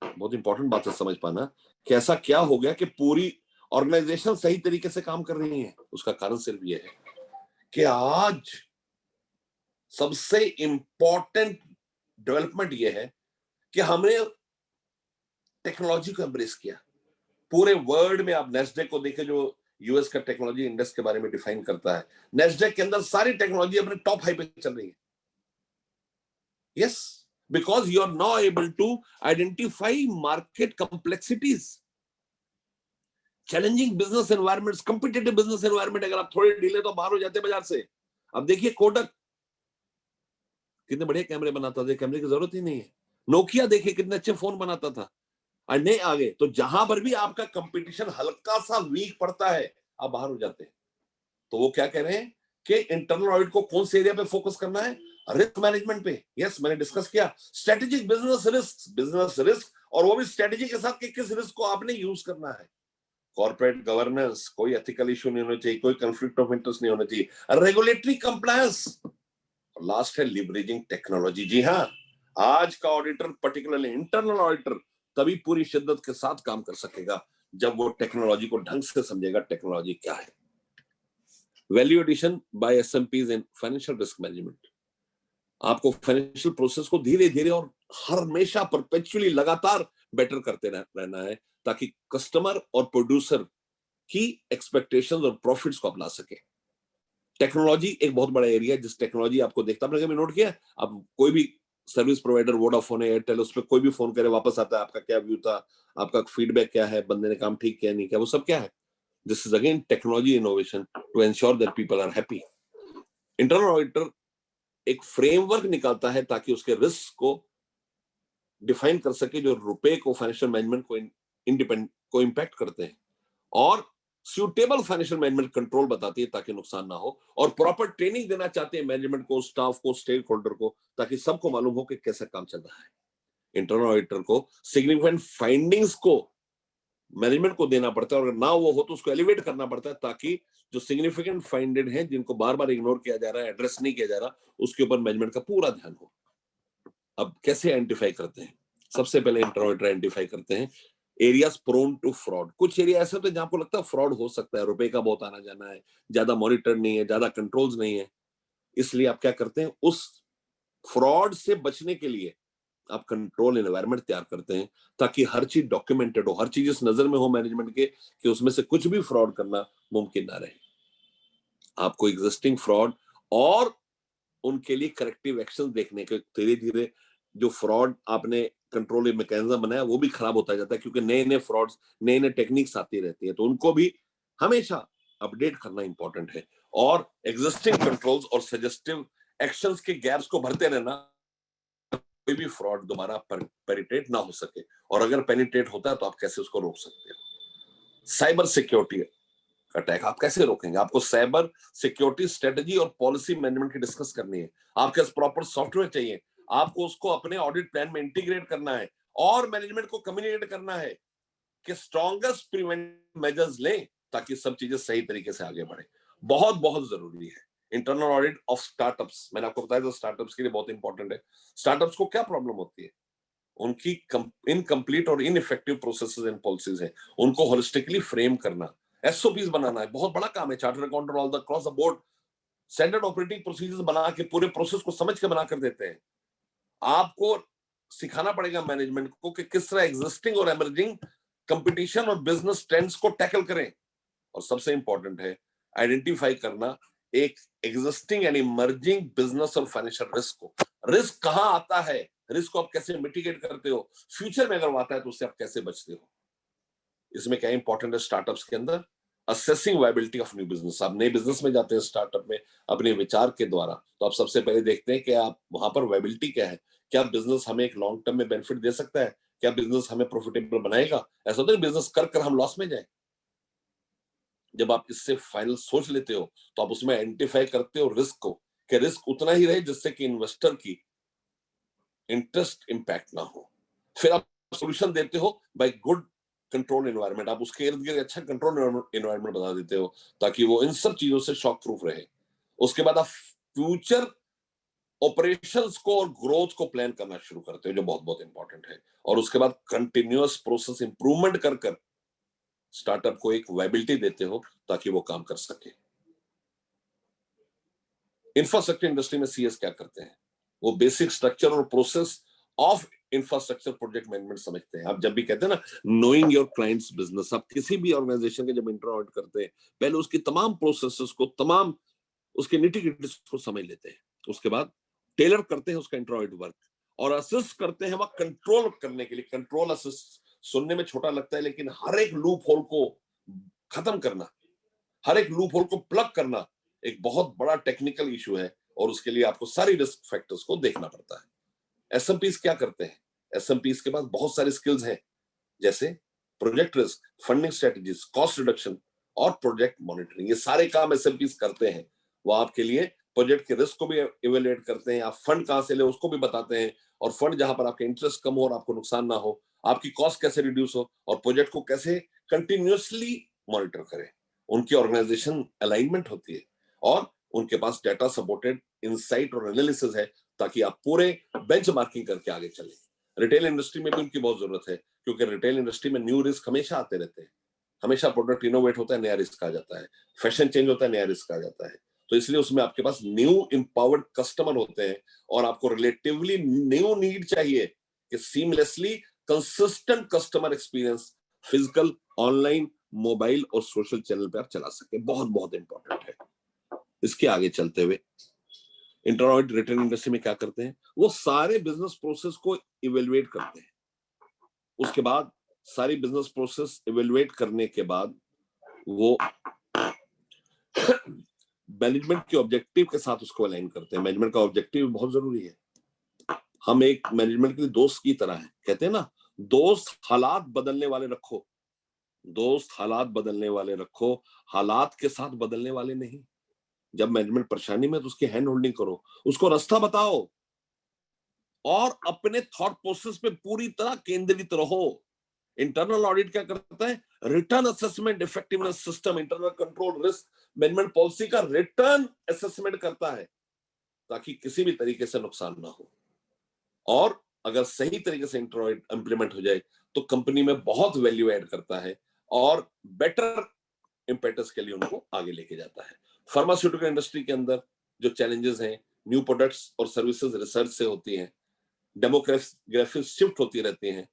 बहुत इंपॉर्टेंट बात है समझ पाना कि ऐसा क्या हो गया कि पूरी ऑर्गेनाइजेशन सही तरीके से काम कर रही है। उसका कारण सिर्फ यह है कि आज सबसे इंपॉर्टेंट डेवलपमेंट यह है कि हमने टेक्नोलॉजी को एम्ब्रेस किया। पूरे वर्ल्ड में आप नेस्डेक को देखें जो यूएस का टेक्नोलॉजी इंडेक्स के बारे में डिफाइन करता है, नेस्डेक के अंदर सारी टेक्नोलॉजी अपने टॉप हाई पे चल रही है। Yes, because you are now able to identify market complexities, challenging business environments, competitive business environment. अगर आप थोड़े ढीले तो बाहर हो जाते बाजार से। अब देखिए कोडक कितने बड़े कैमरे बनाता था, कैमरे की जरूरत ही नहीं है। नोकिया देखिए कितने अच्छे फोन बनाता था, और नहीं आगे। तो जहां पर भी आपका कंपटीशन हल्का सा वीक पड़ता है आप बाहर हो जाते हैं। तो वो क्या कह रहे हैं कि इंटरनल ऑडिट को कौन से एरिया पे फोकस करना है? रिस्क मैनेजमेंट पे। यस, मैंने डिस्कस किया स्ट्रेटेजिक बिजनेस रिस्क, और वो भी स्ट्रेटेजी के साथ कि किस रिस्क को आपने यूज करना है। कॉर्पोरेट गवर्नेंस, कोई एथिकल इशू नहीं होना चाहिए, कोई कंफ्लिक्ट ऑफ इंटरेस्ट नहीं होना चाहिए, रेगुलेटरी कंप्लायंस, और लास्ट है लिवरेजिंग टेक्नोलॉजी। जी हाँ, आज का ऑडिटर, पर्टिकुलरली इंटरनल ऑडिटर, तभी पूरी शिद्दत के साथ काम कर सकेगा जब वो टेक्नोलॉजी को ढंग से समझेगा टेक्नोलॉजी क्या है। Value addition by SMPs in financial risk management. आपको फाइनेंशियल प्रोसेस को धीरे धीरे और हमेशा परपेचुअली लगातार बेटर करते रहना है, ताकि कस्टमर और प्रोड्यूसर की एक्सपेक्टेशंस और प्रॉफिट्स को अपना सके। टेक्नोलॉजी एक बहुत बड़ा एरिया है, जिस टेक्नोलॉजी आपको देखता, आपने कभी नोट किया? अब कोई भी सर्विस प्रोवाइडर, वोडाफोन है, एयरटेल, उस पर कोई भी फोन करे वापस आता है, आपका क्या व्यू था, आपका फीडबैक क्या है, बंदे ने काम ठीक किया नहीं किया, वो सब क्या है? This is again technology innovation to ensure that people are happy. Internal auditor एक फ्रेमवर्क निकालता है ताकि उसके रिस्क को डिफाइन कर सके, जो रुपए को, फाइनेंशियल मैनेजमेंट को इंपैक्ट करते हैं, और सूटेबल फाइनेंशियल मैनेजमेंट कंट्रोल बताती है ताकि नुकसान ना हो, और प्रॉपर ट्रेनिंग देना चाहते हैं मैनेजमेंट को, स्टाफ को, स्टेक होल्डर को, ताकि सबको मालूम हो कि कैसा काम चल रहा है। इंटरनल ऑडिटर को सिग्निफिकेंट फाइंडिंग्स को मैनेजमेंट को देना पड़ता है, और अगर ना वो हो तो उसको एलिवेट करना पड़ता है, ताकि जो सिग्निफिकेंट फाइंडेड हैं, जिनको बार बार इग्नोर किया जा रहा है, एड्रेस नहीं किया जा रहा, उसके ऊपर मैनेजमेंट का पूरा ध्यान हो। अब कैसे आइडेंटिफाई करते हैं? सबसे पहले इंटरनल ऑडिटर आइडेंटिफाई करते हैं एरियाज प्रोन टू फ्रॉड। कुछ एरिया ऐसे होते हैं जहां आपको लगता है फ्रॉड हो सकता है, रुपए का बहुत आना जाना है, ज्यादा मॉनिटर नहीं है, ज्यादा कंट्रोल्स नहीं है, इसलिए आप क्या करते हैं? उस फ्रॉड से बचने के लिए आप कंट्रोल एनवायरनमेंट तैयार करते हैं, ताकि हर चीज डॉक्यूमेंटेड हो, हर चीज इस नजर में हो मैनेजमेंट के कि उसमें से कुछ भी फ्रॉड करना मुमकिन ना रहे। आपको एग्जिस्टिंग फ्रॉड और उनके लिए करेक्टिव एक्शन देखने के, धीरे धीरे जो फ्रॉड आपने कंट्रोल मैकेनिज्म बनाया वो भी खराब होता जाता है, क्योंकि नए नए फ्रॉड्स, नए नए टेक्निक्स आती रहती है, तो उनको भी हमेशा अपडेट करना इंपॉर्टेंट है, और एग्जिस्टिंग कंट्रोल्स और सजेस्टिव एक्शंस के गैप्स को भरते रहना, कोई भी फ्रॉड दोबारा पेनिट्रेट ना हो सके, और अगर पेनिट्रेट होता है तो आप कैसे उसको रोक सकते हो। साइबर सिक्योरिटी अटैक आप कैसे रोकेंगे? आपको साइबर सिक्योरिटी स्ट्रेटजी और पॉलिसी मैनेजमेंट की डिस्कस करनी है। आपके पास प्रॉपर सॉफ्टवेयर चाहिए, आपको उसको अपने ऑडिट प्लान में इंटीग्रेट करना है, और मैनेजमेंट को कम्युनिकेट करना है कि स्ट्रॉन्गेस्ट प्रिवेंटिव मेजर्स लें, ताकि सब चीजें सही तरीके से आगे बढ़े। बहुत बहुत जरूरी है इंटरनल ऑडिट ऑफ स्टार्टअप्स। मैंने आपको बताया था स्टार्टअप्स के लिए बहुत इंपॉर्टेंट है। स्टार्टअप्स को क्या प्रॉब्लम होती है? उनकी इनकम्प्लीट और इनइफेक्टिव प्रोसेसेस एंड पॉलिसीज हैं, उनको होलिस्टिकली फ्रेम करना, एसओपीज बनाना है, बहुत बड़ा काम है। Chartered accountant all the cross the board standard operating procedures बना के पूरे प्रोसेस को समझ के बना कर देते हैं। आपको सिखाना पड़ेगा मैनेजमेंट को कि किस तरह एग्जिस्टिंग और एमर्जिंग कंपटीशन और बिजनेस ट्रेंड्स को टैकल करें, और सबसे इंपॉर्टेंट है आइडेंटिफाई करना एक एग्जिस्टिंग एंड इमर्जिंग बिजनेस और फाइनेंशियल रिस्क को। रिस्क कहां आता है, रिस्क को आप कैसे मिटिगेट करते हो, फ्यूचर में अगर वो आता है तो उससे आप कैसे बचते हो। इसमें क्या इंपॉर्टेंट है स्टार्टअप्स के अंदर? Assessing viability of new business. आप नए बिजनेस में जाते हैं स्टार्टअप में अपने विचार के द्वारा, तो आप सबसे पहले देखते हैं कि आप वहां पर वायबिलिटी क्या है, क्या बिजनेस हमें एक लॉन्ग टर्म में बेनिफिट दे सकता है, क्या बिजनेस हमें प्रॉफिटेबल बनाएगा। ऐसा होता है बिजनेस कर कर हम लॉस में जाए। जब आप इससे फाइनल सोच लेते हो तो आप उसमें आइडेंटिफाई करते हो रिस्क को, कि रिस्क उतना ही रहे जिससे कि इन्वेस्टर की इंटरेस्ट इंपैक्ट ना हो। फिर आप सॉल्यूशन देते हो बाय गुड कंट्रोल एनवायरनमेंट। आप उसके इर्द गिर्द अच्छा कंट्रोल एनवायरनमेंट बना देते हो ताकि वो इन सब चीजों से शॉक प्रूफ रहे। उसके बाद आप फ्यूचर ऑपरेशंस को और ग्रोथ को प्लान करना शुरू करते हो, जो बहुत बहुत इंपॉर्टेंट है। और उसके बाद कंटिन्यूअस प्रोसेस इंप्रूवमेंट कर कर स्टार्टअप को एक वायबिलिटी देते हो ताकि वो काम कर सके। इंफ्रास्ट्रक्चर इंडस्ट्री में सीएस क्या करते हैं? वो बेसिक स्ट्रक्चर और process of infrastructure project management समझते हैं। आप जब भी कहते हैं ना नोइंग योर क्लाइंट्स बिजनेस, आप किसी भी ऑर्गेनाइजेशन के जब इंटरव्यू ऑडिट करते हैं पहले उसकी तमाम प्रोसेसेस को, तमाम उसके निटी-ग्रिटी को समझ लेते हैं, उसके बाद टेलर करते हैं उसका इंटरव्यू ऑडिट वर्क और असिस्ट करते हैं वह कंट्रोल करने के लिए। कंट्रोल असिस्ट सुनने में छोटा लगता है, लेकिन हर एक लूप होल को खत्म करना, हर एक लूप होल को प्लग करना एक बहुत बड़ा टेक्निकल इशू है और उसके लिए आपको सारी रिस्क फैक्टर्स को देखना पड़ता है। एसएमपीस क्या करते हैं? एसएमपीस के पास बहुत सारे स्किल्स हैं, जैसे project risk, funding strategies, cost reduction और प्रोजेक्ट मॉनिटरिंग। ये सारे काम एसएमपीस करते हैं। वो आपके लिए प्रोजेक्ट के रिस्क को भी इवेल्युएट करते हैं, आप फंड कहां से ले उसको भी बताते हैं, और फंड जहां पर आपके इंटरेस्ट कम हो और आपको नुकसान ना हो, आपकी कॉस्ट कैसे रिड्यूस हो और प्रोजेक्ट को कैसे कंटिन्यूअसली मॉनिटर करें। उनकी ऑर्गेनाइजेशन अलाइनमेंट होती है और उनके पास डाटा सपोर्टेड इनसाइट और एनालिसिस है ताकि आप पूरे बेंचमार्किंग करके आगे चलें। रिटेल इंडस्ट्री में भी उनकी बहुत जरूरत है, क्योंकि रिटेल इंडस्ट्री में न्यू रिस्क हमेशा आते रहते हैं। हमेशा प्रोडक्ट इनोवेट होता है, नया रिस्क आ जाता है, फैशन चेंज होता है, नया रिस्क आ जाता है। तो इसलिए उसमें आपके पास न्यू एम्पावर्ड कस्टमर होते हैं और आपको रिलेटिवली न्यू नीड चाहिए कि seamlessly consistent customer experience physical, online, mobile और सोशल चैनल पे आप चला सके। बहुत बहुत इंपॉर्टेंट है। इसके आगे चलते हुए इंटरनल रिटेल इंडस्ट्री में क्या करते हैं, वो सारे बिजनेस प्रोसेस को इवेलुएट करते हैं। उसके बाद सारी बिजनेस प्रोसेस इवेलुएट करने के बाद वो मैनेजमेंट के ऑब्जेक्टिव के साथ उसको अलाइन करते हैं। मैनेजमेंट का ऑब्जेक्टिव बहुत जरूरी है। हम एक मैनेजमेंट के लिए दोस्त की तरह है। कहते हैं ना, दोस्त हालात बदलने वाले रखो, दोस्त हालात बदलने वाले रखो, हालात के साथ बदलने वाले नहीं। जब मैनेजमेंट परेशानी में तो उसकी हैंड होल्डिंग करो, उसको रास्ता बताओ और अपने थॉट प्रोसेस पे पूरी तरह केंद्रित रहो। इंटरनल ऑडिट क्या करता है? Return assessment effectiveness system, internal control risk management policy का रिटर्न असेसमेंट करता है ताकि किसी भी तरीके से नुकसान ना हो, और अगर सही तरीके से इंटरनल ऑडिट इंप्लीमेंट हो जाए तो कंपनी में बहुत वैल्यू ऐड करता है और बेटर इंपेटस के लिए उनको आगे लेके जाता है। फार्मास्यूटिकल इंडस्ट्री के अंदर जो चैलेंजेस हैं, न्यू प्रोडक्ट्स और सर्विसेज रिसर्च से होती हैं, डेमोग्राफी शिफ्ट होती रहती हैं,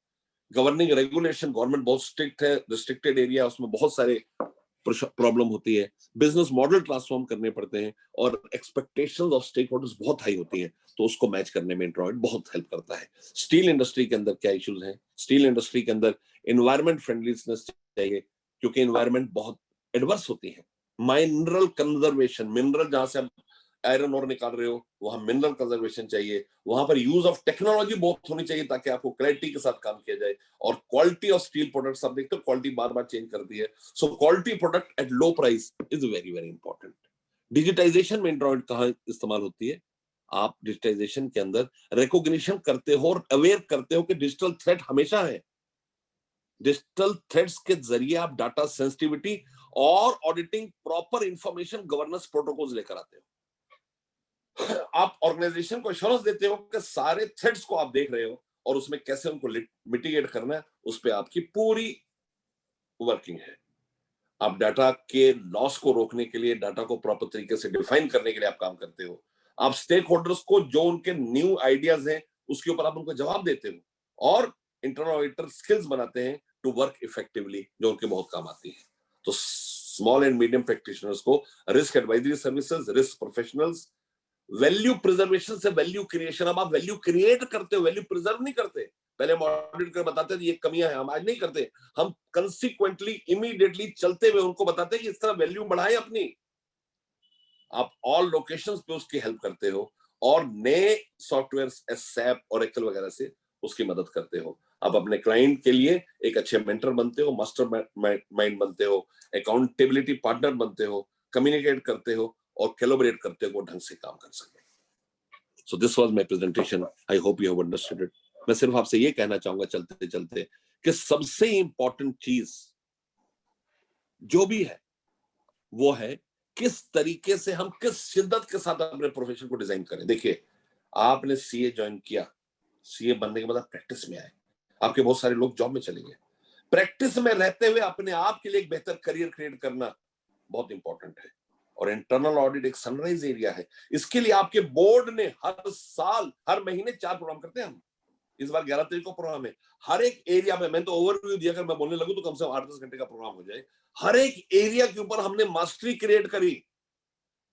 गवर्निंग रेगुलेशन, गवर्नमेंट बहुत स्ट्रिक्ट है, रिस्ट्रिक्टेड एरिया, उसमें बहुत सारे प्रॉब्लम होती है, बिजनेस मॉडल ट्रांसफॉर्म करने पड़ते हैं और एक्सपेक्टेशंस ऑफ स्टेक होल्डर्स बहुत हाई होती हैं, तो उसको मैच करने में इंटरनल ऑडिट बहुत हेल्प करता है। स्टील इंडस्ट्री के अंदर क्या इश्यूज हैं? स्टील इंडस्ट्री के अंदर एनवायरमेंट फ्रेंडलीनेस चाहिए, क्योंकि एनवायरमेंट बहुत एडवर्स होती है। मिनरल कंजर्वेशन, मिनरल जहां से आप आयरन और निकाल रहे हो वहां मिनरल कंजर्वेशन चाहिए, वहां पर यूज ऑफ टेक्नोलॉजी बहुत होनी चाहिए ताकि आपको क्लैरिटी के साथ काम किया जाए, और क्वालिटी ऑफ स्टील प्रोडक्ट्स आप देखते हो क्वालिटी बार बार चेंज करती है, so quality product at low price is very very important. Digitisation में इंटरनल कहां इस्तेमाल होती है? आप डिजिटाइजेशन के अंदर रिकॉग्निशन करते हो और अवेयर करते हो कि डिजिटल थ्रेट हमेशा है। डिजिटल थ्रेट्स के जरिए आप डाटा सेंसिटिविटी और auditing proper information governance protocols लेकर आते हो। आप ऑर्गेनाइजेशन को एश्योरेंस देते हो कि सारे थ्रेड्स को आप देख रहे हो और उसमें कैसे उनको मिटिगेट करना है, उस पर आपकी पूरी वर्किंग है। आप डाटा के लॉस को रोकने के लिए, डाटा को प्रॉपर तरीके से डिफाइन करने के लिए आप काम करते हो। आप स्टेक होल्डर्स को जो उनके न्यू आइडियाज हैं उसके ऊपर आप उनको जवाब देते हो और इंटरनल ऑडिटर स्किल्स बनाते हैं टू वर्क इफेक्टिवली, जो उनके बहुत काम आती है। तो स्मॉल एंड मीडियम प्रैक्टिशनर्स को risk advisory services, risk professionals, value preservation से वैल्यू क्रिएशन। अब आप वैल्यू क्रिएट करते हो, वैल्यू प्रिजर्व नहीं करते। पहले हम ऑडिट कर बताते थे ये कमियां हैं, हम आज नहीं करते। हम कंसिक्वेंटली इमीडिएटली चलते हुए उनको बताते हैं कि इस तरह वैल्यू बढ़ाएं अपनी। आप ऑल लोकेशंस पे उसकी हेल्प करते हो और नए सॉफ्टवेयर्स SAP, Oracle वगैरह से उसकी मदद करते हो। आप अपने क्लाइंट के लिए एक अच्छे मेंटर बनते हो, मास्टर माइंड बनते हो, अकाउंटेबिलिटी पार्टनर बनते हो, कम्युनिकेट करते हो और कोलैबोरेट करते हो, ढंग से काम कर सके। So this was my presentation, I hope you have understood it. मैं सिर्फ आपसे ये कहना चाहूंगा चलते चलते कि सबसे इंपॉर्टेंट चीज जो भी है वो है किस तरीके से हम किस शिद्दत के साथ अपने प्रोफेशन को डिजाइन करें। देखिए, आपने CA ज्वाइन किया, CA बनने के बाद आप प्रैक्टिस में आए, आपके बहुत सारे लोग जॉब में चले गए। प्रैक्टिस में रहते हुए अपने आप के लिए एक बेहतर करियर क्रिएट करना बहुत इंपॉर्टेंट है, और इंटरनल ऑडिट एक सनराइज एरिया है। इसके लिए आपके बोर्ड ने हर साल हर महीने 4 प्रोग्राम करते हैं हम। इस बार 11 तारीख को प्रोग्राम है। हर एक एरिया में, मैंने तो ओवरव्यू दिया, अगर मैं बोलने लगूं तो कम से कम 8-10 घंटे का प्रोग्राम हो जाए। हर एक एरिया के ऊपर हमने मास्टरी क्रिएट करी।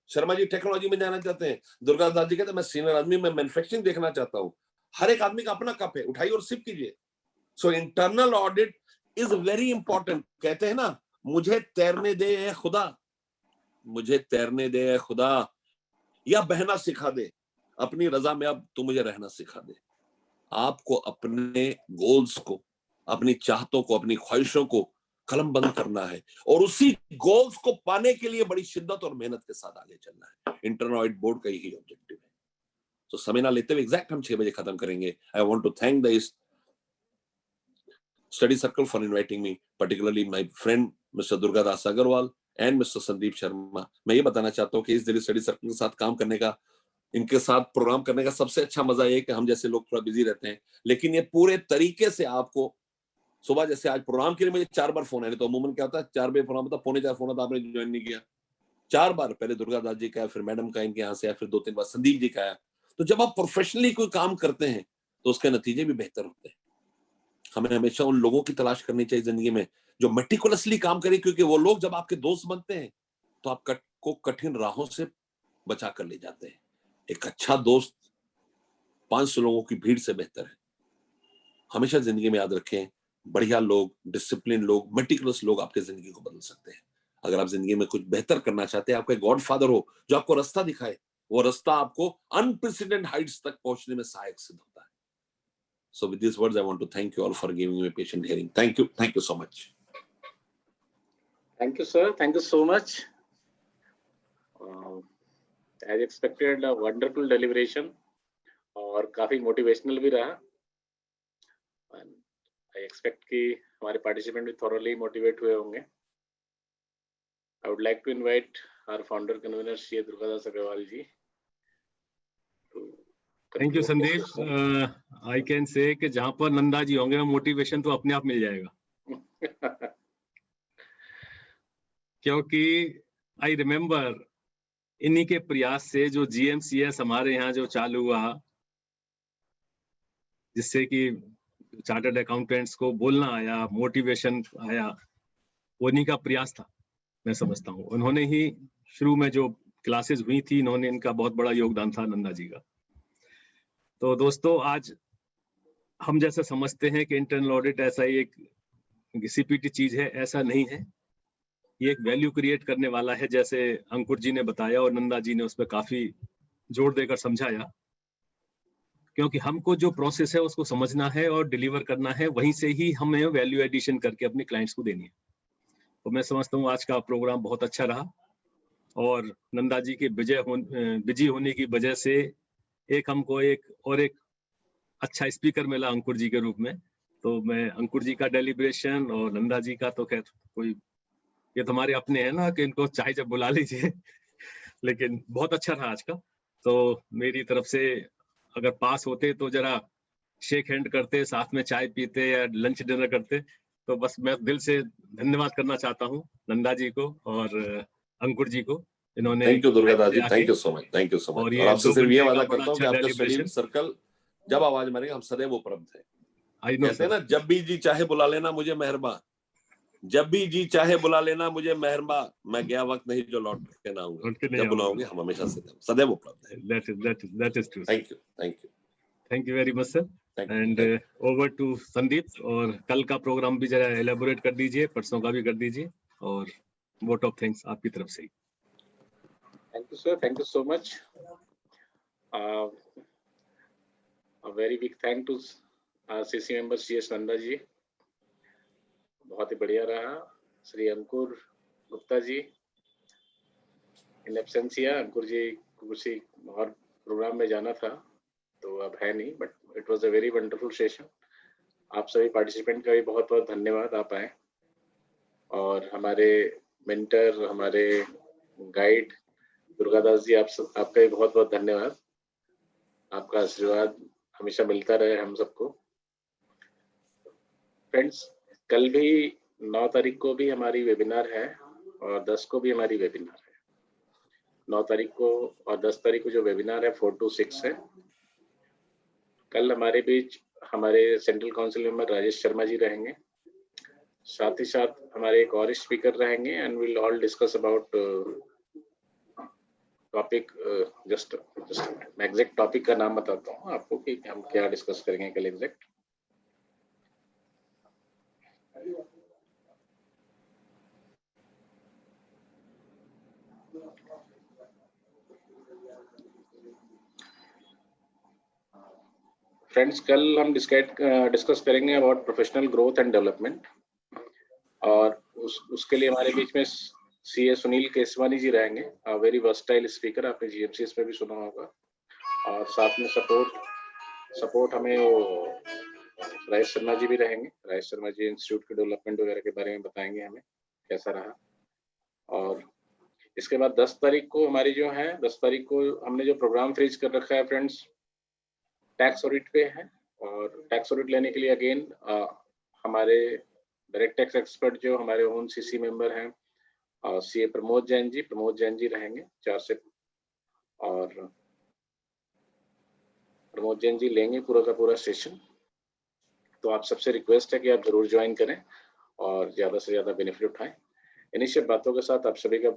शर्मा जी टेक्नोलॉजी में जाना चाहते हैं, दुर्गा दास जी कहते हैं मैं सीनियर आदमी, मैं मैन्युफैक्चरिंग देखना चाहता हूं। हर एक आदमी का अपना कप है, उठाइए और सिप कीजिए। So internal audit is very important. कहते हैं ना, मुझे तैरने दे ए खुदा, मुझे तैरने दे ए खुदा, या बहना सिखा दे, अपनी रजा में अब तू मुझे रहना सिखा दे। आपको अपने गोल्स को, अपनी चाहतों को, अपनी ख्वाहिशों को कलम बंद करना है और उसी गोल्स को पाने के लिए बड़ी शिद्दत और मेहनत के साथ आगे चलना है। इंटरनल ऑडिट बोर्ड का यही ऑब्जेक्टिव है। तो समय ना लेते हुए एग्जैक्ट हम 6 बजे खत्म करेंगे। I want to thank the study circle for inviting me, particularly my friend Mr. Durgadas Agarwal and mister Sandeep Sharma. मैं ये बताना चाहता हूँ कि इस दिल्ली स्टडी सर्कल के साथ काम करने का, इनके साथ प्रोग्राम करने का सबसे अच्छा मजा ये है कि हम जैसे लोग थोड़ा बिजी रहते हैं, लेकिन ये पूरे तरीके से आपको सुबह, जैसे आज प्रोग्राम के लिए मुझे 4 बार फोन आया, तो अमूमन क्या होता है 4 बजे प्रोग्राम होता है, 3:45 फोन आता, आपने ज्वाइन नहीं किया। 4 बार, पहले दुर्गादास जी का, फिर मैडम का इनके यहाँ से आया, फिर 2-3 बार संदीप जी का आया। तो जब आप प्रोफेशनली कोई काम करते हैं तो उसके नतीजे भी बेहतर होते हैं। हमें हमेशा उन लोगों की तलाश करनी चाहिए जिंदगी में जो मेटिकुलसली काम करें, क्योंकि वो लोग जब आपके दोस्त बनते हैं तो आपको कठिन राहों से बचा कर ले जाते हैं। एक अच्छा दोस्त 500 लोगों की भीड़ से बेहतर है। हमेशा जिंदगी में याद रखें, बढ़िया लोग, डिसिप्लिन लोग, मेटिकुलस लोग आपके जिंदगी को बदल सकते हैं। अगर आप जिंदगी में कुछ बेहतर करना चाहते हैं, आपका गॉड फादर हो जो आपको रास्ता दिखाए, वो रास्ता आपको अनप्रेसिडेंट हाइट्स तक पहुंचने में सहायक सिद्ध होता है। So with these words, I want to thank you all for giving me a patient hearing. Thank you so much. Thank you, sir. Thank you so much. As expected, a wonderful deliberation और काफी motivational भी रहा। I expect कि हमारे participant भी thoroughly motivate हुए होंगे। I would like to invite our founder convener Shri Durgadas Agarwal ji. Thank you Sandeep. I can say कि जहां पर नंदा जी होंगे मोटिवेशन तो अपने आप मिल जाएगा। क्योंकि आई रिमेम्बर इन्हीं के प्रयास से जो GMCS हमारे यहाँ जो चालू हुआ, जिससे कि चार्टर्ड अकाउंटेंट्स को बोलना आया, मोटिवेशन आया, वो इन्हीं का प्रयास था। मैं समझता हूँ उन्होंने ही शुरू में जो क्लासेस हुई थी, इन्होंने, इनका बहुत बड़ा योगदान था नंदा जी का। तो दोस्तों, आज हम जैसे समझते हैं कि इंटरनल ऑडिट ऐसा ही एक CPT चीज है, ऐसा नहीं है। ये एक वैल्यू क्रिएट करने वाला है, जैसे अंकुर जी ने बताया और नंदा जी ने उस पर काफी जोर देकर समझाया। क्योंकि हमको जो प्रोसेस है उसको समझना है और डिलीवर करना है, वहीं से ही हमें वैल्यू एडिशन करके अपने क्लाइंट्स को देनी है। तो मैं समझता हूँ आज का प्रोग्राम बहुत अच्छा रहा और नंदा जी के बिजी होने की वजह से हमको एक अच्छा स्पीकर मिला अंकुर जी के रूप में। तो मैं अंकुर जी का डेलिब्रेशन और नंदा जी का तो खैर कोई, ये तो हमारे अपने हैं ना कि इनको चाहे जब बुला लीजिए। लेकिन बहुत अच्छा रहा आज का। तो मेरी तरफ से अगर पास होते तो जरा शेक हैंड करते, साथ में चाय पीते या लंच डिनर करते। तो बस मैं दिल से धन्यवाद करना चाहता हूँ नंदा जी को और अंकुर जी को। इन्होंने thank you Durgadas ji, thank you so much, thank you so much. और आपसे सिर्फ ये वादा करता हूँ कि आपका स्टडी सर्कल जब आवाज मारेगा हम सदैव उपलब्ध है। कहते हैं ना, जब भी जी चाहे बुला लेना मुझे मेहरबा, जब भी जी चाहे बुला लेना मुझे मेहरबा, मैं गया वक्त नहीं जो लौट के ना आऊंगा, जब बुलाओगे हम हमेशा सदैव उपलब्ध है। That is true. Thank you very much sir. And over to Sandeep. और कल का प्रोग्राम भी जरा एलेबोरेट कर दीजिए, परसों का भी कर दीजिए और वोट ऑफ थैंक्स आपकी तरफ से। Thank you sir, thank you so much. A very big thank to CC member CS Nanda ji, बहुत ही बढ़िया रहा। श्री अंकुर गुप्ता जी इन एब्सेंसिया, अंकुर जी को किसी और प्रोग्राम में जाना था तो अब है नहीं, but it was a very wonderful session. आप सभी पार्टिसिपेंट का भी बहुत बहुत धन्यवाद, आप आए। और हमारे मेंटर, हमारे गाइड दुर्गादास जी, आपका भी बहुत बहुत धन्यवाद। आपका आशीर्वाद हमेशा मिलता रहे हम सबको। फ्रेंड्स, कल भी 9 तारीख को भी हमारी वेबिनार है और 10 को भी हमारी वेबिनार है। 9 तारीख को और 10 तारीख को जो वेबिनार है 4 to 6 है। कल हमारे बीच हमारे central council member Rajesh Sharma ji रहेंगे। साथ ही साथ हमारे एक और स्पीकर रहेंगे and will all discuss about topic. Just मैं एग्जैक्ट टॉपिक का नाम बताता हूँ आपको कि हम क्या डिस्कस करेंगे कल एग्जैक्ट। फ्रेंड्स, कल हम डिस्कस करेंगे about professional growth and development, और उसके लिए हमारे बीच में सीए सुनील केसवानी जी रहेंगे, वेरी वर्सटाइल स्पीकर, आपने जीएमसीएस में भी सुना होगा। और साथ में सपोर्ट हमें वो राजेश शर्मा जी भी रहेंगे। राजेश शर्मा जी इंस्टीट्यूट के डेवलपमेंट वगैरह के बारे में बताएंगे हमें कैसा रहा। और इसके बाद 10 तारीख को हमारी जो है 10 तारीख को हमने जो प्रोग्राम फ्रीज कर रखा है फ्रेंड्स, टैक्स ऑडिट पे है। और टैक्स ऑडिट लेने के लिए अगेन हमारे डायरेक्ट टैक्स एक्सपर्ट जो हमारे ओन सीसी मेंबर हैं, सीए प्रमोद जैन जी रहेंगे 4 से, और प्रमोद जैन जी लेंगे पूरा का पूरा सेशन। तो आप सबसे रिक्वेस्ट है कि आप जरूर ज्वाइन करें और ज़्यादा से ज़्यादा बेनिफिट उठाएं। इन्हीं सब बातों के साथ आप सभी का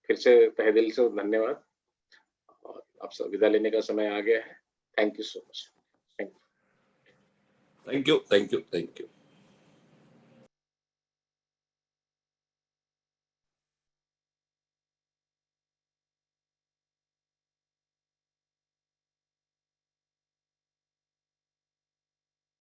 फिर से तहे दिल से धन्यवाद, और आप सब विदा लेने का समय आ गया है। Thank you so much. Thank you.